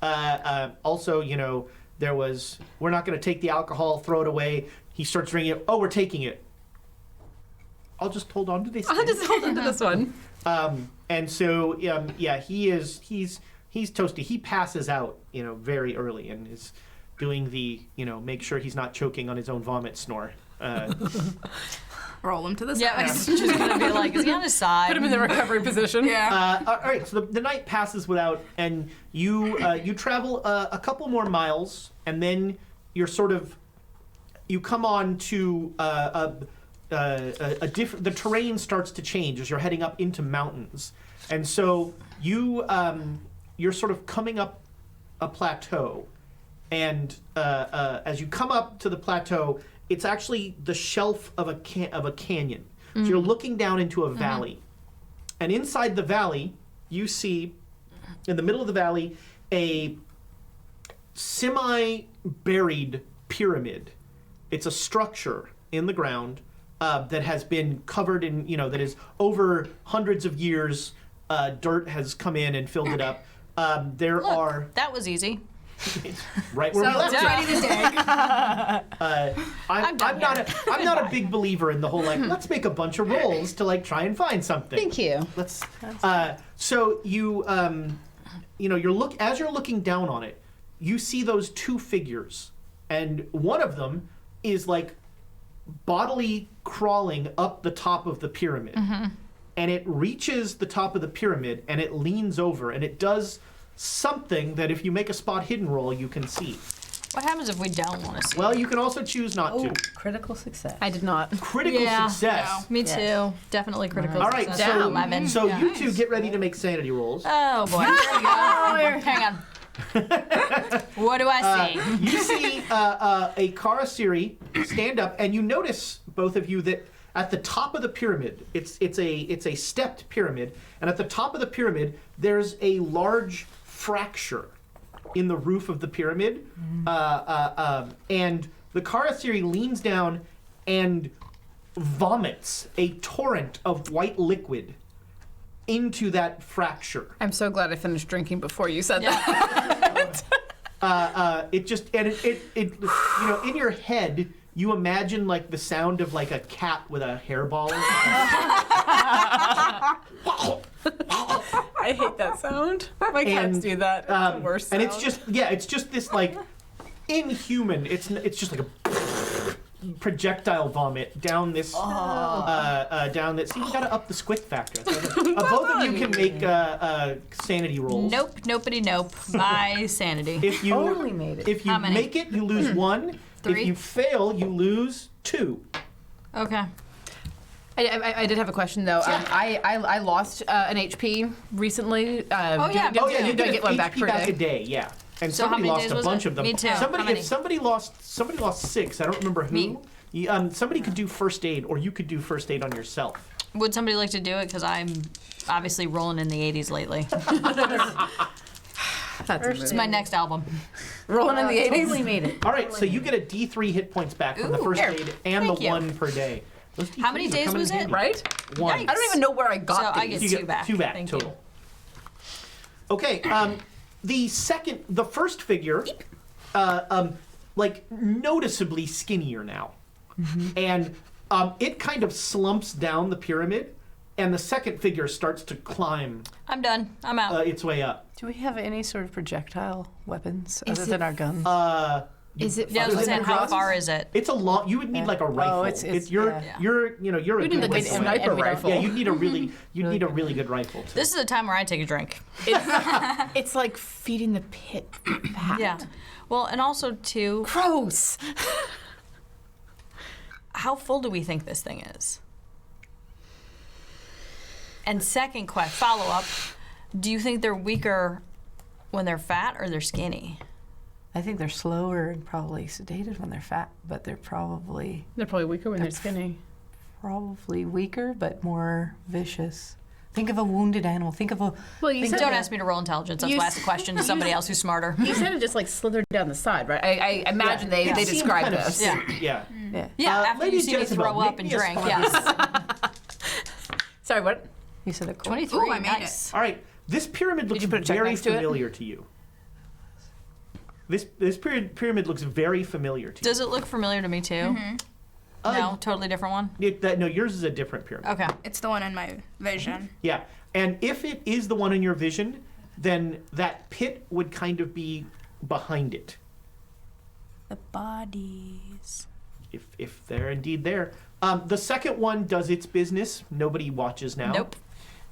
A: Also, we're not going to take the alcohol, throw it away. He starts drinking it. Oh, we're taking it. I'll just hold on to this.
C: I'll just hold on to this one.
A: And so, he's toasty. He passes out, very early and is doing the, make sure he's not choking on his own vomit snore.
E: Roll him to the side.
B: Yeah, I was just gonna be like, is he on his side?
C: Put him in the recovery position.
E: Yeah.
A: All right, so the night passes without, and you travel a couple more miles, and then you come on to a different. The terrain starts to change as you're heading up into mountains, and so you're sort of coming up a plateau, and as you come up to the plateau, it's actually the shelf of a canyon. So you're looking down into a valley. And inside the valley, you see, in the middle of the valley, a semi-buried pyramid. It's a structure in the ground that has been covered in, that is over hundreds of years. Dirt has come in and filled it up.
B: Look, that was easy.
A: Right where we left it.
E: Ready to dig.
A: I'm not a big believer in the whole let's make a bunch of rolls to try and find something.
C: Thank you.
A: Let's. So you you're looking down on it, you see those two figures, and one of them is bodily crawling up the top of the pyramid, and it reaches the top of the pyramid and it leans over and it does something that if you make a spot hidden roll, you can see.
B: What happens if we don't want to see?
A: Well, you can also choose not to.
D: Critical success.
C: I did not.
A: Critical success.
B: Me too. Definitely critical
A: All right,
B: success.
A: so
B: 11.
A: you two get ready to make sanity rolls.
B: Oh boy. Here we go. Hang on. What do I see?
A: You see a Carasiri stand up, and you notice, both of you, that at the top of the pyramid, it's a stepped pyramid, and at the top of the pyramid, there's a large fracture in the roof of the pyramid, and the Carasiri leans down and vomits a torrent of white liquid into that fracture.
C: I'm so glad I finished drinking before you said that.
A: It just in your head you imagine the sound of a cat with a hairball.
C: I hate that sound. My cats do that. It's the worst sound.
A: And it's just this inhuman. It's just a projectile vomit down this down this. See, you gotta up the squick factor. Both of you can make sanity rolls.
B: Nope. Nopity nope. My sanity.
A: If you
D: Only made it.
A: If you
B: How many?
A: make it, you lose 1.
B: 3.
A: If you fail, you lose 2.
B: Okay.
C: I did have a question though. I lost an HP recently.
B: Oh, yeah.
C: Do
A: You
C: I
A: get
C: get one back per day?
A: a day. Yeah. And
B: So how
A: somebody
B: many
A: lost
B: days
A: a
B: was
A: bunch
B: it?
A: of them.
B: Me too. How many?
A: If somebody lost 6, I don't remember who.
B: Me.
A: Somebody could do first aid, or you could do first aid on yourself.
B: Would somebody like to do it? Because I'm obviously rolling in the 80s lately. It's my next album.
C: Rolling in the 80s.
D: Totally made it.
A: All right, so you get a D3 hit points back from the
B: Ooh,
A: first
B: here.
A: aid and
B: Thank
A: the
B: you.
A: 1 per day. Those
B: How many
A: D3s are
B: days
A: coming
B: was
A: in
B: it?
A: handy.
C: Right?
A: 1.
B: Yikes.
C: I don't even know where I
B: So
C: got
B: I
C: these.
B: get
A: You
B: 2
A: get
B: back.
A: 2 back
B: Thank
A: total.
B: you.
A: Okay, the first figure, noticeably skinnier now, and it kind of slumps down the pyramid, and the second figure starts to climb
B: I'm done. I'm out.
A: its way up.
D: Do we have any sort of projectile weapons
C: Is
D: other
C: it-
D: than our guns?
C: Is it?
B: Yeah, I was
A: is it
B: saying, how
A: drugs?
B: far is it?
A: It's a long. You would need a rifle. You're a
C: You need
A: good
C: like a
A: rifle.
C: sniper
D: and we don't-
C: rifle.
A: Yeah, you need a really good rifle. Too.
B: This is a time where I take a drink.
C: It's like feeding the pit.
B: Yeah. Well, and also, too,
C: Gross.
B: how full do we think this thing is? And second follow-up, do you think they're weaker when they're fat or they're skinny?
D: I think they're slower and probably sedated when they're fat, but they're probably
C: They're probably weaker when they're skinny.
D: weaker, but more vicious. Think of a wounded animal. Think of a.
C: Well, you said
B: Don't ask me to roll intelligence. I'll ask a question to somebody else who's smarter.
C: You said it just like slithered down the side, right? I imagine they
A: It seemed
C: described
A: kind of
C: this.
A: sick, yeah.
B: Yeah, after
A: Lady
B: you see me
A: Jezebel,
B: throw up
A: make
B: and
A: me a
B: drink,
A: spot.
B: yes.
C: Sorry, what?
D: You said a
B: 23,
E: Ooh, I made
B: nice.
A: All right, this pyramid looks
C: you put a check
A: very
C: next to it?
A: familiar to you. This pyramid looks very familiar to you.
B: Does it look familiar to me too? No, totally different one?
A: No, yours is a different pyramid.
B: Okay.
E: It's the one in my vision.
A: Yeah, and if it is the one in your vision, then that pit would kind of be behind it,
E: The bodies.
A: if they're indeed there. The second one does its business. Nobody watches now.
B: Nope.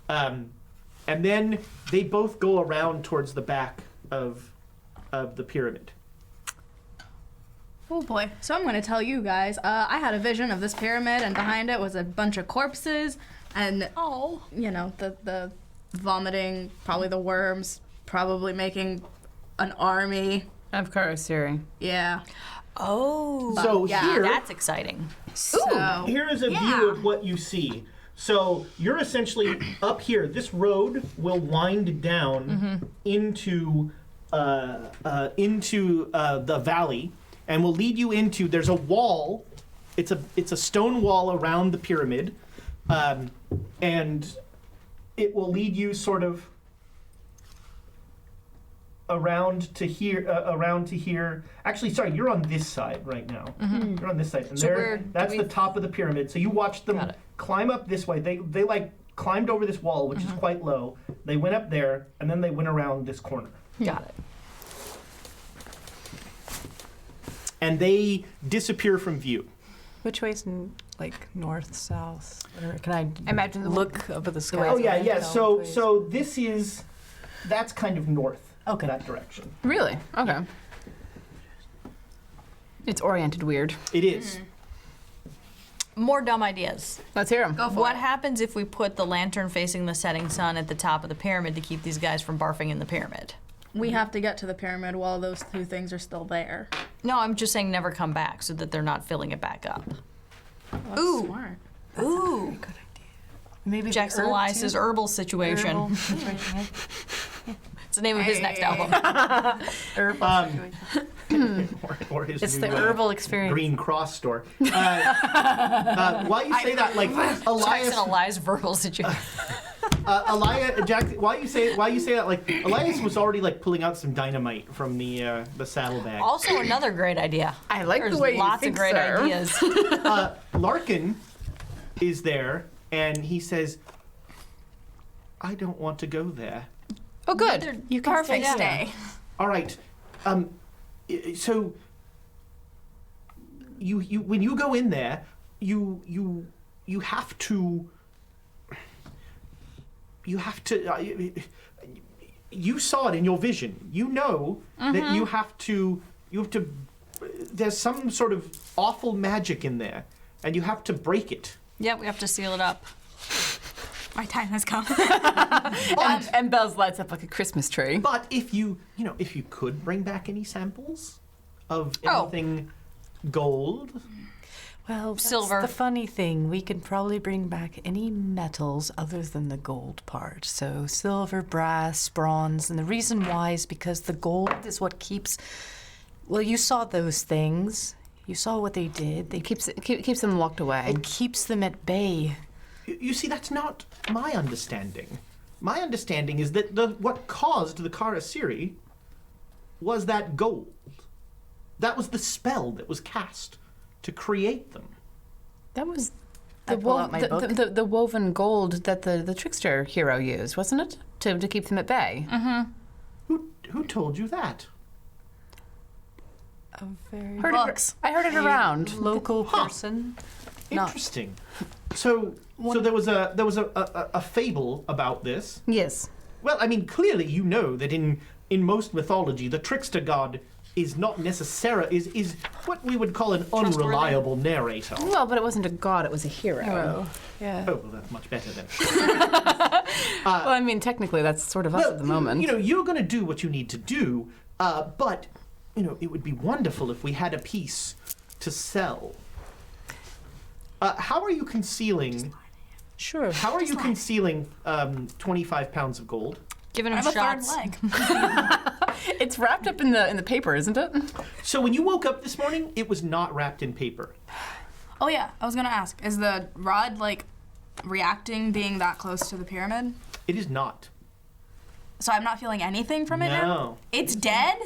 A: And then they both go around towards the back of the pyramid.
E: Oh boy. So I'm going to tell you guys, I had a vision of this pyramid, and behind it was a bunch of corpses, and, you know, the vomiting, probably the worms, probably making an army.
C: Of Carasiri.
E: Yeah.
B: Oh.
A: So
E: yeah,
A: here,
B: That's exciting.
E: So,
A: here is a view of what you see. So you're essentially up here. This road will wind down into the valley, and will lead you into. There's a wall. It's a stone wall around the pyramid, and it will lead you sort of around to here. Actually, sorry, you're on this side right now. You're on this side, and
B: So
A: that's the top of the pyramid. So you watched them
B: Got it.
A: climb up this way. They like climbed over this wall, which is quite low. They went up there, and then they went around this corner.
B: Got it.
A: And they disappear from view.
D: Which way's like north, south? Whatever. Can I
C: Imagine the
D: look up at the sky?
A: Oh yeah, yeah.
D: Tell which
A: So
D: ways?
A: that's kind of north.
D: Okay.
A: That direction.
C: Really? Okay. It's oriented weird.
A: It is.
B: More dumb ideas.
C: Let's hear them.
E: go for
B: What
E: it.
B: happens if we put the lantern facing the setting sun at the top of the pyramid to keep these guys from barfing in the pyramid?
E: We have to get to the pyramid while those two things are still there.
B: No, I'm just saying never come back so that they're not filling it back up. Ooh.
E: Smart.
B: Ooh.
D: Good idea. Maybe
B: Jackson
D: herb,
B: Elias's
D: too?
B: herbal situation.
D: Herbal situation,
B: It's the name of his next
E: Hey.
B: album.
D: yeah. Herbal situation.
A: or his
D: It's
A: new,
D: the herbal experience.
A: Green Cross store. While you say that, like Elias,
B: Jackson Elias verbal situation.
A: While you say that, like Elias was already like pulling out some dynamite from the saddlebag.
B: Also, another great idea.
C: I like
B: There's
C: the way
B: lots
C: you think,
B: of great
C: sir.
B: ideas.
A: Larkin is there, and he says, "I don't want to go there."
C: Oh, good.
B: You
E: Perfect
B: stay.
E: stay.
A: All right. So you when you go in there, you have to. You saw it in your vision. You know that you have to. There's some sort of awful magic in there, and you have to break it.
B: Yep, we have to seal it up.
E: My time has come.
C: And Bells lights up like a Christmas tree.
A: But if you could bring back any samples of
B: Oh.
A: anything gold.
D: Well, that's
B: Silver.
D: the funny thing. We can probably bring back any metals other than the gold part. So silver, brass, bronze. And the reason why is because the gold is what keeps... Well, you saw those things. You saw what they did. They
C: Keeps them locked away.
D: It keeps them at bay.
A: You see, that's not my understanding. My understanding is that what caused the Carasiri was that gold. That was the spell that was cast to create them.
C: That was
D: I pull out my book.
C: the woven gold that the trickster hero used, wasn't it? To keep them at bay.
A: Who told you that?
D: A very
E: Books.
C: I heard it around.
D: local person. Not-
A: Interesting. So there was a fable about this.
C: Yes.
A: Well, I mean, clearly you know that in most mythology, the trickster god is not necessarily is what we would call an unreliable narrator.
C: Well, but it wasn't a god; it was a hero.
D: Oh, yeah.
A: Oh, well, that's much better then.
C: Well, I mean, technically, that's sort of us at the moment.
A: You know, you're going to do what you need to do, but you know, it would be wonderful if we had a piece to sell. How are you concealing
D: Sure.
A: How are you concealing 25 pounds of gold?
B: Giving
E: I
B: him
E: have a third
B: shots.
E: leg.
C: It's wrapped up in the paper, isn't it?
A: So when you woke up this morning, it was not wrapped in paper.
E: Oh yeah, I was gonna ask, is the rod like reacting being that close to the pyramid?
A: It is not.
E: So I'm not feeling anything from it now?
A: No.
E: It's dead?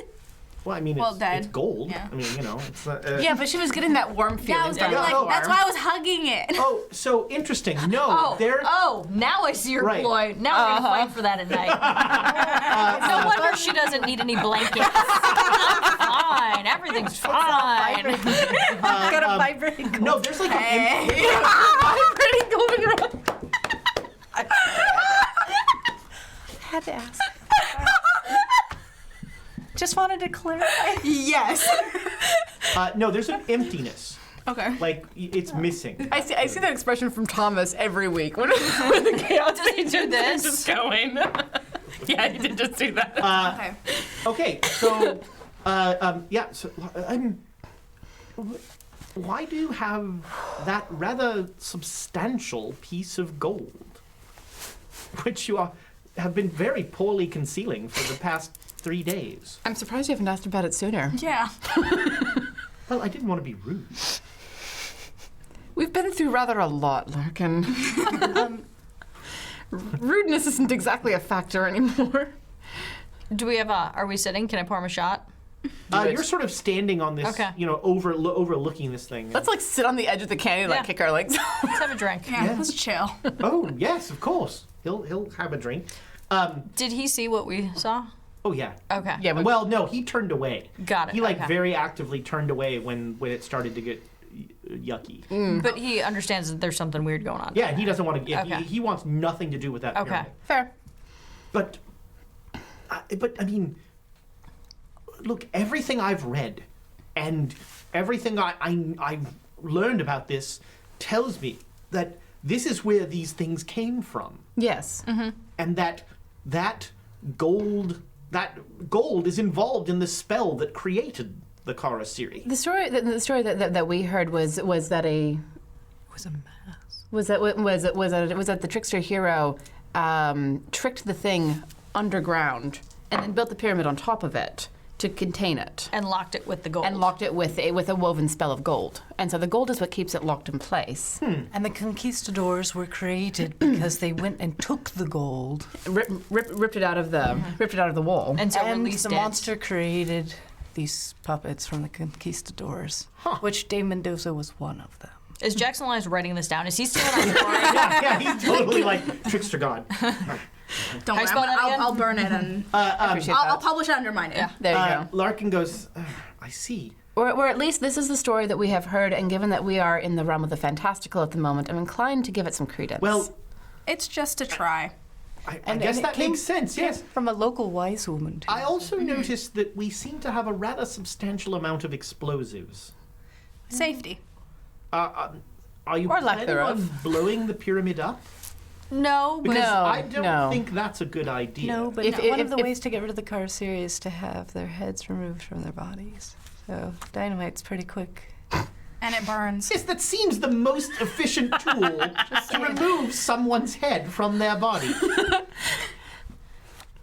A: Well, I mean,
E: Well,
A: it's
E: dead.
A: gold.
E: Yeah.
A: I mean, you know, it's not,
C: Yeah, but she was getting that warm feeling.
E: Yeah, I was
C: from
E: gonna
C: the
E: like,
C: warm.
E: that's why I was hugging it.
A: Oh, so interesting. No, there.
B: Oh, now I see your
A: Right.
B: ploy. Now we're gonna fight for that at night. No wonder she doesn't need any blankets. I'm fine. Everything's fine.
D: Got a vibrating gold.
A: No, there's like an
C: Vibrating golden rod.
D: Had to ask. Just wanted to clarify.
E: Yes.
A: no, there's an emptiness.
E: Okay.
A: Like it's missing.
C: I see that expression from Thomas every week when the chaos
B: Does he do this?
C: just going. Yeah, he did just do that.
E: Okay.
A: Okay, so yeah, so why do you have that rather substantial piece of gold, which you have been very poorly concealing for the past 3 days?
C: I'm surprised you haven't asked about it sooner.
E: Yeah.
A: Well, I didn't want to be rude.
C: We've been through rather a lot, Larkin. Rudeness isn't exactly a factor anymore.
B: Do we have are we sitting? Can I pour him a shot?
A: You're sort of standing on this,
B: Okay.
A: you know, overlooking this thing.
C: Let's like sit on the edge of the canyon and like
B: Yeah.
C: kick our legs.
B: Let's have a drink.
E: Yeah,
A: Yeah.
E: let's chill.
A: Oh yes, of course. He'll have a drink.
B: Did he see what we saw?
A: Oh yeah.
B: Okay.
C: Yeah,
A: Well, no, he turned away.
B: Got it.
A: He like
B: okay.
A: very actively turned away when it started to get yucky.
B: But he understands that there's something weird going on.
A: Yeah, he doesn't want to. Yeah,
B: Okay.
A: he wants nothing to do with that.
B: Okay.
A: pyramid.
C: Fair.
A: But I mean, look, everything I've read and everything I've learned about this tells me that this is where these things came from,
C: Yes.
A: and that gold is involved in the spell that created the Carasiri.
C: The story that we heard was that
D: It was a mask.
C: was that the trickster hero tricked the thing underground and then built the pyramid on top of it to contain it.
B: And locked it with the gold.
C: And locked it with a woven spell of gold. And so the gold is what keeps it locked in place.
D: And the conquistadors were created because they went and took the gold.
C: Ripped it out of the wall.
B: And so
D: And
B: released
D: the
B: it.
D: monster created these puppets from the conquistadors, which Dane Mendoza was one of them.
B: Is Jackson Lyons writing this down? Is he stealing our story?
A: Yeah, he's totally like trickster god.
E: Don't
B: I
E: worry,
B: spell that again?
E: I'll burn it and
C: Appreciate
E: I'll
C: that.
E: publish it under my name.
B: Yeah.
C: There you go.
A: Larkin goes, I see.
C: Or at least this is the story that we have heard, and given that we are in the realm of the fantastical at the moment, I'm inclined to give it some credence.
A: Well,
E: It's just a try.
A: I guess
D: it
A: that
D: came-
A: makes sense. Yes.
D: From a local wise woman, too.
A: I also noticed that we seem to have a rather substantial amount of explosives.
E: Safety.
A: Are you
C: Or lack
A: planning
C: thereof.
A: on blowing the pyramid up?
B: No, but
A: Because
C: No,
A: I don't
C: no.
A: think that's a good idea.
D: No, but
C: If-
D: one
C: if-
D: of the
C: if-
D: ways to get rid of the Carasiri is to have their heads removed from their bodies. So dynamite's pretty quick.
E: And it burns.
A: Yes, that seems the most efficient tool to remove someone's head from their body.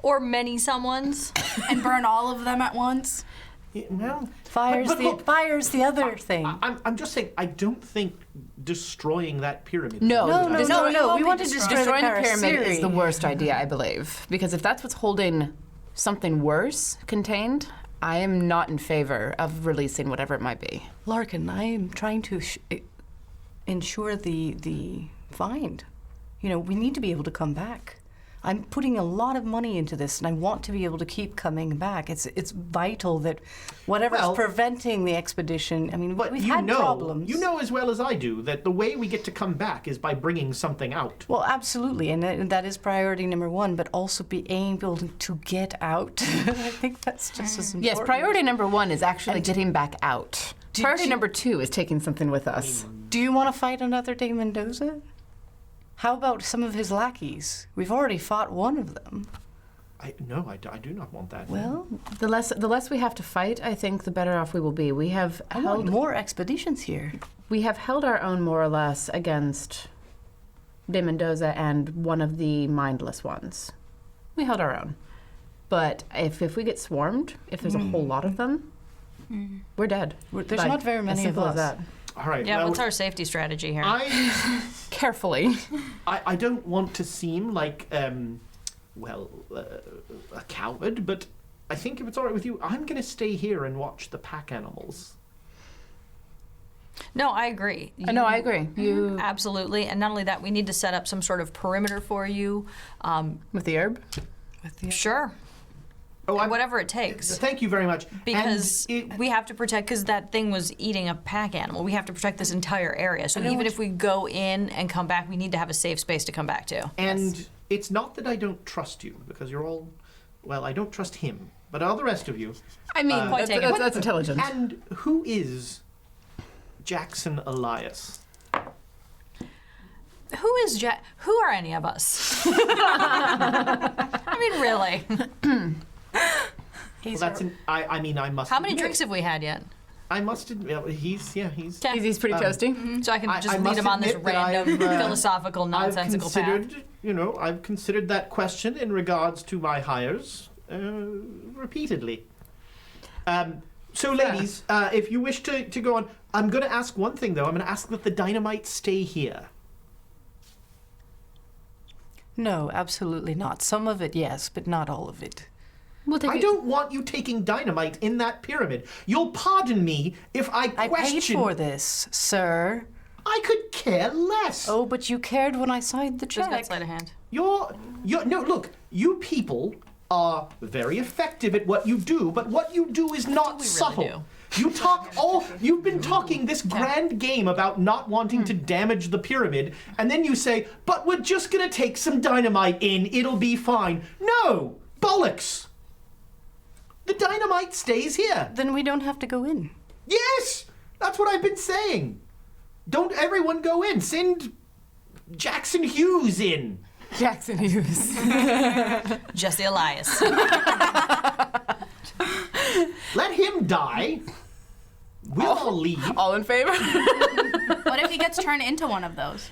B: or many someone's.
E: And burn all of them at once.
A: Yeah, well,
D: Fire's
A: but look,
D: fire's the other thing.
A: I'm just saying, I don't think destroying that pyramid.
C: No,
A: is a good idea.
D: no. We
E: won't
D: want
E: be
D: to
E: destroyed.
D: destroy
C: destroying the pyramid is
D: Carasiri.
C: the worst idea, I believe. Because if that's what's holding something worse contained, I am not in favor of releasing whatever it might be.
D: Larkin, I am trying to ensure the find. You know, we need to be able to come back. I'm putting a lot of money into this, and I want to be able to keep coming back. It's vital that whatever's
A: Well,
D: preventing the expedition. I mean,
A: But
D: we've
A: you
D: had
A: know,
D: problems.
A: you know as well as I do that the way we get to come back is by bringing something out.
D: Well, absolutely, and that is priority number one. But also be able to get out. I think that's just as important.
C: Yes, priority number one is actually getting back out.
D: Did
C: Priority
D: you-
C: number two is taking something with us.
D: Do you want to fight another Dane Mendoza? How about some of his lackeys? We've already fought one of them.
A: I do not want that.
D: Well,
C: The less we have to fight, I think, the better off we will be. We have
D: I want
C: held
D: more expeditions here.
C: we have held our own more or less against De Mendoza and one of the mindless ones. We held our own. But if we get swarmed, if there's a whole lot of them, we're dead.
D: There's not very many
C: as simple
D: of
C: as
D: us.
C: that.
A: All right.
B: Yeah,
A: well,
B: what's our safety strategy here?
C: Carefully.
A: I don't want to seem like, a coward, but I think if it's all right with you, I'm going to stay here and watch the pack animals.
B: No, I agree.
C: No, I agree. You
B: Absolutely. And not only that, we need to set up some sort of perimeter for you.
C: with the herb?
B: Sure.
A: Oh,
B: Whatever it takes.
A: Thank you very much.
B: Because
A: And
B: we have to protect, because that thing was eating a pack animal. We have to protect this entire area. So even if we go in and come back, we need to have a safe space to come back to.
A: And it's not that I don't trust you, because you're all, well, I don't trust him, but all the rest of you.
C: I mean,
B: Point taken.
C: that's intelligent.
A: And who is Jackson Elias?
B: Who is Jack? Who are any of us? I mean, really.
A: Well, that's I mean, I must.
B: How many
A: admit,
B: drinks have we had yet?
A: I must admit, he's.
B: Okay.
C: He's pretty toasty.
B: So I can just
A: I
B: lead
A: must
B: him on this
A: admit that
B: random
A: I've,
B: philosophical, nonsensical
A: I've
B: path.
A: considered, I've considered that question in regards to my hires repeatedly. So, ladies, if you wish to go on, I'm going to ask one thing, though. I'm going to ask that the dynamite stay here.
D: No, absolutely not. Some of it, yes, but not all of it.
C: We'll take
A: I
C: it.
A: don't want you taking dynamite in that pyramid. You'll pardon me if I
D: I
A: question...
D: paid for this, sir.
A: I could care less.
D: Oh, but you cared when I signed the
B: Just got
D: check.
B: sleight of hand.
A: No, look, you people are very effective at what you do, but what you do is not
B: we really
A: subtle. You've been talking this grand game about not wanting to damage the pyramid, and then you say, but we're just gonna take some dynamite in, it'll be fine. No, bollocks. The dynamite stays here.
D: Then we don't have to go in.
A: Yes, that's what I've been saying. Don't everyone go in. Send Jackson Hughes in.
C: Jackson Hughes.
B: Jesse Elias.
A: Let him die. We'll all leave.
C: All in favor?
E: What if he gets turned into one of those?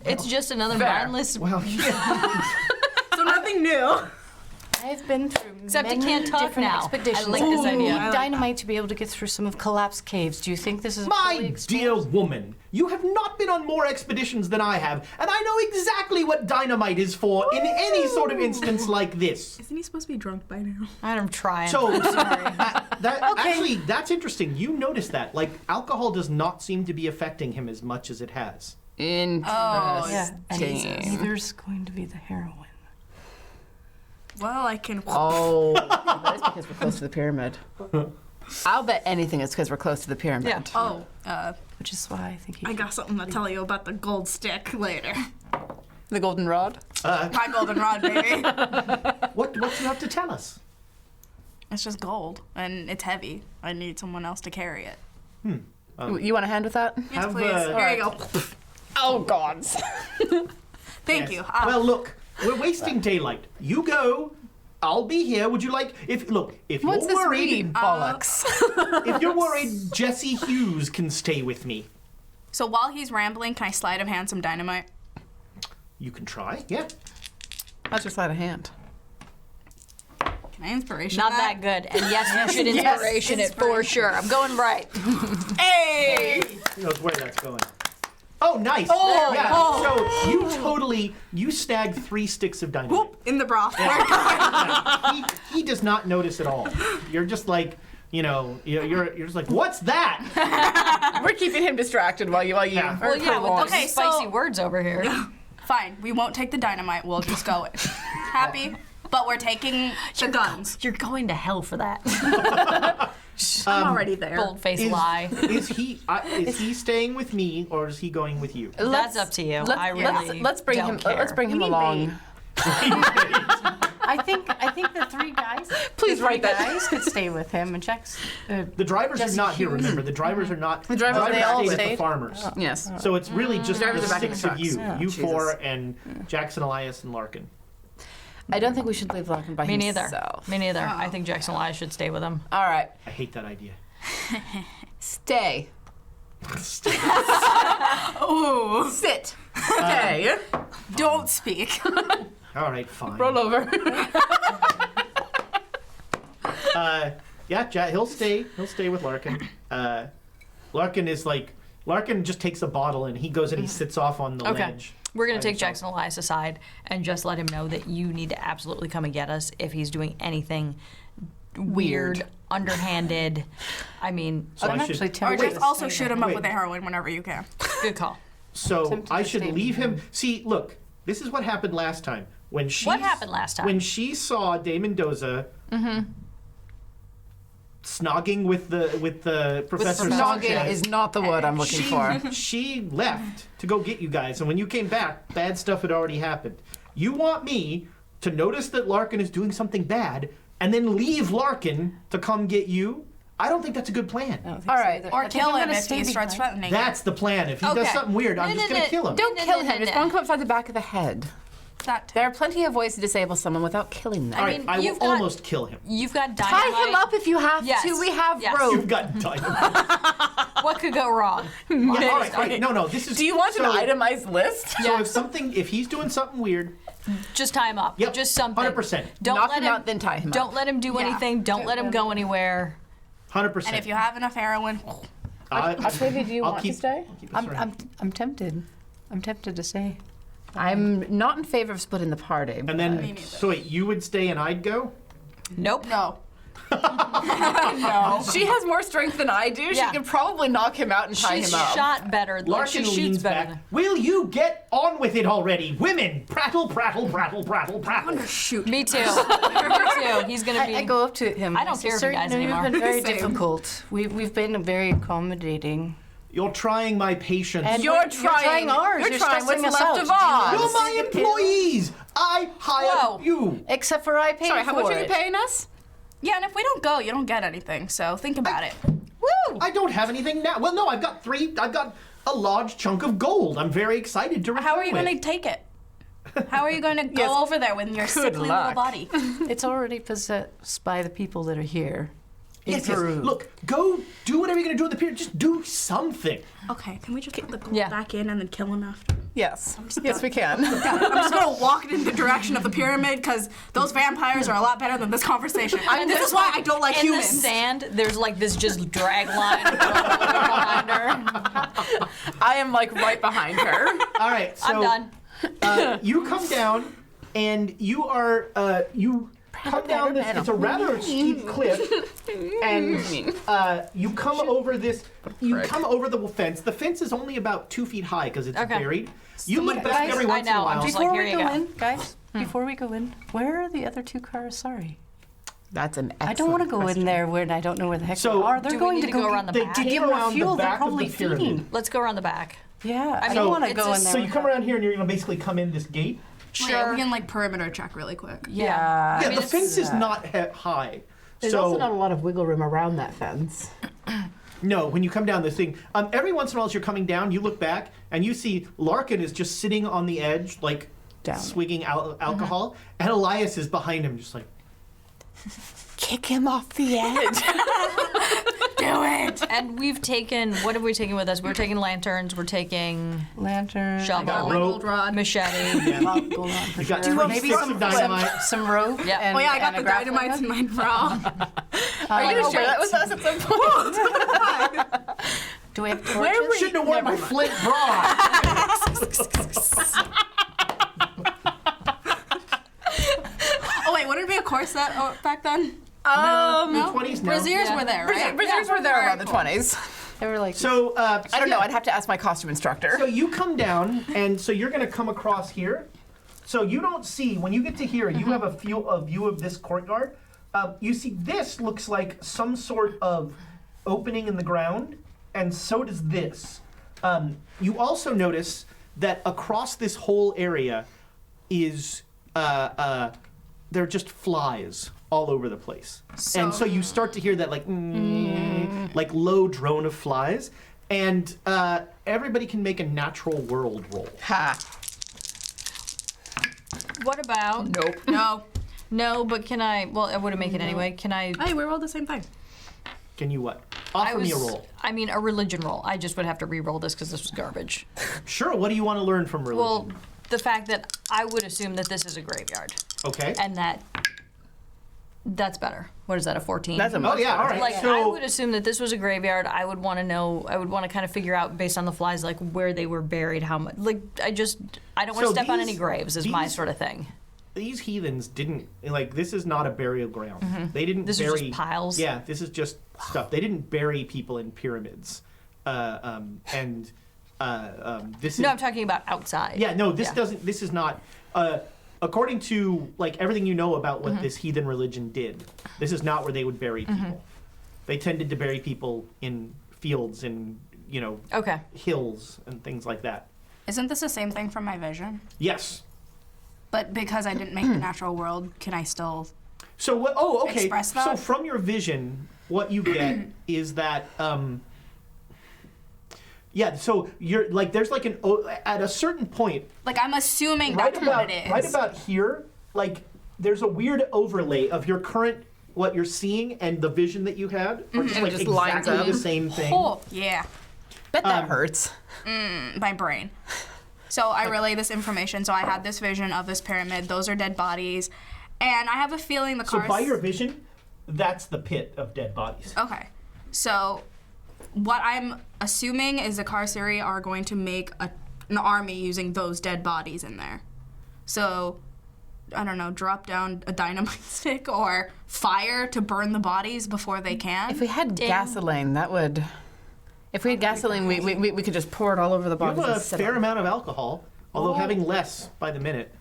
B: It's just another
C: Fair.
B: mindless.
A: Well,
E: So nothing new.
D: I've been through
B: Except he
D: many
B: can't talk
D: different
B: now.
D: expeditions.
B: I like this
D: You
B: idea.
D: need dynamite to be able to get through some of collapsed caves. Do you think this is fully
A: my
D: exposed?
A: dear woman, you have not been on more expeditions than I have, and I know exactly what dynamite is for in any sort of instance like this.
E: Isn't he supposed to be drunk by now?
B: I'm trying.
A: So, actually, that's interesting. You noticed that. Like, alcohol does not seem to be affecting him as much as it has.
C: Interesting.
D: Yeah, and neither's going to be the heroin.
E: Well, I can.
C: Oh, that is because we're close to the pyramid. I'll bet anything it's because we're close to the pyramid.
B: Yeah.
E: Oh,
D: Which is why I think he
E: I got something to tell you about the gold stick later.
C: The golden rod?
E: My golden rod, baby.
A: What do you have to tell us?
E: It's just gold, and it's heavy. I need someone else to carry it.
C: You want a hand with that?
E: Yes,
A: Have,
E: please. Here you go.
C: Oh, gods.
E: Thank
A: Yes.
E: you.
A: Well, look, we're wasting daylight. You go. I'll be here. Would you like? If
C: What's
A: you're
C: this
A: worried,
C: read? Bollocks.
A: if you're worried, Jesse Hughes can stay with me.
E: So while he's rambling, can I sleight of hand some dynamite?
A: You can try. Yeah.
C: That's your sleight of hand.
E: Can I inspiration
B: Not that good. And yes, you should inspiration it for sure. I'm going right.
E: Hey!
A: Who knows where that's going? Oh, nice. So you snag 3 sticks of dynamite.
E: Whoop, in the broth.
A: He does not notice at all. You're just like, you're just like, what's that?
C: We're keeping him distracted while you
A: Yeah.
B: Well, yeah, with those
E: Okay,
B: spicy
E: so-
B: words over here.
E: Fine, we won't take the dynamite. We'll just go in. Happy? But we're taking the guns.
B: You're going to hell for that.
E: I'm already there.
B: Bold-faced lie.
A: Is he staying with me or is he going with you?
B: That's up to you. I really
C: let's bring
B: don't
C: him.
B: care.
C: Let's bring him
E: We need
C: along.
D: I think the 3 guys.
C: Please
D: the 3
C: write that.
D: guys could stay with him and checks.
A: The drivers
D: Jesse
A: are not here.
D: Hughes.
A: Remember, the drivers are not. The
C: drivers, they all
A: stayed with the
D: stayed?
A: farmers.
C: Yes.
A: So it's really just
C: Drivers
A: the
C: are back in the
A: 6 of
C: trucks.
A: you,
C: Yeah.
A: you
C: Jesus.
A: 4 and Jackson, Elias, and Larkin.
C: I don't think we should leave Larkin by
B: Me neither.
C: himself.
B: Me neither. I think Jackson Elias should stay with him.
C: All right.
A: I hate that idea.
C: Stay.
E: Ooh.
C: Sit. Okay.
E: Don't speak.
A: All right, fine.
C: Roll over.
A: Yeah, he'll stay. He'll stay with Larkin. Larkin just takes a bottle and he goes and he sits off on the
B: Okay.
A: ledge.
B: We're going
A: by
B: to take
A: himself.
B: Jackson Elias aside and just let him know that you need to absolutely come and get us if he's doing anything weird, underhanded. I mean,
A: So
D: I'm
A: I should,
D: actually
E: Or
D: tempted
E: just
D: to
E: also
D: say
E: shoot
D: that.
E: him up
A: Wait.
E: with the heroin whenever you can.
B: good call.
A: so
D: tempted
A: I
D: to
A: should
D: stay
A: leave
D: with
A: him. See, look, this is what happened last time. When she
B: What happened last time?
A: When she saw Dame Mendoza snogging with the professor.
C: Snogging
A: Sanchez,
C: is not the word I'm looking for.
A: She left to go get you guys, and when you came back, bad stuff had already happened. You want me to notice that Larkin is doing something bad, and then leave Larkin to come get you? I don't think that's a good plan.
D: I don't think
C: All
D: so
C: right.
D: either.
E: Or
D: I think
E: kill
D: I'm
E: him
D: gonna
E: if
D: stay
E: he starts
D: behind.
E: threatening.
A: That's the plan. If he does
B: Okay.
A: something weird, I'm
B: No,
A: just
B: no,
A: gonna
B: no.
A: kill him.
C: Don't kill him.
B: no,
C: Just
B: no.
C: bunk him upside the back of the head.
E: That.
C: There are plenty of ways to disable someone without killing them.
A: All right,
B: mean,
A: I will
B: you've got-
A: almost kill him.
B: You've got
C: Tie
B: dynamite.
C: him up if you have
B: Yes.
C: to. We have
B: Yes.
C: rope.
A: You've got dynamite.
B: What could go wrong?
A: Yeah, all right. No. This is.
C: Do you want
A: so,
C: an itemized list?
A: So if he's doing something weird,
B: Just tie him up.
A: Yep,
B: Just something.
A: 100%.
B: Don't
C: Knock
B: let
C: him out, then tie him up.
B: Don't let him do
E: Yeah.
B: anything. Don't let him go anywhere.
A: 100%.
E: And if you have enough heroin,
C: Octavia, do you
A: I'll
C: want
A: keep-
C: to stay?
A: I'll keep this around.
D: I'm tempted. I'm tempted to say.
C: I'm not in favor of splitting the party.
A: And then,
E: neither.
A: so wait, you would stay and I'd go?
B: Nope.
E: no.
C: She has more strength than I do.
B: Yeah.
C: She could probably knock him out and tie
B: She's
C: him up.
B: shot better. Like,
A: Larkin
B: she shoots
A: leans
B: better.
A: back.
B: Than...
A: Will you get on with it already? Women, prattle, prattle, prattle, prattle, prattle.
E: Shoot.
B: Me too. Me too. He's gonna be.
D: I go up to him.
B: I don't
D: say,
B: care for
D: "Sir,
B: guys
D: you know,
B: anymore."
D: You've been very
E: Same.
D: difficult. We've been very accommodating.
A: You're trying my patience.
D: And
C: You're trying
D: ours.
C: You're
D: You're
C: trying what's
D: stressing us
C: left
D: out.
C: of
A: You're
C: ours.
A: my employees. I hired
B: Whoa.
A: you.
D: Except for I paid
C: Sorry, how
D: for
C: much are you
D: it.
C: paying us?
E: Yeah, and if we don't go, you don't get anything. So think about it.
B: Woo!
A: I don't have anything now. Well, no, I've got a large chunk of gold. I'm very excited to return
E: How are you
A: with.
E: going to take it? How are you going to go over there with your sickly little
C: luck.
E: body?
D: It's already possessed by the people that are here. In
A: Yes, yes.
D: Peru.
A: Look, go do whatever you're going to do with the period. Just do something.
E: Okay, can we just put the gold
B: Yeah.
E: back in and then kill him after?
C: Yes. Yes, we can.
E: I'm just going to walk it in the direction of the pyramid because those vampires are a lot better than this conversation. This is why I don't like
B: In
E: humans.
B: the sand, there's like this just drag line behind her.
C: I am like right behind her.
A: All right, so
B: I'm done.
A: you come down, and you are you come down this. It's a rather steep cliff, and you come over this. You come over the fence. The fence is only about 2 feet high because it's
B: Okay.
A: buried. You look back
D: guys,
A: every once in a
B: know, I'm
A: while.
B: just
D: Before
B: like,
D: we
B: here you
D: go
B: go.
D: in, guys, before we go in, where are the other two Carasiri?
C: That's an excellent
D: I don't want to go
C: question.
D: in there when I don't know where the heck
A: So,
D: they are. They're
B: Do we
D: going
B: need
D: to
B: to
D: go
B: go around the
A: They
B: back?
A: dig
D: give more
A: around
D: fuel.
A: the
D: They're
A: back of
D: probably
A: the pyramid.
D: feeding.
B: Let's go around the back.
D: Yeah, I
B: mean,
D: don't want to
B: it's
D: go
B: a-
D: in there.
A: So you
D: with
A: come
D: that.
A: around here, and you're going to basically come in this gate.
E: Yeah, we can like perimeter check really quick.
B: Yeah.
A: Yeah,
B: I mean,
A: the
B: it's-
A: fence is not high.
F: There's
A: so
F: also not a lot of wiggle room around that fence.
A: no, when you come down this thing, every once in a while as you're coming down, you look back and you see Larkin is just sitting on the edge, like
D: Down.
A: swigging alcohol, and Elias is behind him, just like.
C: Kick him off the edge.
E: Do it!
B: And we've taken, what have we taken with us? We're taking lanterns, we're taking
D: Lantern.
B: shovel,
A: got
E: My
A: rope.
E: gold rod.
B: machete.
D: Gold on for
A: You got
D: sure.
A: three
D: Maybe
A: sticks
D: some
A: of dynamite.
D: some rope.
B: Yeah.
D: And,
E: Oh yeah, I got
D: and
E: the
D: a grappling
E: dynamites
D: hook.
E: in my bra.
C: Are you gonna share that with us at some point?
D: Do we have torches?
C: Where were
A: Shouldn't have worn my
C: Never mind.
A: flint bra.
E: Oh wait, wouldn't it be a corset back then?
A: In
E: No?
A: the 20s now.
E: Braziers were there, right?
C: Braziers were there around the
E: Cool.
C: 20s.
D: They were like,
A: So
C: I don't know.
A: yeah.
C: I'd have to ask my costume instructor.
A: So you come down, and so you're going to come across here. So you don't see when you get to here. You have a view of this courtyard. You see this looks like some sort of opening in the ground, and so does this. You also notice that across this whole area is there are just flies all over the place, and so you start to hear that like low drone of flies, and everybody can make a natural world roll.
C: Ha.
B: What about?
C: Nope.
E: No.
B: No, but can I? Well, I wouldn't make it anyway. Can I?
E: Hey, we rolled the same thing.
A: Can you what? Offer me a roll.
B: I mean, a religion roll. I just would have to re-roll this because this was garbage.
A: Sure. What do you want to learn from religion?
B: Well, the fact that I would assume that this is a graveyard,
A: Okay.
B: and that's better. What is that? A 14?
C: That's a
A: Oh yeah, all right.
B: Like I
A: so
B: would assume that this was a graveyard. I would want to know. I would want to kind of figure out based on the flies, like where they were buried, how much. Like I don't want to
A: So
B: step on
A: these-
B: any graves. Is my
A: these-
B: sort of thing.
A: these heathens didn't like. This is not a burial ground. They didn't
B: This is
A: bury
B: just piles?
A: Yeah, this is just stuff. They didn't bury people in pyramids. This is
B: No, I'm talking about outside.
A: Yeah, no, this doesn't. This is not. According to like everything you know about what this heathen religion did, this is not where they would bury people. They tended to bury people in fields and
B: Okay.
A: hills and things like that.
E: Isn't this the same thing from my vision?
A: Yes.
E: But because I didn't make the natural world, can I still?
A: So what? Oh, okay.
E: Express that?
A: So from your vision, what you get is that. Yeah. So you're like there's like at a certain point.
E: Like I'm assuming
A: Right
E: that's
A: about
E: what it is.
A: right about here, like there's a weird overlay of your current what you're seeing and the vision that you had are just
C: And
A: like
C: it just lines
A: exactly
C: up.
A: the same thing.
E: Oh yeah,
C: Bet that hurts.
E: my brain. So I relay this information. So I had this vision of this pyramid. Those are dead bodies, and I have a feeling the
A: So
E: cars.
A: by your vision, that's the pit of dead bodies.
E: Okay, so what I'm assuming is the Carasiri are going to make an army using those dead bodies in there. So, I don't know, drop down a dynamite stick or fire to burn the bodies before they can.
C: If we had gasoline, that would. If we had gasoline, we could just pour it all over the
A: You
C: bodies.
A: have a
C: and sit
A: fair
C: on-
A: amount of alcohol, although having less by the minute.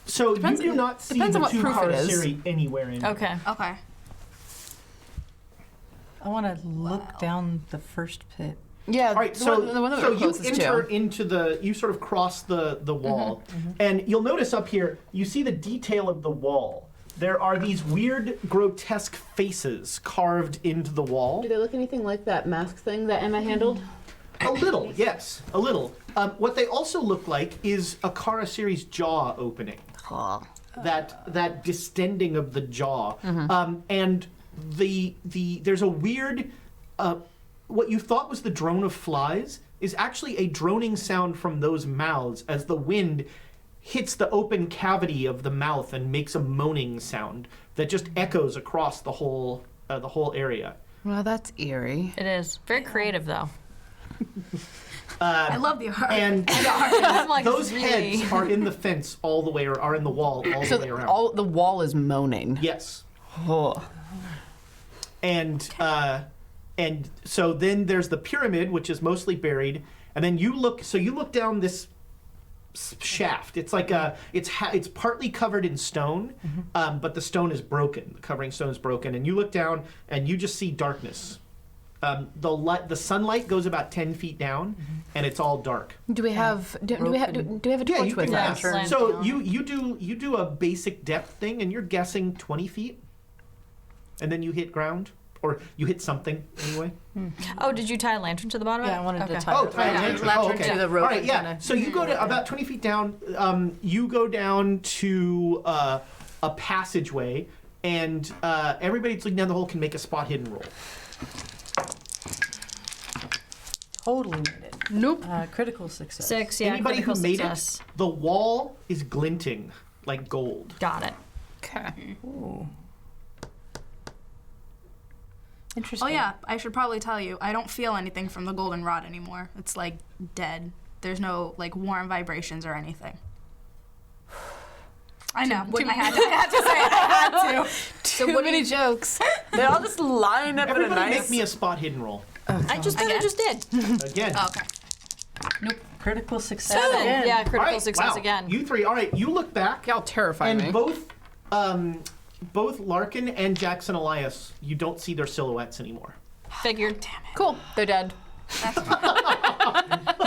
A: So you do not see
C: depends
A: the
C: on what
A: two
C: proof it is.
A: Carasiri anywhere in.
B: Okay.
E: Okay.
D: I want to look down the first pit.
C: Yeah.
A: All right,
C: the
A: so,
C: one that
A: so
C: we're
A: you
C: closest
A: enter
C: to.
A: into you sort of cross the wall, and you'll notice up here, you see the detail of the wall. There are these weird, grotesque faces carved into the wall.
F: Do they look anything like that mask thing that Emma handled?
A: A little, yes, a little. What they also look like is a Carasiri's jaw opening. That distending of the jaw, and there's a weird. What you thought was the drone of flies is actually a droning sound from those mouths as the wind hits the open cavity of the mouth and makes a moaning sound that just echoes across the whole area.
C: Well, that's eerie.
B: It is very creative, though.
E: I love the art.
A: And
B: I'm like,
A: those
B: really?
A: heads are in the fence all the way, or are in the wall all the way around.
C: All the wall is moaning.
A: Yes.
C: Oh.
A: And so then there's the pyramid, which is mostly buried, and then you look down this shaft. It's like it's partly covered in stone, but the stone is broken. The covering stone is broken, and you look down and you just see darkness. The sunlight goes about 10 feet down, and it's all dark.
C: Do we have a torch with
A: Yeah,
C: us?
B: lantern.
A: So you do a basic depth thing, and you're guessing 20 feet, and then you hit ground. Or you hit something anyway.
B: Oh, did you tie a lantern to the bottom of it?
D: Yeah, I wanted to
B: Okay.
D: tie
A: Oh,
D: it.
A: tie a
C: Yeah,
A: lantern.
C: lantern
A: Oh, okay.
C: to the rope
A: All right,
C: and
A: yeah.
C: kinda-
A: So you go to about 20 feet down. You go down to a passageway, and everybody that's looking down the hole can make a spot hidden roll.
D: Totally made it.
C: Nope.
D: Critical success.
B: 6, yeah.
A: Anybody who
B: critical
A: made
B: success.
A: it, the wall is glinting like gold.
B: Got it.
C: Okay.
D: Interesting.
E: Oh yeah, I should probably tell you, I don't feel anything from the goldenrod anymore. It's like dead. There's no like warm vibrations or anything. I know. I had to say it. I had to.
C: Too many jokes. They all just line up in a
A: Everybody
C: nice.
A: make me a spot hidden roll.
B: I just did. I just did.
A: Again.
E: Okay.
D: Nope. Critical success.
B: 7.
D: Again.
B: Yeah,
A: All
B: critical
A: right,
B: success
A: wow.
B: again.
A: You three. All right, you look back,
C: Y'all terrify
A: and
C: me.
A: both Larkin and Jackson Elias, you don't see their silhouettes anymore.
B: Figured.
C: Cool. They're dead.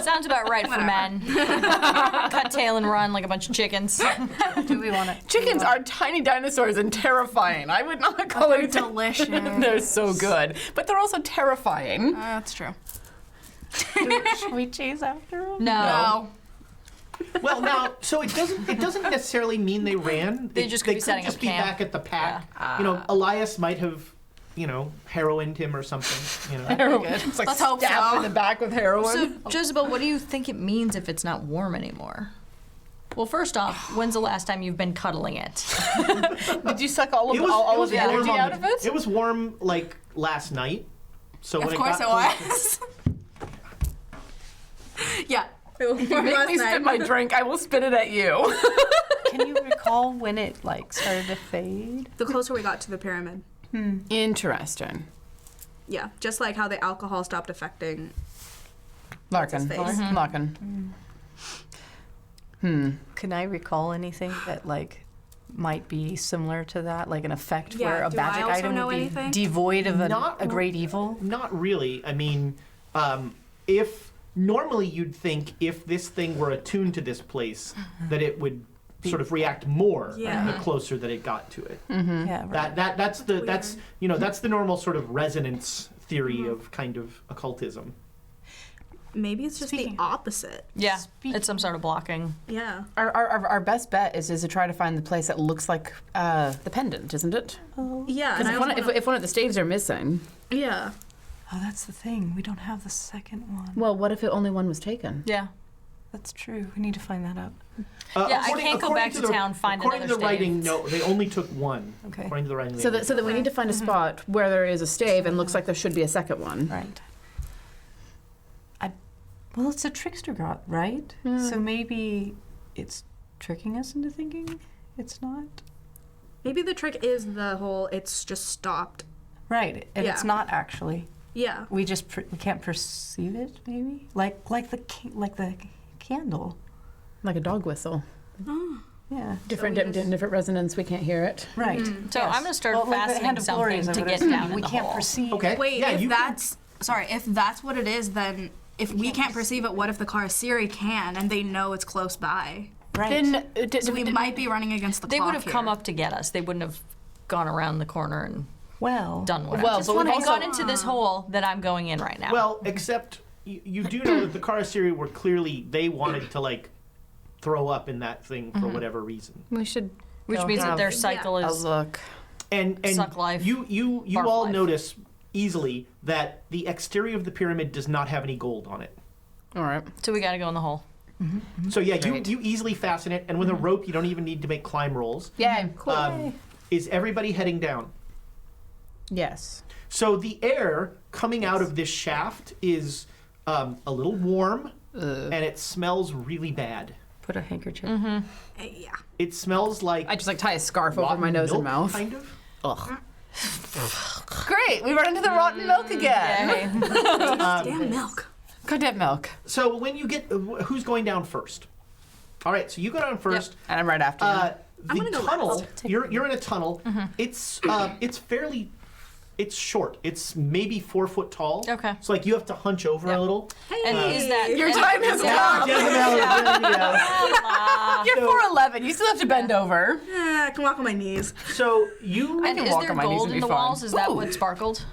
B: Sounds about right for men. Cut tail and run like a bunch of chickens.
D: Do we want to?
C: Chickens are tiny dinosaurs and terrifying. I would not call
E: They're
C: it
E: delicious.
C: They're so good, but they're also terrifying.
E: That's true.
C: Should we chase after them?
B: No.
A: Well, now, so it doesn't necessarily mean they ran.
B: They just could be setting
A: just
B: up
A: be
B: camp.
A: back at the pack. Elias might have, heroined him or something.
C: Heroin. It's like
E: Let's hope
C: stabbed
E: so.
C: in the back with heroin.
B: So, Jezebel, what do you think it means if it's not warm anymore? Well, first off, when's the last time you've been cuddling it?
C: Did you suck all of
A: It was,
C: all
A: it
C: of
A: was
C: the
A: warm
C: energy
A: on
C: out
A: the-
C: of it?
A: It was warm like last night. So when
E: Of course
A: it
E: it
A: got close
E: was. Yeah. It was
C: If you
E: warm
C: make
E: last
C: me spit my
E: night.
C: drink, I will spit it at you.
D: Can you recall when it like started to fade?
E: The closer we got to the pyramid.
C: Interesting.
E: Yeah, just like how the alcohol stopped affecting.
C: Larkin.
E: What's his face?
C: Larkin.
D: Can I recall anything that like might be similar to that, like an effect
E: Yeah,
D: where a
E: do I
D: magic
E: also
D: item
E: know
D: would be
E: anything?
D: devoid of
A: Not
D: a great evil?
A: Not really. I mean, if normally you'd think if this thing were attuned to this place, that it would sort of react more
E: Yeah.
A: the closer that it got to it.
D: Yeah, right.
A: That's the normal sort of resonance theory of kind of occultism.
E: Maybe it's just
D: Speaking-
E: the opposite.
B: Yeah, it's some sort of blocking.
E: Yeah.
C: Our best bet is to try to find the place that looks like the pendant, isn't it?
E: Yeah.
C: Because
E: And I also
C: if one of the staves are missing,
E: yeah.
D: Oh, that's the thing. We don't have the second one.
C: well, what if only one was taken?
B: Yeah.
D: That's true. We need to find that out.
B: Yeah, I can't go back to town, find
A: according
B: another
A: to the writing,
B: stave.
A: no, they only took one.
D: Okay.
A: According to the writing, they
C: So
A: only
C: that we need to find a spot where there is a stave and looks like there should be a second one.
D: Right. Well, it's a trickster god, right? So maybe it's tricking us into thinking it's not.
E: Maybe the trick is the whole it's just stopped.
D: Right, and it's
E: Yeah.
D: not actually.
E: Yeah.
D: We just we can't perceive it. Maybe like the candle.
C: Like a dog whistle.
D: Yeah.
C: Different
E: we just-
C: different resonance, we can't hear it.
D: Right.
B: So I'm going to start fastening something to get down in
D: We
B: the
D: can't
B: hole.
D: perceive.
A: Okay.
E: Wait,
A: yeah,
E: if
A: you can-
E: that's if that's what it is, then if we can't perceive it, what if the Carasiri can and they know it's close by?
D: Right.
C: Then
E: So we might be running against the
B: They
E: clock
B: would have come
E: here.
B: up to get us. They wouldn't have gone around the corner and
D: well.
B: done what
C: Well,
B: I
C: but we've
B: I've
C: also-
B: gone into this hole that I'm going in right now.
A: Well, except you do know that the Carasiri were clearly they wanted to like throw up in that thing for whatever reason,
C: We should
B: which
C: go
B: means that
C: have
B: their cycle
C: a
B: is
C: look.
A: and
B: Suck life,
A: you
B: barf
A: all
B: life.
A: notice easily that the exterior of the pyramid does not have any gold on it.
C: All right.
B: so we got to go in the hole.
A: So yeah,
C: Great.
A: you easily fasten it, and with a rope you don't even need to make climb rolls.
C: Yeah.
A: Is everybody heading down?
C: Yes.
A: So the air coming out of this shaft is a little warm, and it smells really bad.
C: Put a handkerchief.
E: Yeah.
A: It smells like
C: I just like tie a scarf over
A: rotten
C: my nose and
A: milk,
C: mouth.
A: kind of.
C: Ugh. Great, we run into the rotten milk again.
E: Damn milk.
C: Goddamn milk.
A: So when you get, who's going down first? All right, so you go down first.
C: And I'm right after you.
E: I'm
A: The
E: gonna go
A: tunnel,
E: last.
A: you're in a tunnel. It's fairly, it's short. It's maybe 4 foot tall.
B: Okay.
A: So like you have to hunch over a little.
B: And is that
C: Your
B: and-
C: time has
B: yeah.
C: come.
A: Jezebel is ready to go.
C: You're 4'11". You still have to bend over.
E: I can walk on my knees.
A: So you,
B: And
C: can
B: is
C: walk
B: there
C: on my knees
B: gold
C: and
B: in
C: be
B: the
C: fine.
B: walls? Is that
C: Ooh.
B: what sparkled?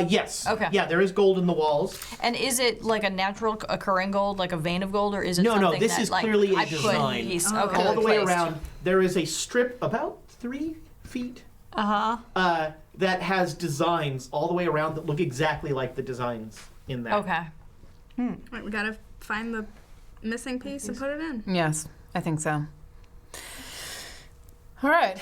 A: yes.
B: Okay.
A: Yeah, there is gold in the walls.
B: And is it like a natural occurring gold, like a vein of gold, or is it
A: No,
B: something
A: this
B: that
A: is
B: like
A: clearly a
B: I put
A: design.
B: piece-
E: Oh.
B: okay,
A: All the way
B: placed.
A: around, there is a strip about 3 feet that has designs all the way around that look exactly like the designs in that.
B: Okay.
E: Right, we gotta find the missing piece and put it in.
C: Yes, I think so. All right,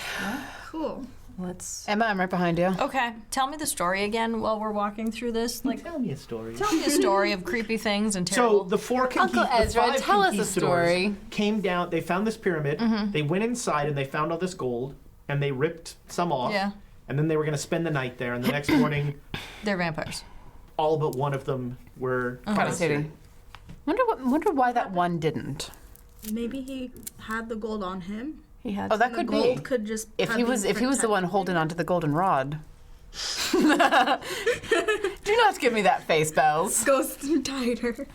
E: Cool.
D: Let's.
C: Emma, I'm right behind you.
B: Okay. Tell me the story again while we're walking through this. Like,
A: Tell me a story.
B: tell me a story of creepy things and
A: So
B: terrible.
A: the four
C: Uncle Ezra,
A: the 5
C: tell us a
A: conquistadors
C: story.
A: came down. They found this pyramid. They went inside and they found all this gold, and they ripped some off.
B: Yeah.
A: And then they were going to spend the night there. And the next morning,
B: They're vampires.
A: all but one of them were
C: Carasiri. Wonder why that one didn't.
E: Maybe he had the gold on him.
D: He had.
C: Oh, that
E: The
C: could
E: gold
C: be.
E: could just.
C: If
E: have
C: he
E: been
C: was the one
E: protected.
C: holding onto the golden rod. Do not give me that face, Bells.
E: Goes tighter.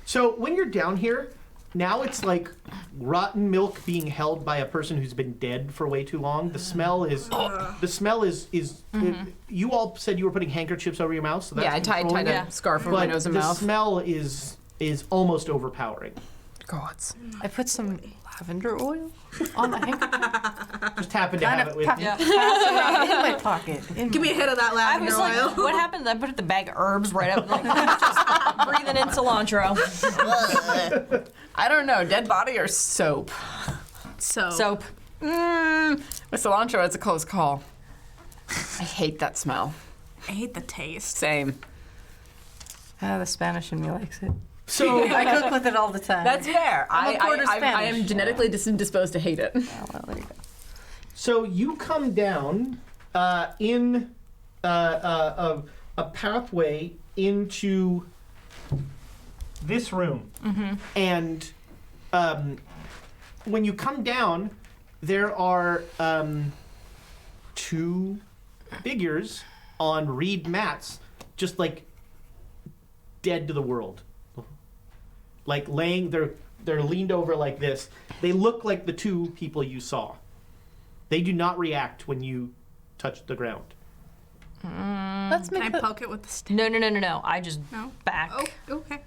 A: So when you're down here, now it's like rotten milk being held by a person who's been dead for way too long. The smell is. You all said you were putting handkerchiefs over your mouth, so that's
C: Yeah, I tied
A: controlling
C: a
A: it.
B: Yeah.
C: scarf over
A: But
C: my nose and
A: the
C: mouth.
A: smell is almost overpowering.
C: Gods.
D: I put some lavender oil on the handkerchief.
A: Just happen to have it with you.
D: Pass it around in my pocket.
E: Give me a hit of that
B: I
E: lavender
B: was like,
E: oil.
B: what happened? I put the bag of herbs right up, like just breathing in cilantro.
C: I don't know, dead body or soap?
B: Soap.
C: With cilantro, it's a close call. I hate that smell.
E: I hate the taste.
C: Same.
D: The Spanish in me likes it.
A: So
D: I cook with it all the time.
C: That's fair.
D: I'm a quarter
C: I
D: Spanish.
C: am genetically disposed to hate it.
D: well, there you go.
A: So you come down in a pathway into this room, and when you come down, there are two figures on reed mats, just like dead to the world, like laying. They're leaned over like this. They look like the two people you saw. They do not react when you touch the ground.
D: Let's
E: Can
D: make
E: I poke it with the stick?
B: No. I just
E: No.
B: back.
E: Oh, okay.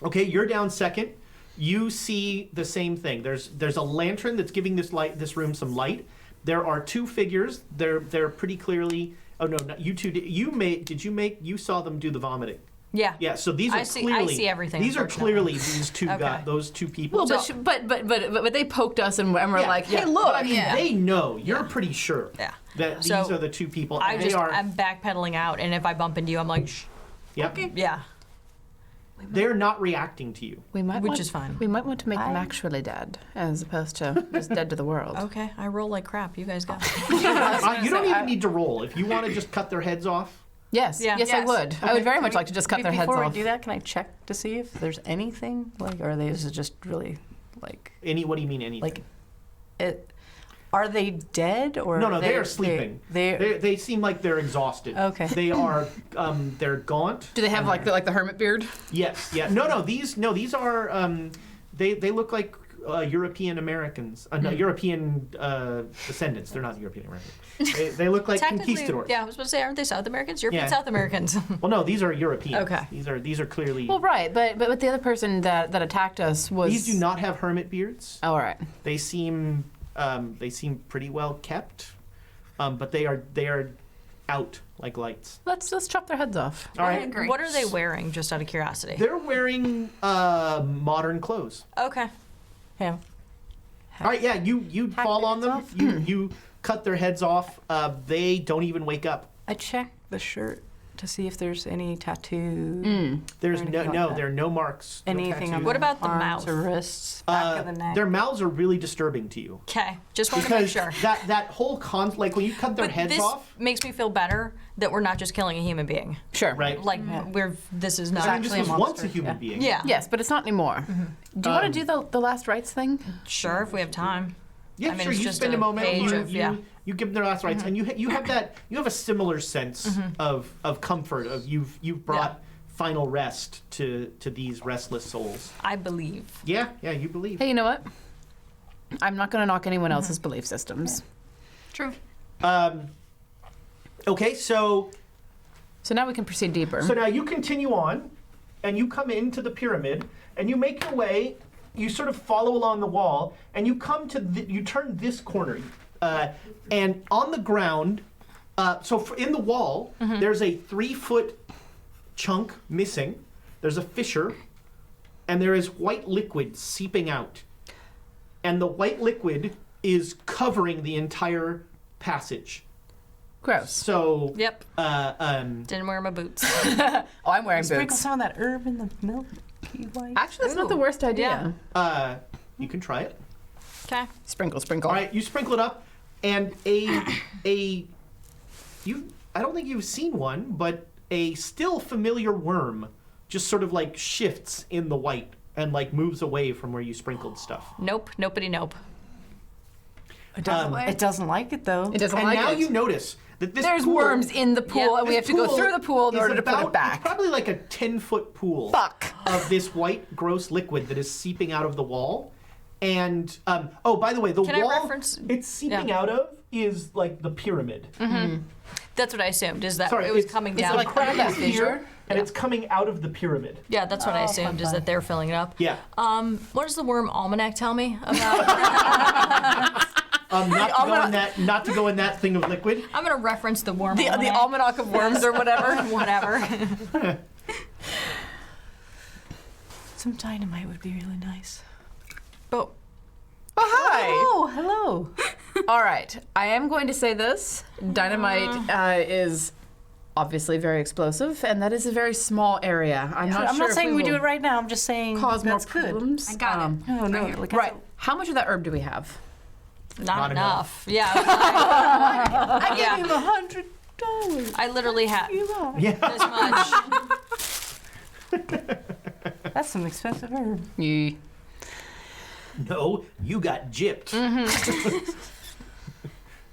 A: Okay, you're down second. You see the same thing. There's a lantern that's giving this room some light. There are two figures. They're pretty clearly. Oh no, not you two. You saw them do the vomiting.
B: Yeah.
A: Yeah. So these are
B: I see
A: clearly.
B: everything,
A: These are
B: unfortunately.
A: clearly these two
B: Okay.
A: those two people.
C: Well,
B: So-
C: but they poked us and we're
A: Yeah,
C: like, hey,
A: yeah.
C: look.
A: But I mean,
E: Yeah.
A: they know. You're pretty sure.
B: Yeah.
A: That these
B: So,
A: are the two people.
B: I
A: and
B: just
A: they are.
B: I'm backpedaling out, and if I bump into you, I'm like, shh.
A: Yep.
B: Yeah.
A: They're not reacting to you.
C: We might
B: Which
C: want,
B: is fine.
C: We might want to make them actually dead, as opposed to just dead to the world.
B: Okay, I roll like crap. You guys go.
A: You don't even need to roll. If you want to just cut their heads off.
C: Yes,
B: Yeah.
C: yes, I
B: Yes.
C: would. I would very much like to just cut their heads
D: Before
C: off.
D: we do that, can I check to see if there's anything like, or are they just really like
A: What do you mean anything?
D: like it? Are they dead or
A: No, they are sleeping.
D: They
A: They seem like they're exhausted.
D: Okay.
A: They are. They're gaunt.
C: Do they have like the hermit beard?
A: Yes. Yeah. No. These are. They look like European Americans. No, European descendants. They're not European Americans. They look like
B: Technically,
A: conquistadors.
B: yeah, I was supposed to say, aren't they South Americans? European
A: Yeah.
B: South Americans.
A: Well, no, these are Europeans.
B: Okay.
A: These are clearly.
C: Well, right, but the other person that attacked us was.
A: These do not have hermit beards.
C: Oh, all right.
A: They seem pretty well kept, but they are out like lights.
C: Let's chop their heads off.
A: All right.
E: agree.
B: What are they wearing, just out of curiosity?
A: They're wearing modern clothes.
B: Okay.
D: yeah.
A: All right, yeah, you
D: Hack
A: fall
D: their
A: on
D: heads
A: them.
D: off?
A: You cut their heads off. They don't even wake up.
D: I check the shirt to see if there's any tattoo,
A: There's
D: Or anything like that.
A: there are no marks. no
D: anything on
A: tattoos.
B: What
D: the
B: about the
D: arms
B: mouth?
D: or wrists, back of the neck.
A: Their mouths are really disturbing to you
B: Okay. Just want to make
A: because
B: sure.
A: that whole like when you cut their
B: But
A: heads
B: this
A: off.
B: makes me feel better that we're not just killing a human being.
C: Sure.
A: Right.
B: Like this is not
A: I mean, this
D: actually a
A: was once
D: monster,
A: a human
D: yeah.
A: being.
B: Yeah.
C: Yes, but it's not anymore. Do you want to do the last rites thing?
B: Sure, if we have time.
A: Yeah,
B: I mean,
A: sure.
B: it's
A: You
B: just
A: spend a
B: a
A: moment.
B: page
A: You,
B: of- yeah.
A: you give them their last rites, and you have a similar sense of comfort. Of you've brought final rest to these restless souls.
B: I believe.
A: Yeah, you believe.
C: Hey, you know what? I'm not going to knock anyone else's belief systems.
E: True.
A: Okay, so
C: So now we can proceed deeper.
A: now you continue on, and you come into the pyramid, and you make your way. You sort of follow along the wall, and you come to you turn this corner, and on the ground. In the wall, there's a 3-foot chunk missing. There's a fissure, and there is white liquid seeping out, and the white liquid is covering the entire passage.
C: Gross.
A: So,
B: Yep. Didn't wear my boots.
C: Oh, I'm wearing
D: Sprinkle
C: boots.
D: some of that herb in the milk. White.
C: Actually, that's not the worst idea.
A: you can try it.
B: Okay.
C: Sprinkle, sprinkle.
A: All right, you sprinkle it up, and I don't think you've seen one, but a still familiar worm just sort of like shifts in the white and like moves away from where you sprinkled stuff.
B: Nope. Nopity nope.
D: It doesn't like it though.
C: It doesn't
A: And
C: like
A: now
C: it.
A: you notice that this
C: There's
A: pool,
C: worms in the pool,
B: Yeah,
C: and we have
A: this
C: to go
A: pool
C: through the pool in
A: is
C: order to put
A: about-
C: it back.
A: It's probably like a 10-foot pool.
C: Fuck.
A: Of this white, gross liquid that is seeping out of the wall. And, oh, by the way, the
B: Can I
A: wall
B: reference-
A: it's seeping
B: Yeah.
A: out of is like the pyramid.
B: That's what I assumed. Is that
A: Sorry,
B: it was
A: it's-
B: coming
A: it's
B: down?
A: like
C: part of that
A: here,
C: fissure?
A: and it's coming out of the pyramid.
B: Yeah, that's what I assumed, is that they're filling it up.
A: Yeah.
B: What does the worm almanac tell me about?
A: Not to go in that thing of liquid.
B: I'm going to reference the worm
C: The
B: almanac.
C: almanac of worms or whatever.
B: Whatever.
D: Some dynamite would be really nice.
B: But
C: Oh, hi.
D: Oh, hello.
C: All right. I am going to say this. Dynamite is obviously very explosive, and that is a very small area. I'm not
D: I'm not saying we do it right now. I'm just saying
C: Cause more
D: that's good.
C: problems.
E: I got it.
D: No, no.
E: Right
D: Like
C: Right. How much of that herb do we have?
B: not enough.
A: enough.
B: Yeah.
D: I
B: Yeah.
D: gave him $100.
B: I literally have
A: Yeah.
B: this much.
D: That's some expensive herb.
C: Yeah.
A: No, you got gypped.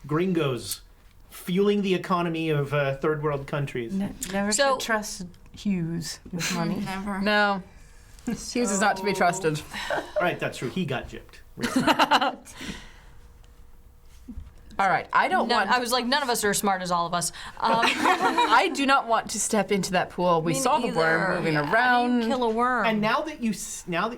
A: Gringos fueling the economy of third world countries.
D: Never
B: So-
D: should trust Hughes with money.
E: Never.
C: No. Hughes is not to be trusted.
A: Right, that's true. He got gypped.
C: All right. I don't want.
B: I was like, none of us are as smart as all of us.
C: I do not want to step into that pool. We
B: Me
C: saw the worm
B: neither.
C: moving
B: How do you
C: around.
B: kill a worm.
A: And now that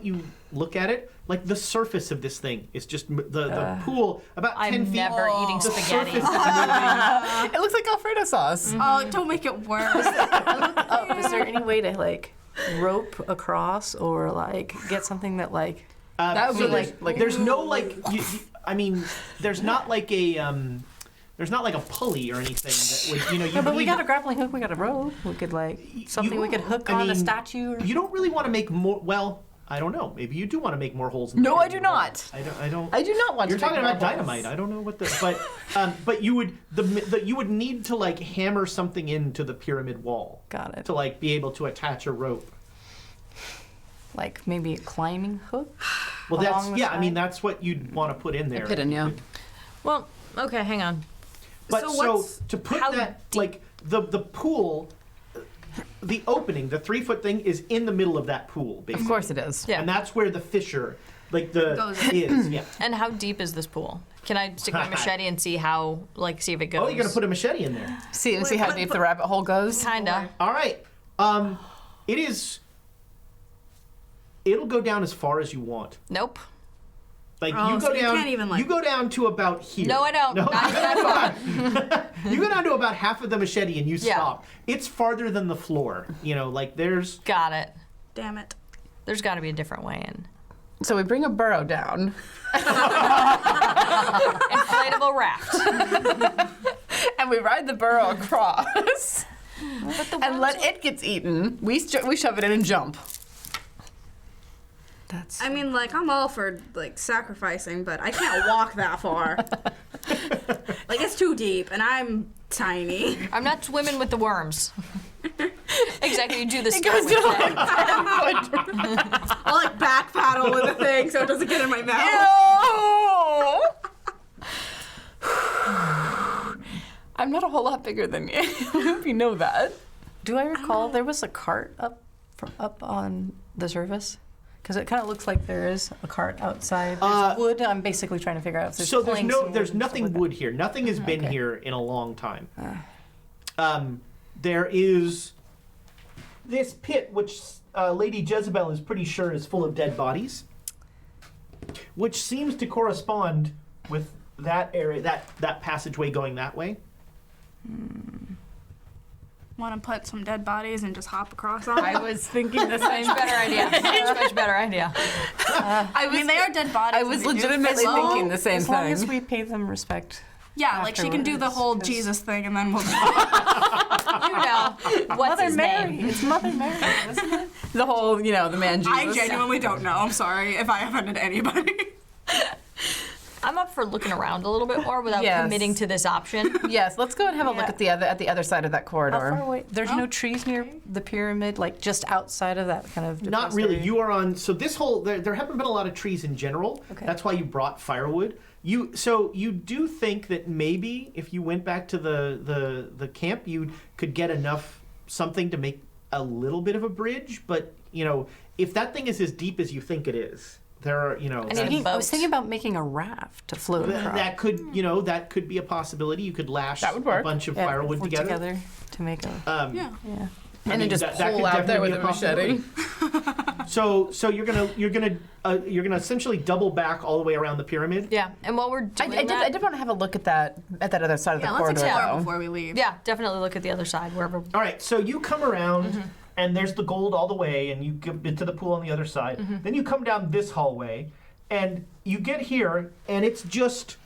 A: you look at it, like the surface of this thing is just the pool about 10
B: I'm
A: feet.
B: never eating
A: The
B: spaghetti.
A: surface is moving.
C: It looks like Alfredo sauce.
E: Oh, don't make it worse.
D: Is there any way to like rope across or like get something that like?
C: That would be
A: there's,
C: like-
A: there's no like I mean there's not like a pulley or anything that would you
D: No, but we
A: need-
D: got a grappling hook. We got a rope. We could like something we could hook
A: I
D: on a
A: mean,
D: statue. Or...
A: You don't really want to make more. Well, I don't know. Maybe you do want to make more holes. In
C: No,
A: the
C: I do not.
A: I don't.
C: I do not want
A: You're
C: to.
A: talking
C: make
A: about
C: more
A: dynamite.
C: holes.
A: I don't know what but you would you would need to like hammer something into the pyramid wall
D: Got it.
A: to like be able to attach a rope.
D: Like maybe a climbing hook.
A: Well,
D: Along the
A: I mean
D: side?
A: that's what you'd want to put in there.
C: Hidden, yeah.
B: Well, okay, hang on.
A: But
E: So
A: so,
E: what's-
A: to put
B: how
A: that
B: deep-
A: like the pool, the opening, the 3-foot thing is in the middle of that pool, basically.
C: Of course it is.
B: Yeah.
A: And that's where the fissure, like the
E: Goes
A: is. Yeah.
B: And how deep is this pool? Can I stick my machete and see how, like, see if it goes?
A: Oh, you're gonna put a machete in there.
C: See how deep the rabbit hole goes.
B: Kinda.
A: All right. It is. It'll go down as far as you want.
B: Nope.
A: Like
E: Oh,
A: you
E: so
A: go
E: you
A: down.
E: can't even, like-
A: You go down to about here.
B: No, I don't.
A: No,
B: Not even that far.
A: you go down to about half of the machete and you
B: Yeah.
A: stop. It's farther than the floor. You know, like there's.
B: Got it.
E: Damn it.
B: There's got to be a different way in.
C: So we bring a burrow down,
B: Inflatable raft.
C: and we ride the burrow across,
B: But the
C: and let it get eaten. We shove it in and jump.
D: That's.
E: I mean, like, I'm all for, like, sacrificing, but I can't walk that far. Like, it's too deep, and I'm tiny.
B: I'm not swimming with the worms. Exactly, you do the start
C: goes
B: with
C: to,
B: thing.
E: I'll, like, back paddle with the thing so it doesn't get in my mouth.
C: I'm not a whole lot bigger than you. I hope you know that.
D: Do I recall there was a cart up on the surface? Because it kind of looks like there is a cart outside. There's wood. I'm basically trying to figure out if there's
A: So there's
D: planks and wood
A: there's
D: and stuff
A: nothing
D: like that.
A: wood here. Nothing has been
D: okay.
A: here in a long time. There is this pit, which Lady Jezebel is pretty sure is full of dead bodies, which seems to correspond with that area, that passageway going that way.
E: Want to put some dead bodies and just hop across them?
C: I was thinking the same.
B: Better idea. Much better idea.
E: I mean, they are dead bodies.
C: I was
E: and they do
C: legitimately
E: fit
C: thinking
E: well.
C: the same
D: As long
C: thing.
D: as we pay them respect.
E: Yeah, like she can do the
D: afterwards,
E: whole
D: 'cause-
E: Jesus thing, and then we'll.
B: You know, what's
D: Mother
B: his
D: Mary.
B: name?
D: It's Mother Mary, isn't it?
C: The whole, the man Jesus.
E: I genuinely don't know. I'm sorry if I offended anybody.
B: I'm up for looking around a little bit more without
C: Yes.
B: committing to this option.
C: Yes, let's go and have a look at the other side of that
D: How
C: corridor.
D: far away? There's no trees near the pyramid, like just outside of that kind of.
A: Not
D: depressed
A: really.
D: area?
A: You are on. So this whole there haven't been a lot of trees in general.
D: Okay.
A: That's why you brought firewood. You do think that maybe if you went back to the camp, you could get enough something to make a little bit of a bridge. But if that thing is as deep as you think it is, there are
B: need
A: that's-
B: a
D: I was
B: boat.
D: thinking about making a raft to float across.
A: that could that could be a possibility. You could lash
C: That would work.
A: a bunch of
D: Yeah,
A: firewood
D: work
A: together.
D: to make a.
E: Yeah.
D: Yeah.
C: And then just
A: that
C: pull
A: could
C: out there
A: definitely
C: with
A: be
C: a machete.
A: possibility. So you're gonna essentially double back all the way around the pyramid.
B: Yeah, and while we're
C: I
B: doing
C: did want to have a look at that other side of the
E: Yeah, let's
C: corridor.
E: explore
C: though.
E: before we leave.
B: yeah, definitely look at the other side wherever.
A: All right, so you come around, and there's the gold all the way, and you get into the pool on the other side. Then you come down this hallway, and you get here, and it's just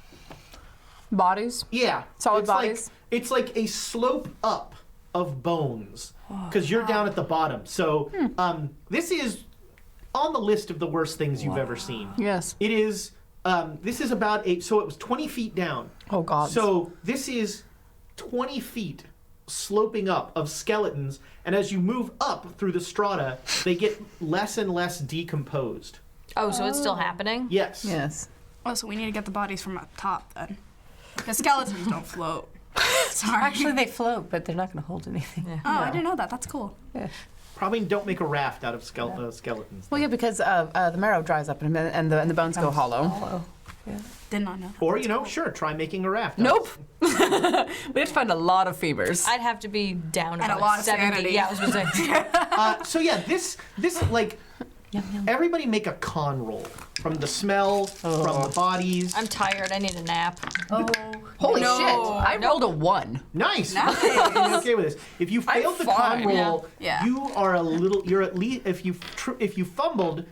C: Bodies.
A: it's
C: Solid
A: like-
C: bodies?
A: it's like a slope up of bones, because you're down at the bottom. So this is on the list of the worst things you've ever seen.
C: Yes.
A: It is. This is about so it was 20 feet down.
C: Oh God.
A: So this is 20 feet sloping up of skeletons, and as you move up through the strata, they get less and less decomposed.
B: Oh, so it's still happening?
A: Yes.
C: Yes.
E: Oh, so we need to get the bodies from up top then. The skeletons don't float. Sorry.
D: Actually, they float, but they're not going to hold anything.
E: Oh, I didn't know that. That's cool.
A: Probably don't make a raft out of skeletons.
C: Well, yeah, because the marrow dries up and the bones go hollow.
E: Did not know.
A: Or, sure, try making a raft.
C: Nope. We have to find a lot of femurs.
B: I'd have to be down
E: And a
B: about
E: lot of
B: 70.
E: sanity.
B: Yeah, I was gonna say.
A: So yeah, this like everybody make a con roll from the smell, from the bodies.
B: I'm tired. I need a nap.
C: Holy
B: No.
C: shit! I rolled a 1.
A: Nice.
E: Nice.
A: I'm okay with this. If you failed the con
C: fine.
A: roll,
E: Yeah.
A: you are a little. You're at least if you fumbled,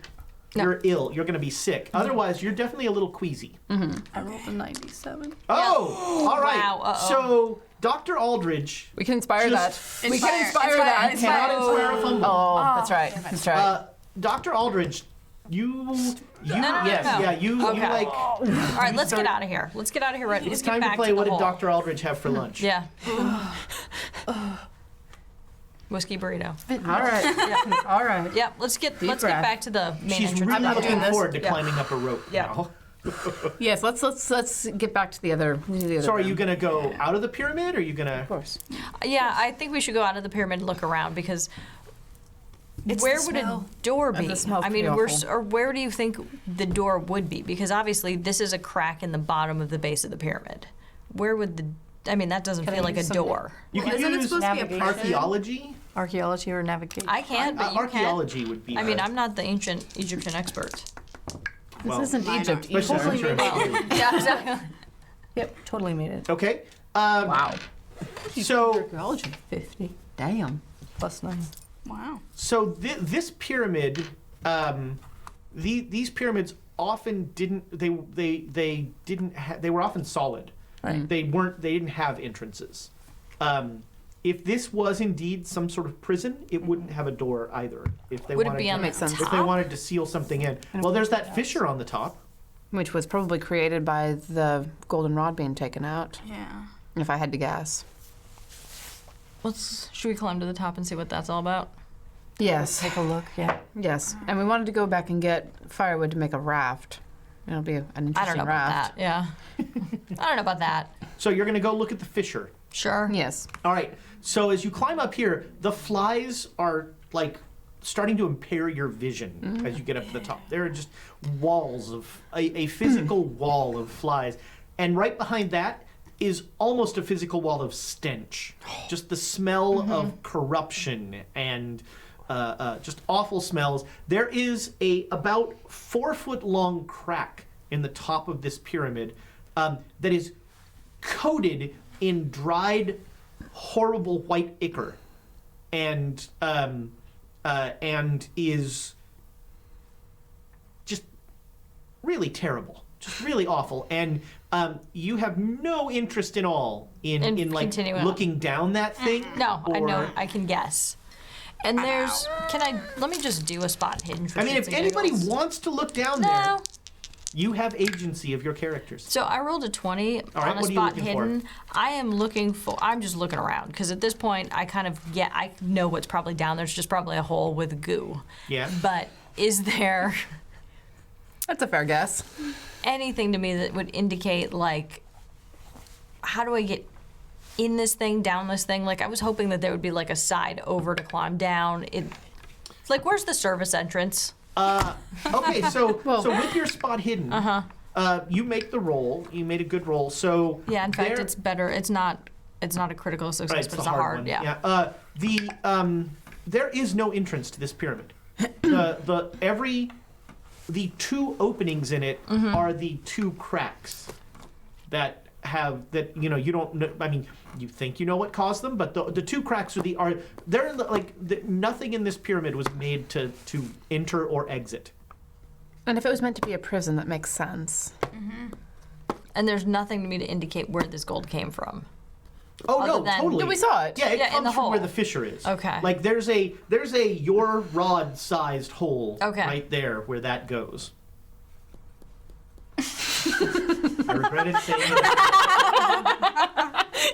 A: you're ill. You're going to be sick. Otherwise, you're definitely a little queasy.
E: I rolled a 97.
A: Oh, all right.
B: Wow, uh-oh.
A: So Dr. Aldridge
C: We can inspire
A: Just
C: that. We can inspire
E: Inspire.
C: that.
E: Inspire.
A: cannot inspire a fumble.
C: Oh, that's right. That's right.
A: Dr. Aldridge, you
B: no,
A: yes,
B: no.
A: yeah, you
B: Okay.
A: like.
B: All right, let's
A: start-
B: get out of here. Let's get out of here. Right.
A: It's
B: Let's
A: time
B: get
A: to
B: back
A: play.
B: to
A: What
B: the
A: did
B: hole.
A: Dr. Aldridge have for lunch?
B: Yeah. Whiskey burrito.
C: All right. All right.
B: Yeah, let's get
C: breath.
B: back to the main
A: She's
B: entrance.
A: really
C: not
A: looking
C: doing this.
A: forward to
B: Yeah.
A: climbing up a rope
B: Yeah.
A: now.
C: Yes. Let's get back to the other.
A: So are you
C: room.
A: going to go out of the pyramid, or are you going to?
C: Of course.
B: Yeah, I think we should go out of the pyramid and look around because where
E: the
B: would a
E: smell.
B: door be?
C: the smell's
B: I mean,
C: pretty awful.
B: or where do you think the door would be? Because obviously this is a crack in the bottom of the base of the pyramid. Where would the? I mean, that doesn't feel like a
D: use some-
B: door.
A: You can
E: Isn't it
A: use
E: supposed to be a
D: navigation?
A: archaeology.
D: Archaeology or navigation?
B: I can, but you can.
A: Archaeology would be.
B: I mean, I'm not the ancient Egyptian expert.
A: well,
C: This isn't
E: Why not?
C: Egypt.
A: especially
C: Totally
A: since you're
C: made it.
A: Egyptian.
B: Yeah, exactly.
D: Yep, totally made it.
A: Okay.
C: Wow.
A: So
D: Archaeology, 50. Damn. Plus 9.
E: Wow.
A: this pyramid, these pyramids often didn't. They didn't. They were often solid.
D: Right.
A: They didn't have entrances. If this was indeed some sort of prison, it wouldn't have a door either. If they
B: Would it
A: wanted
B: be on
A: to,
B: the
C: Makes sense.
A: if they wanted to seal something in. Well, there's that fissure on the top.
C: Which was probably created by the golden rod being taken out,
E: Yeah.
C: if I had to guess.
B: Should we climb to the top and see what that's all about?
C: Yes.
D: Take a look, yeah.
C: Yes. And we wanted to go back and get firewood to make a raft. It'll be an interesting
B: I don't know
C: raft.
B: about that. Yeah. I don't know about that.
A: So you're going to go look at the fissure.
B: Sure.
C: Yes.
A: All right. So as you climb up here, the flies are like starting to impair your vision as you get up to the top. There are just walls of a physical wall of flies, and right behind that is almost a physical wall of stench. Just the smell of corruption and just awful smells. There is a about 4-foot long crack in the top of this pyramid that is coated in dried, horrible white ichor, and is just really terrible, just really awful. And you have no interest in all in like
B: continuing on.
A: looking down that thing.
B: No, I know.
A: or-
B: I can guess. And there's. Let me just do a spot hidden for
A: I mean,
B: shits
A: if
B: and
A: anybody
B: giggles.
A: wants to look down
B: No.
A: there, you have agency of your characters.
B: So I rolled a 20
A: right,
B: on a
A: what are you
B: spot
A: looking for?
B: hidden. I'm just looking around because at this point I know what's probably down there. It's just probably a hole with goo.
A: Yeah.
B: But is there
C: That's a fair guess.
B: anything to me that would indicate like how do I get in this thing, down this thing? Like I was hoping that there would be like a side over to climb down. It's like where's the service entrance?
A: Okay, so with your spot hidden, you make the roll. You made a good roll. So
B: Yeah, in fact
A: there-
B: it's better. It's not It's not a critical success,
A: Right,
B: but it's a hard.
A: one.
B: Yeah.
A: There is no entrance to this pyramid. The two openings in it are the two cracks that you don't know. I mean, you think you know what caused them, but the two cracks nothing in this pyramid was made to enter or exit.
C: And if it was meant to be a prison, that makes sense.
B: And there's nothing to me to indicate where this gold came from.
A: Oh
B: Other
A: no,
B: than-
A: totally.
C: Yeah, we saw it.
A: Yeah, it
B: Yeah, in
A: comes
B: the
A: from where
B: hole.
A: the fissure is.
B: Okay.
A: Like there's a your rod-sized hole
B: Okay.
A: right there where that goes. I regretted saying it.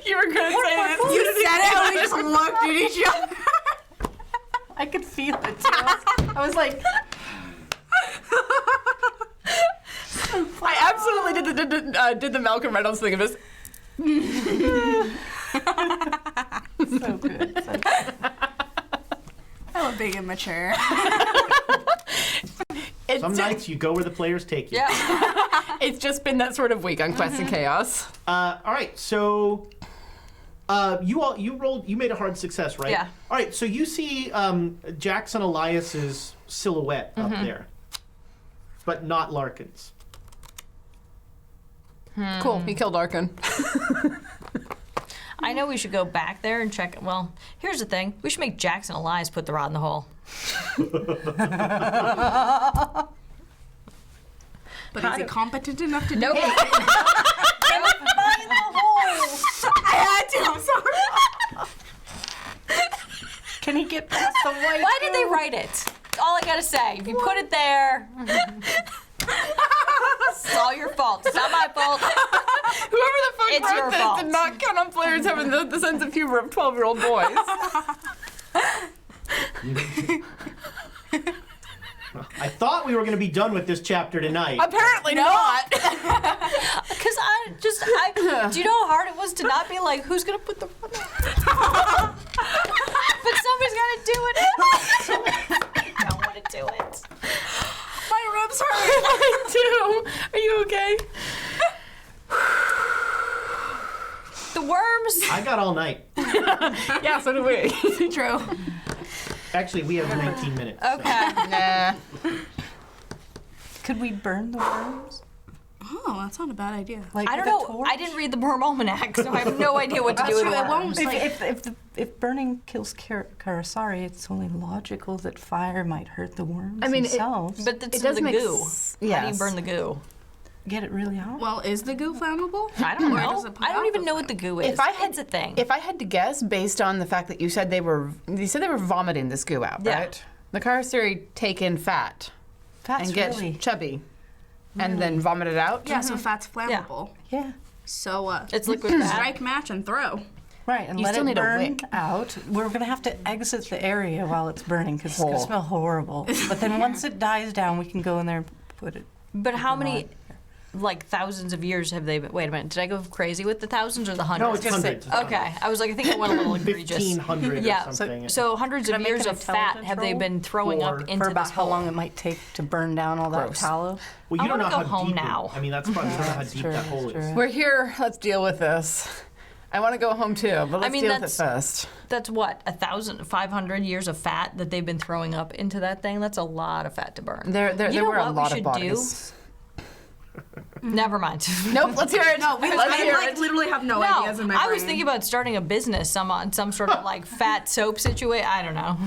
C: You were going to say this.
E: You said it, and we just looked at each other.
D: I could feel it too. I was like,
C: I absolutely did the Malcolm Reynolds thing of this.
D: so good.
E: I'm being immature.
A: Some nights you go where the players take you.
B: Yeah.
C: It's just been that sort of week on Quest and Chaos.
A: All right, so you made a hard success, right?
B: Yeah.
A: All right, so you see Jackson Elias's silhouette up there, but not Larkin's.
C: Cool. He killed Arkin.
B: I know we should go back there and check. Well, here's the thing. We should make Jackson Elias put the rod in the hole.
E: But is he competent enough to do
B: Nope.
E: it?
B: Put the rod in the hole.
E: I had to, I'm sorry.
D: Can he get past the white?
B: Why did they write it? That's all I gotta say. If you put it there, it's all your fault. It's not my fault.
C: Whoever the fuck
B: It's your
C: wrote this
B: fault.
C: did not count on players having the sense of humor of 12-year-old boys.
A: I thought we were going to be done with this chapter tonight.
C: Apparently not.
B: Because do you know how hard it was to not be like, who's gonna put the rod in? But somebody's gotta do it. I don't want to do it.
E: My ribs hurt.
C: I do. Are you okay?
B: The worms.
A: I got all night.
C: Yeah, so do we.
E: True.
A: Actually, we have 19 minutes. so-
B: Okay.
C: Nah.
D: Could we burn the worms?
E: Oh, that's not a bad idea.
D: Like
B: I don't
D: with a
B: know.
D: torch?
B: I didn't read the worm almanac, so I have no idea what to do with
E: true, it won't
B: worms.
D: If burning kills Carasari, it's only logical that fire might hurt the worms
C: I mean,
D: themselves.
B: But it's
C: It does
B: the
C: make
B: goo.
C: s-
B: How do you
C: yes.
B: burn the goo?
D: Get it really out.
E: Well, is the goo flammable?
B: I don't
E: Or
B: know.
E: does it put
B: I don't
E: out
B: even
E: the
B: know what the goo is.
C: If I had
B: It's a thing.
C: If I had to guess, based on the fact that you said they were vomiting this goo out,
B: Yeah.
C: right? The Carasiri take in fat
D: That's
C: and get
D: really,
C: chubby, and then vomit it out.
E: Yeah, so fat's flammable.
D: yeah.
E: So,
B: It's liquid fat.
E: strike match and throw.
D: Right, and
C: You
D: let
C: still
D: it
C: need a
D: burn
C: wick.
D: out. We're going to have to exit the area while it's burning because it's going
C: Whole.
D: to smell horrible. But then once it dies down, we can go in there and put it.
B: But how many, like, thousands of years have they been? Wait a minute. Did I go crazy with the thousands or the hundreds?
A: No, it's hundreds.
B: Okay. I was like, I think I went a little egregious.
A: 1,500
B: Yeah,
A: or something.
B: So hundreds
D: Did I
B: of
D: make
B: years
D: an
B: of fat
D: intelligence
B: have they
D: roll?
B: been throwing up
A: For
B: into
D: For about
B: this
D: how
B: hole.
D: long it might take to burn down all that
C: Gross.
D: tallow.
A: Well,
B: I
A: you don't know
B: wanna
A: how
B: go home
A: deep
B: now.
A: I mean, that's probably you don't know how
D: That's
A: deep
D: true,
A: that hole
D: that's
A: is.
D: true.
C: We're here. Let's deal with this. I want to go home too, but let's
B: mean,
C: deal with it
B: that's-
C: first.
B: That's what, 1,500 years of fat that they've been throwing up into that thing? That's a lot of fat to burn.
C: There
B: You know
C: were a
B: what we
C: lot of
B: should
C: bodies.
B: Never mind.
C: Nope. Let's hear it.
E: No,
C: let's hear it.
E: literally have no,
B: No,
E: ideas in my
B: I
E: brain.
B: was thinking about starting a business on some sort of like fat soap situation. I don't know.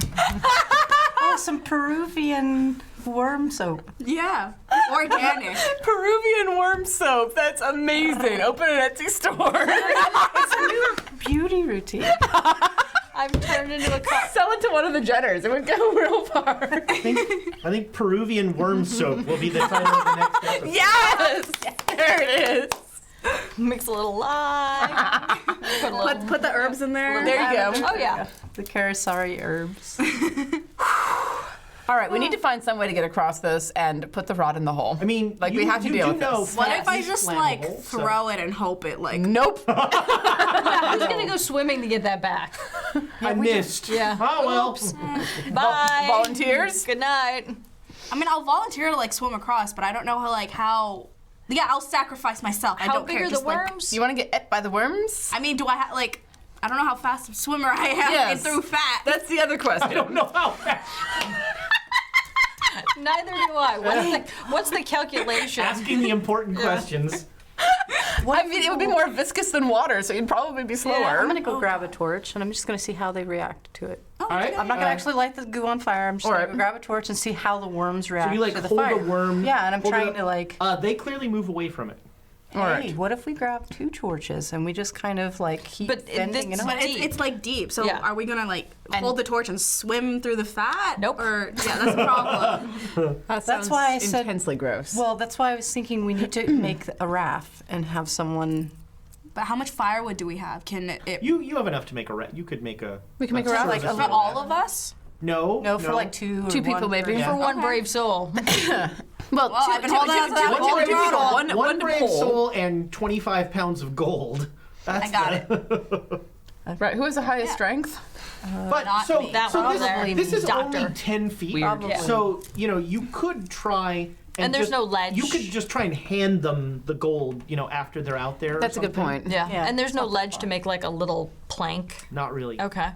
D: Oh, some Peruvian worm soap.
E: Yeah. Organic.
C: Peruvian worm soap. That's amazing. Open an Etsy store.
D: It's a new beauty routine.
B: I've turned into a cup.
C: Sell it to one of the Jenners. It would go real far.
A: I think Peruvian worm soap will be the title of the next episode.
C: Yes! There it is.
B: Mix a little lime. Put a little.
E: Put the herbs in there.
C: There you go.
B: Oh yeah.
D: The Carasari herbs.
C: All right, we need to find some way to get across this and put the rod in the hole.
A: I mean,
C: Like, we have to deal with this.
E: What
A: fat
E: if I
A: is
E: just
A: flammable, so-
E: throw it and hope it
C: Nope.
B: I was gonna go swimming to get that back.
A: I missed.
B: Yeah.
A: Oh well.
B: Oops. Bye.
C: Volunteers?
B: Good night.
E: I mean, I'll volunteer to swim across, but I don't know how. Yeah, I'll sacrifice myself. I
B: How
E: don't
B: big
E: care.
B: are the
E: Just,
B: worms?
C: You want to get ate by the worms?
E: I mean, do I have I don't know how fast a swimmer I am
C: Yes.
E: through fat.
C: That's the other question.
A: I don't know how fast.
B: Neither do I. What's the calculation?
A: Asking the important questions.
C: I mean, it would be more viscous than water, so you'd probably be slower.
D: I'm gonna go grab a torch, and I'm just gonna see how they react to it.
A: All right.
D: I'm not gonna actually light the goo on fire. I'm just gonna
C: Alright.
D: go grab a torch and see how the worms react
A: So you like
D: to the
A: hold
D: fire.
A: the worm.
D: Yeah, and I'm
A: hold it
D: trying
A: up.
D: to like.
A: They clearly move away from it.
D: Hey,
C: Alright.
D: what if we grab 2 torches and we just kind of like keep
B: But
D: bending it
B: this-
D: up?
E: But it's like deep, so
B: Yeah.
E: are we gonna like hold the torch and swim through the fat?
B: Nope.
E: Or yeah, that's a problem.
D: That's why I said.
C: Intensely gross.
D: Well, that's why I was thinking we need to make a raft and have someone.
E: But how much firewood do we have? Can it
A: You have enough to make a rat. You could make a.
C: We can make a raft,
A: service
C: like,
E: for all of us?
A: No.
D: No, for like 2 or
C: Two people,
D: 1
C: maybe.
D: person.
B: For one brave soul.
C: Well,
E: I've been holding on to that
C: two
E: whole
C: people,
E: throttle.
C: one to
A: brave
C: pull.
A: soul and 25 pounds of gold. That's
E: I got
A: it.
C: Right, who has the highest strength?
A: But
E: Not
A: so,
E: me.
B: That
A: so
B: one
A: this,
B: there.
A: this is
B: Doctor.
A: only 10 feet.
C: Weird.
D: Probably.
A: So, you could try.
B: And there's
A: just-
B: no ledge.
A: You could just try and hand them the gold, after they're out there. or
C: That's a good
A: something.
C: point.
B: Yeah.
D: Yeah.
B: And there's no ledge to make like a little plank.
A: Not really.
B: Okay.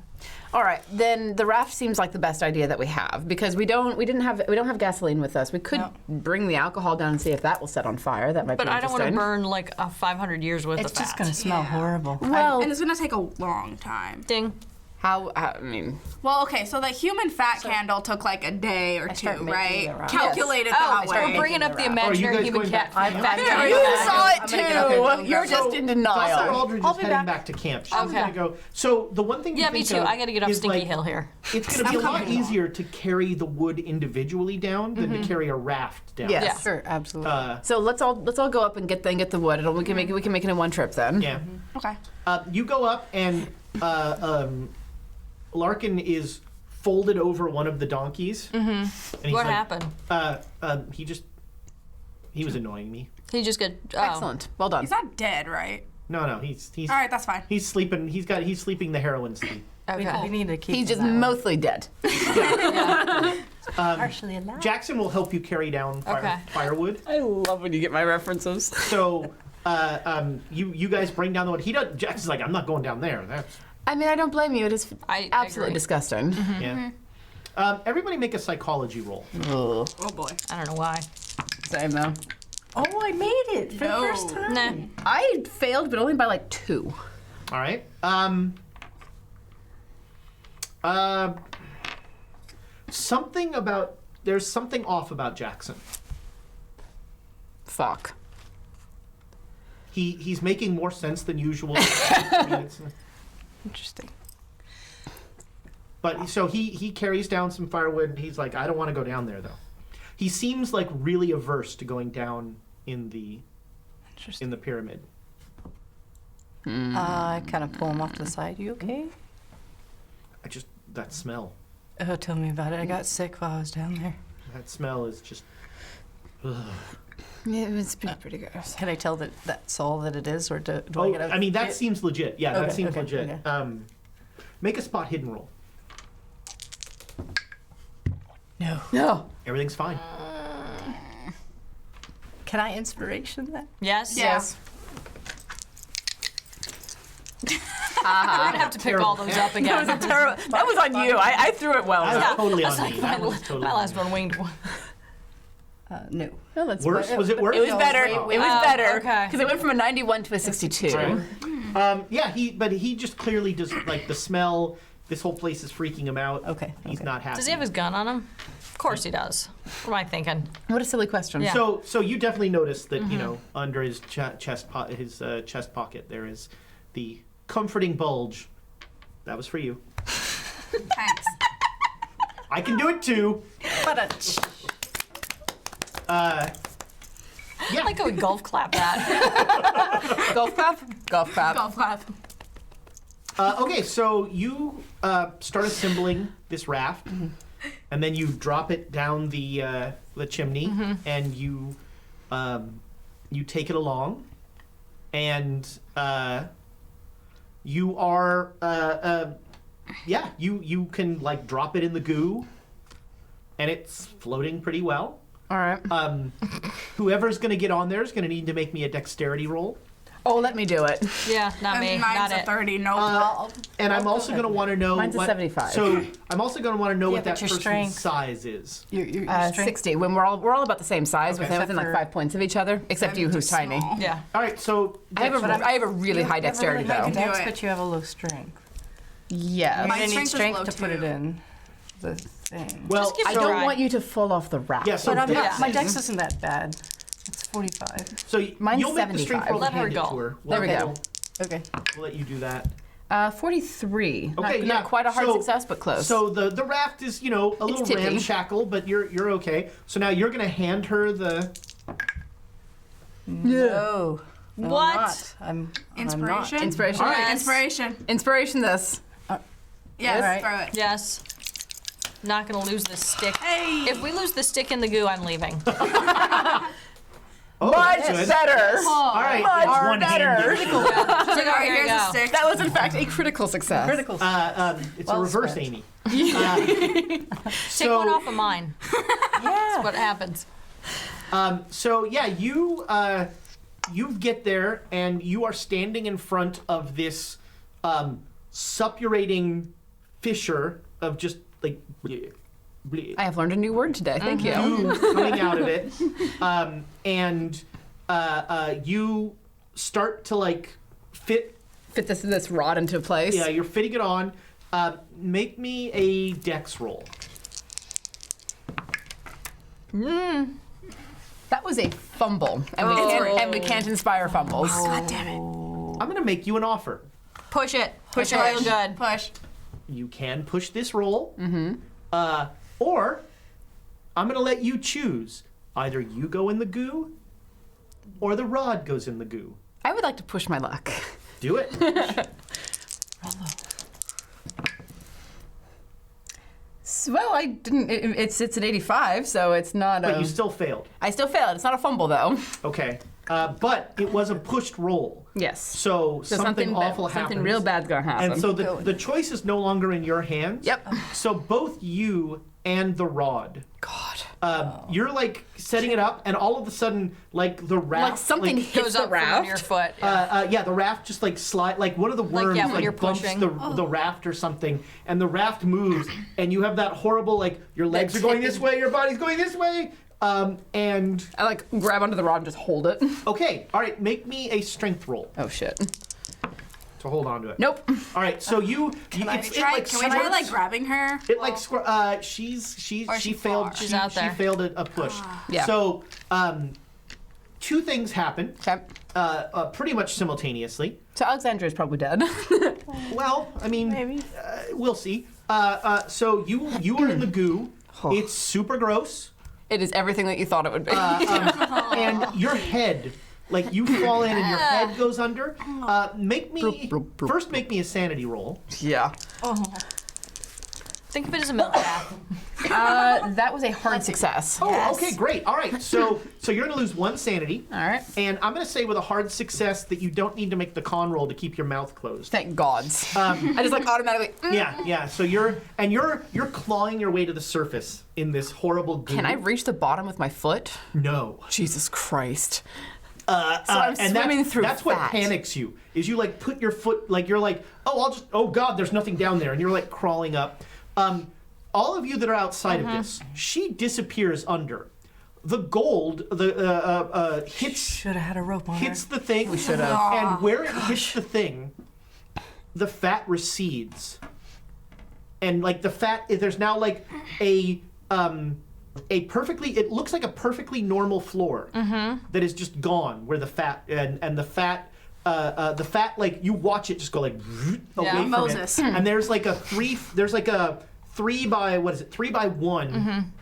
C: All right, then the raft seems like the best idea that we have because we don't have gasoline with us. We could bring the alcohol down and see if that will set on fire. That might
B: But
C: be
B: I don't want to
C: interesting.
B: burn like a 500 years worth
D: It's
B: of fat.
D: just gonna smell horrible.
C: Well,
E: And it's gonna take a long time.
B: Ding.
C: I mean,
E: Well, okay, so the human fat candle took like a day or
D: start
E: two,
D: making
E: right?
D: the raft.
E: Calculated
B: Oh,
E: that
B: we're
E: way.
B: bringing up the
A: Oh, are you
B: imaginary
A: guys
B: human
A: going
B: cat.
A: back to camp?
C: you saw it
D: I'm gonna get up
C: too.
D: and
C: You're
D: go.
C: just in
A: Dr.
C: denial.
A: Aldridge
D: I'll
A: is
D: be
A: heading
D: back.
A: back to camp. She's
B: Okay.
A: gonna go. So the one thing to
B: Yeah, me
A: think
B: too.
A: of
B: I gotta get up
A: is,
B: Stinky
A: like,
B: Hill here.
A: It's going to be a lot easier to carry the wood individually down than to carry a raft down.
C: Yes.
B: Yeah.
D: Sure, absolutely.
C: So let's all go up and get the wood. We can make it in one trip then.
A: Yeah.
E: Okay.
A: You go up and Larkin is folded over one of the donkeys. Mm-hmm. And he's
B: What
A: like,
B: happened?
A: he was annoying me.
B: He just got
C: Excellent. Well done.
E: He's not dead, right?
A: No, he's
E: All right, that's fine.
A: he's sleeping. He's sleeping the heroin sleep.
B: Okay.
D: we need to keep.
C: He's
D: him
C: just
D: that way.
C: mostly dead.
D: partially alive.
A: Jackson will help you carry down
B: Okay.
A: firewood.
C: I love when you get my references.
A: So you guys bring down the wood. Jackson's like, I'm not going down there. That's
C: I mean, I don't blame you. It is
B: I
C: absolutely
B: agree.
C: disgusting.
A: yeah. Everybody make a psychology roll.
C: Ugh.
E: Oh boy.
B: I don't know why.
C: Same though.
D: Oh, I made it for
E: No.
D: the first time.
B: Nah.
C: I failed, but only by like 2.
A: All right. There's something off about Jackson.
C: Fuck.
A: He's making more sense than usual. I mean,
D: Interesting.
A: but so he carries down some firewood. And he's like, I don't want to go down there though. He seems like really averse to going down in the pyramid.
D: I kind of pull him off to the side. You okay?
A: That smell.
D: Oh, tell me about it. I got sick while I was down there.
A: That smell is just. Ugh.
C: Yeah, it was pretty gross.
D: Can I tell that that's all that it is, or do I get a...
A: I mean that seems legit. Yeah, that
D: Okay,
A: seems
D: okay,
A: legit.
D: okay.
A: Make a spot hidden roll.
D: No.
C: No.
A: Everything's fine.
D: Can I inspiration that?
B: Yes.
E: Yes.
B: We're gonna have to pick all those up again.
C: That was terrible. That was on you. I threw it well.
A: That was totally
B: That's
A: on
B: like
A: me. That
B: my,
A: was totally
B: my
A: on
B: last
A: me.
B: one winged one.
D: No.
C: No, that's
A: Worse? Was it worse?
C: It was better.
A: Oh.
C: It was better
B: okay.
C: because it went from a 91 to a 62.
A: Right. Yeah, he just clearly does like the smell. This whole place is freaking him out.
D: Okay,
A: He's
D: okay.
A: not happy.
B: Does he have his gun on him? Of course he does. What am I thinking?
C: What a silly question.
B: Yeah.
A: So you definitely notice that under his chest pocket there is the comforting bulge. That was for you.
E: Thanks.
A: I can do it too. Yeah.
B: I like how we golf clap that.
C: Golf clap. Golf clap.
E: Golf clap.
A: Okay, so you start assembling this raft, and then you drop it down the chimney, and you take it along, and you are you can like drop it in the goo, and it's floating pretty well.
C: All right.
A: Whoever's going to get on there is going to need to make me a dexterity roll.
C: Oh, let me do it.
B: Yeah, not me.
E: Mine's
B: Not
E: a
B: it.
E: 30. No.
A: And I'm also going to want to know
C: Mine's a
A: what.
C: 75.
A: So I'm also going to want to know
D: Yeah,
A: what that
D: but your
A: person's
D: strength.
A: size is.
D: Your strength.
C: 60. When we're all about the same size,
A: Okay.
C: within like 5 points of each other, except you, who's tiny.
B: Yeah.
A: All right, so
C: I have a really high dexterity
D: High
C: though.
D: dex,
E: do it.
D: but you have a low strength.
C: Yeah.
E: My
D: You're gonna need
E: strength is
D: strength
E: low,
D: to put it
E: too.
D: in the thing.
A: well,
B: Just give
C: I
B: it a
C: don't
B: try.
C: want you to fall off the raft.
A: yeah. So
D: But I'm
A: dex
D: not, my
A: is-
D: dex isn't that bad. It's 45.
A: So
C: Mine's
A: you'll make the strength
C: 75.
A: roll
B: Let
A: and
B: her
A: hand it
B: go.
A: to her.
C: There we go.
A: We'll-
D: Okay.
A: We'll let you do that.
C: 43.
A: Okay,
C: not quite a hard
A: so-
C: success, but close.
A: So the raft is, a little
C: tippy.
A: ramshackle, but you're okay. So now you're gonna hand her the.
D: No. No,
B: What?
D: I'm not. I'm
E: Inspiration?
D: not.
C: Inspiration.
A: All right.
B: Yes.
E: Inspiration.
C: Inspiration. This.
E: Yes,
D: Alright.
E: throw it.
B: Yes. Not gonna lose this stick.
E: Hey!
B: If we lose the stick in the goo, I'm leaving.
A: Oh,
C: Much
A: that's good.
C: better.
A: All right,
C: Much
A: it's one
C: better.
A: handed.
B: It's like,
E: Alright,
B: here you
E: here's a
B: go.
E: stick.
C: That was in fact a critical success.
D: Critical.
A: It's a
D: Well
A: reverse
D: spent.
A: Amy.
B: Take one off of mine. That's what happens.
A: So yeah, you get there and you are standing in front of this suppurating fissure of just like bleh, bleh,
C: I have learned a new word today. Thank you.
A: goo coming out of it, and you start to like fit.
C: Fit this rod into place.
A: Yeah, you're fitting it on. Make me a dex roll.
C: That was a fumble, and we can't inspire fumbles.
E: God damn it.
A: I'm gonna make you an offer.
B: Push it.
E: Push
B: It's
E: it.
B: real good.
E: Push.
A: You can push this roll, or I'm gonna let you choose. Either you go in the goo, or the rod goes in the goo.
C: I would like to push my luck.
A: Do it.
C: Well, I didn't. It's an 85, so it's not.
A: But you still failed.
C: I still failed. It's not a fumble though.
A: Okay. But it was a pushed roll.
C: Yes.
A: So something awful happens.
C: Something real bad's gonna happen.
A: And so the choice is no longer in your hands.
C: Yep.
A: So both you and the rod,
C: God.
A: you're like setting it up, and all of a sudden, like the raft,
C: Like something
A: like,
C: hits
B: Goes
C: the
B: up from under your
C: raft.
B: foot.
A: yeah, the raft just like slide, like one of the worms
B: yeah, when you're
A: bumps
B: pushing.
A: the raft or something, and the raft moves, and you have that horrible like your legs are going this way, your body's going this way, and
C: I like grab onto the rod and just hold it.
A: okay, all right, make me a strength roll
C: Oh shit.
A: to hold on to it.
C: Nope.
A: All right, so you,
E: Can we
A: it,
E: try,
A: like
E: can we try
A: squirts-
E: like grabbing her?
A: It like she
E: she
A: failed.
E: far?
B: She's out there.
A: She failed a push.
C: Yeah.
A: So two things happen,
C: Okay.
A: pretty much simultaneously.
C: So Alexandra is probably dead.
A: Well, I mean,
D: Maybe.
A: we'll see. So you are in the goo. It's super gross,
C: It is everything that you thought it would be.
A: and your head. Like you fall in and your head goes under. Make me first. Make me a sanity roll.
C: yeah.
B: Think of it as a milk bath.
C: That was a hard success.
A: Oh, okay, great. All right, so you're gonna lose one sanity.
C: All right.
A: And I'm going to say with a hard success that you don't need to make the con roll to keep your mouth closed.
C: Thank gods. I just like automatically.
A: Yeah. So you're clawing your way to the surface in this horrible goo.
C: Can I reach the bottom with my foot?
A: No.
C: Jesus Christ.
A: I'm
C: swimming through
A: That's what
C: fat.
A: panics you. Is you like put your foot like you're like oh god there's nothing down there and you're like crawling up. All of you that are outside of this, she disappears under. The gold hits
D: Should have had a rope on
A: hits
D: her.
A: the thing. We
C: should have.
A: And where it hits the thing, the fat recedes. And like the fat, there's now like a perfectly, it looks like a perfectly normal floor that is just gone. Where the fat and the fat like you watch it just go like away from
E: Moses.
A: it. And there's like a 3 by 1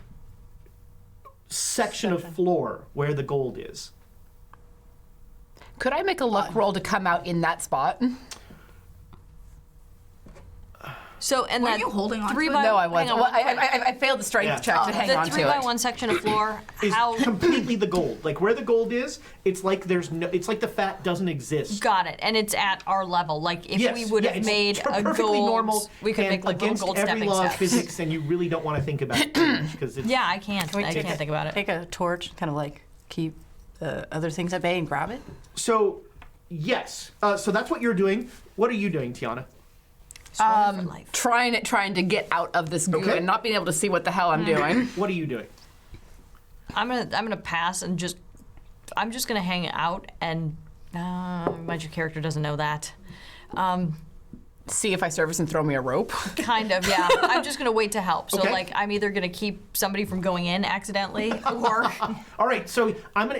A: section of floor where the gold is.
C: Could I make a luck roll to come out in that spot?
B: So, and
E: Were
B: that
E: you holding on to
B: 3
E: it?
B: by
C: No, I
B: hang
C: wasn't.
B: on,
C: Well,
B: one quick.
C: I failed the strength check to hang
B: the
C: on to
B: 3 by
C: it.
B: 1 section of floor.
A: Is
B: How?
A: completely the gold. Like where the gold is, it's like there's no. It's like the fat doesn't exist.
B: Got it. And it's at our level. Like if
A: Yes,
B: we would have
A: it's
B: made a
A: perfectly
B: gold,
A: normal.
B: we could
A: and
B: make like little
A: against
B: gold
A: every
B: stepping
A: law of
B: steps.
A: physics, and you really don't want to think about it because it's.
B: Yeah, I can't. I
D: take
B: can't think about it.
D: Take a torch, kind of like keep the other things at bay and grab it.
A: So, Yes. So that's what you're doing. What are you doing, Tiana?
C: Trying to get out of this goo
A: Okay.
C: and not being able to see what the hell I'm doing.
A: What are you doing?
B: I'm gonna pass and I'm just gonna hang out and your character doesn't know that.
C: See if I service and throw me a rope.
B: Kind of, yeah. I'm just gonna wait to help. So
A: Okay.
B: I'm either gonna keep somebody from going in accidentally, or
A: All right. So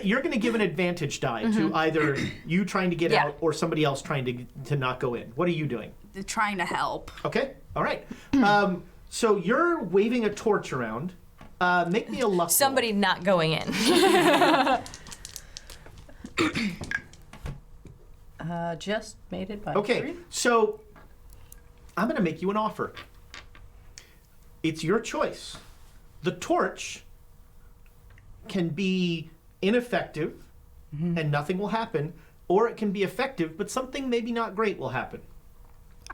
A: you're gonna give an advantage die to either you trying to get
B: Yeah.
A: out or somebody else trying to not go in. What are you doing?
E: Trying to help.
A: Okay. All right. So you're waving a torch around. Make me a luck roll.
B: somebody not going in.
D: Just made it by
A: Okay,
D: 3.
A: so I'm going to make you an offer. It's your choice. The torch can be ineffective and nothing will happen, or it can be effective, but something maybe not great will happen.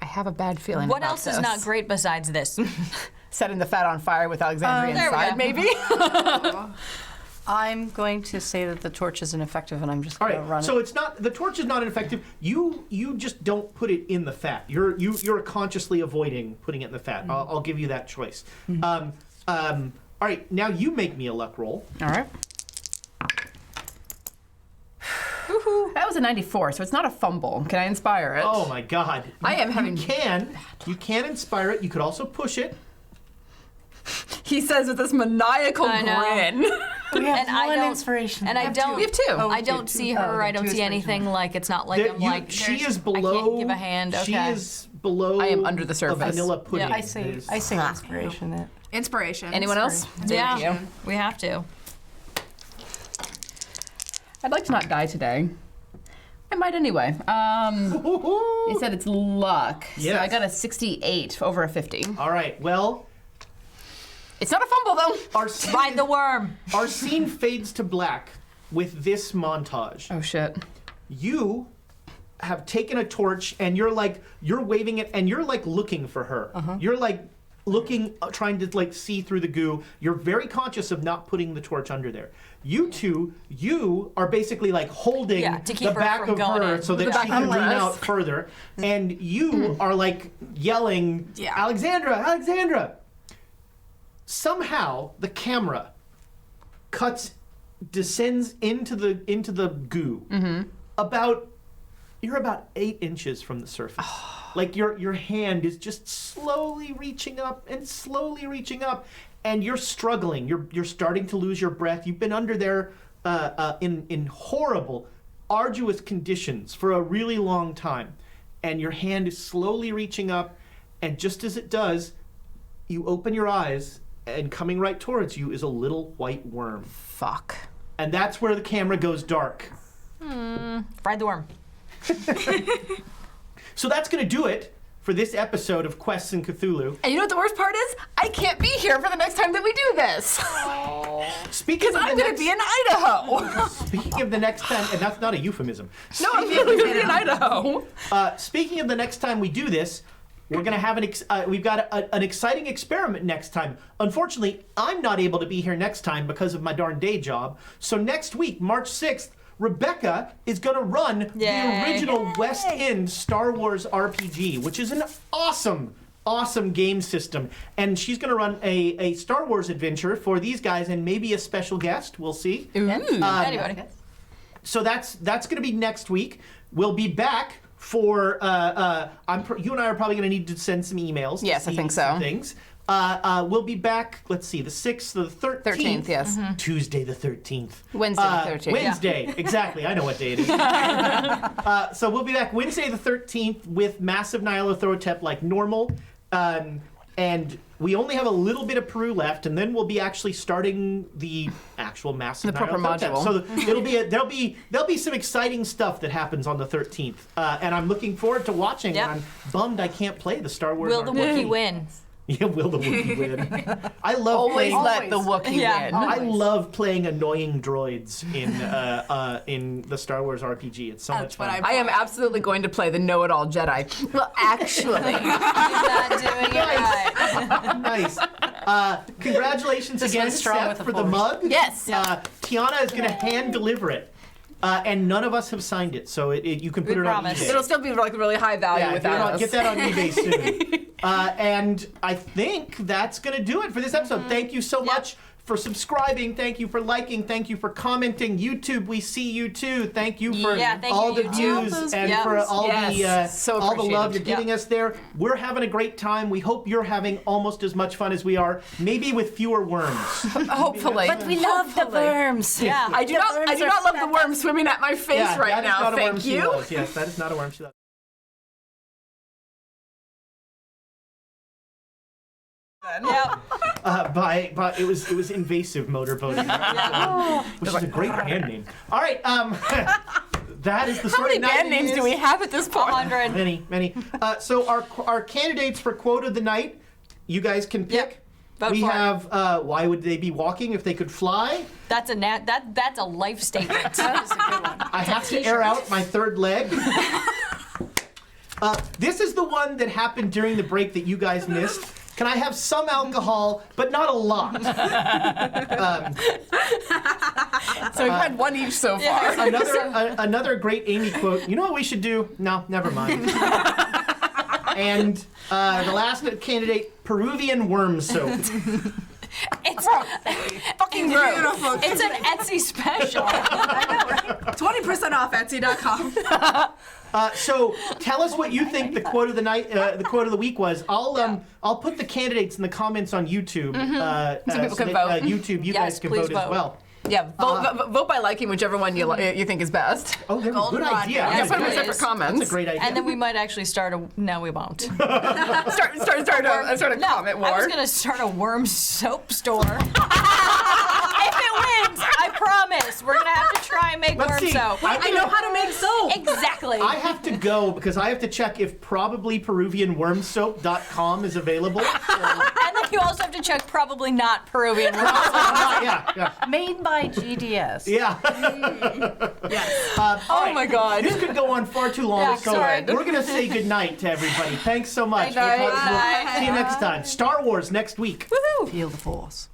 C: I have a bad feeling.
B: What
C: about
B: else is
C: this.
B: not great besides this?
C: Setting the fat on fire with Alexandria
B: there we
C: inside,
B: go.
C: maybe.
D: I'm going to say that the torch isn't effective, and I'm just
A: All
D: going to
A: right,
D: run
A: so
D: it.
A: it's not, the torch is not ineffective. You just don't put it in the fat. You're consciously avoiding putting it in the fat. I'll give you that choice. All right, now you make me a luck roll.
C: All right. That was a 94, so it's not a fumble. Can I inspire it?
A: Oh my God!
C: I am having-
A: You can inspire it. You could also push it.
C: He says with this maniacal
B: I know.
C: grin.
D: We have
B: And I
D: one
B: don't-
D: inspiration.
B: And I don't.
C: We have two.
B: I don't see her. I don't see anything. Like it's not like
A: There-
B: I'm
A: you-
B: like.
A: she
B: there's-
A: is below.
B: I can't give a hand. Okay.
A: She is below.
C: I am under the
A: A
C: surface.
A: vanilla pudding.
B: Yeah.
D: I say inspiration. It.
E: Inspiration.
C: Anyone else?
B: Yeah,
C: Thank you.
B: we have to.
C: I'd like to not die today. I might anyway. He said it's luck. So
A: Yes.
C: I got a 68 over a 50.
A: All right. Well,
C: It's not a fumble though.
A: our scene,
B: Ride the worm.
A: our scene fades to black with this montage.
C: Oh shit.
A: You have taken a torch and you're waving it and you're like looking for her. You're like looking, trying to like see through the goo. You're very conscious of not putting the torch under there. You are basically like holding
B: Yeah, to keep
A: the
B: her
A: back
B: from
A: of
B: going
A: her
B: in.
A: so that
C: The
A: she
C: back
A: can
C: of
A: lean
C: her.
A: out further. And you are like yelling,
E: Yeah.
A: Alexandra, Alexandra. Somehow the camera descends into the goo. You're about 8 inches from the surface. Like your hand is just slowly reaching up, and you're struggling. You're starting to lose your breath. You've been under there in horrible, arduous conditions for a really long time, and your hand is slowly reaching up, and just as it does, you open your eyes, and coming right towards you is a little white worm.
C: Fuck.
A: And that's where the camera goes dark.
B: Ride the worm.
A: So that's going to do it for this episode of Quests in Cthulhu.
C: And you know what the worst part is? I can't be here for the next time that we do this.
A: Speaking
C: Because
A: of
C: I'm
A: the
C: going to
A: next,
C: be in Idaho.
A: speaking of the next time, and that's not a euphemism.
C: No, I'm really going to be in Idaho.
A: Speaking of the next time we do this, we're going to have we've got an exciting experiment next time. Unfortunately, I'm not able to be here next time because of my darn day job. So next week, March 6th, Rebecca is going to run the
B: Yay.
A: original West End Star Wars RPG, which is an awesome game system. And she's going to run a Star Wars adventure for these guys and maybe a special guest. We'll see.
B: Anybody.
A: So that's going to be next week. We'll be back for you and I are probably going to need to send some emails. to
C: Yes, I
A: see
C: think
A: some
C: so.
A: Things. We'll be back. Let's see, the 6th, the 13th.
C: 13th, yes.
A: Tuesday the 13th.
C: Wednesday the 13th.
A: Wednesday, exactly. I know what day it is. So we'll be back Wednesday the 13th with Masks of Nyarlothotep like normal. And we only have a little bit of Peru left, and then we'll be actually starting the actual Masks of
C: The proper
A: Nyarlathotep.
C: module.
A: So there'll be some exciting stuff that happens on the 13th, and I'm looking forward to watching.
B: Yep.
A: And I'm bummed I can't play the Star Wars.
B: Will the
A: RPG.
B: Wookiee win?
A: Yeah, will the Wookiee win? I love
C: Always
A: playing.
C: let the Wookiee
B: Yeah.
C: win.
A: I love playing annoying droids in the Star Wars RPG. It's so much
E: That's
A: fun.
E: what
C: I am absolutely going to play the know-it-all Jedi. Well, actually.
B: Not doing it right.
A: Nice. Congratulations
D: This
A: again,
D: one's strong
A: Seth,
D: with the
A: for the
D: Force.
A: mug.
C: Yes.
A: Tiana is going to hand deliver it. and none of us have signed it, so you can put
B: We
A: it
B: promise.
A: on eBay.
C: It'll still be like really high value
A: Yeah,
C: without us.
A: get that on eBay soon. And I think that's going to do it for this episode. Thank you so much for subscribing. Thank you for liking. Thank you for commenting. YouTube, we see you too. Thank you for
B: thank
A: all
B: you,
A: the
B: YouTube.
A: views and
B: Yes.
A: for all
C: So
A: all the love you're
C: appreciated.
A: giving us there. We're having a great time. We hope you're having almost as much fun as we are, maybe with fewer worms.
C: Hopefully.
D: But we love the worms.
B: Yeah.
C: I do not love the worm swimming at my face
A: Yeah,
C: right
A: that is
C: now.
A: not a worm
C: Thank
A: she
C: you.
A: loves. Yes, that is not a worm she loves.
B: Yep.
A: By it was invasive motorboating, which is a great band name. All right, that is the
C: How
A: sort
C: many
A: of night
C: band
A: it
C: names
A: is.
C: do we have at this point?
B: 100.
A: Many. So our candidates for quote of the night, you guys can pick.
B: Yep. Vote
A: we
B: for it.
A: have why would they be walking if they could fly?
B: That's a life statement.
A: I have to air out my third leg. This is the one that happened during the break that you guys missed. Can I have some alcohol, but not a lot?
C: So we've had one each so far.
A: Another great Amy quote. You know what we should do? No, never mind. And the last candidate, Peruvian worm soap.
B: It's
C: Fucking gross.
B: it's an Etsy special.
E: 20% off Etsy.com.
A: So tell us what you think the quote of the night, the quote of the week was. I'll put the candidates in the comments on YouTube.
C: So people can
A: that,
C: vote.
A: YouTube, you
B: Yes,
A: guys can
B: please
A: vote as
B: vote.
A: well.
C: Yeah, vote by liking whichever one you think is best.
A: Oh, that's a good idea.
B: Yeah,
C: That's
B: it
C: one of my
B: is.
C: separate comments.
A: That's a great idea.
B: And then we might actually start a. No, we won't.
C: start a comment war.
B: I was gonna start a worm soap store. If it wins, I promise we're gonna have to try and make
A: Let's
B: worm
A: see.
B: soap.
E: I know how to make soap.
B: Exactly.
A: I have to go because I have to check if probably PeruvianWormSoap.com is available.
B: And then you also have to check probably not Peruvian worm soap.
A: Yeah.
D: Made by GDS.
A: Yeah.
E: Yes.
C: Oh my God.
A: This could go on far too long.
B: Yeah,
A: so
B: sorry.
A: we're going to say goodnight to everybody. Thanks so much.
C: Good night.
A: We'll see you next time. Star Wars next week.
B: Woohoo!
D: Feel the force.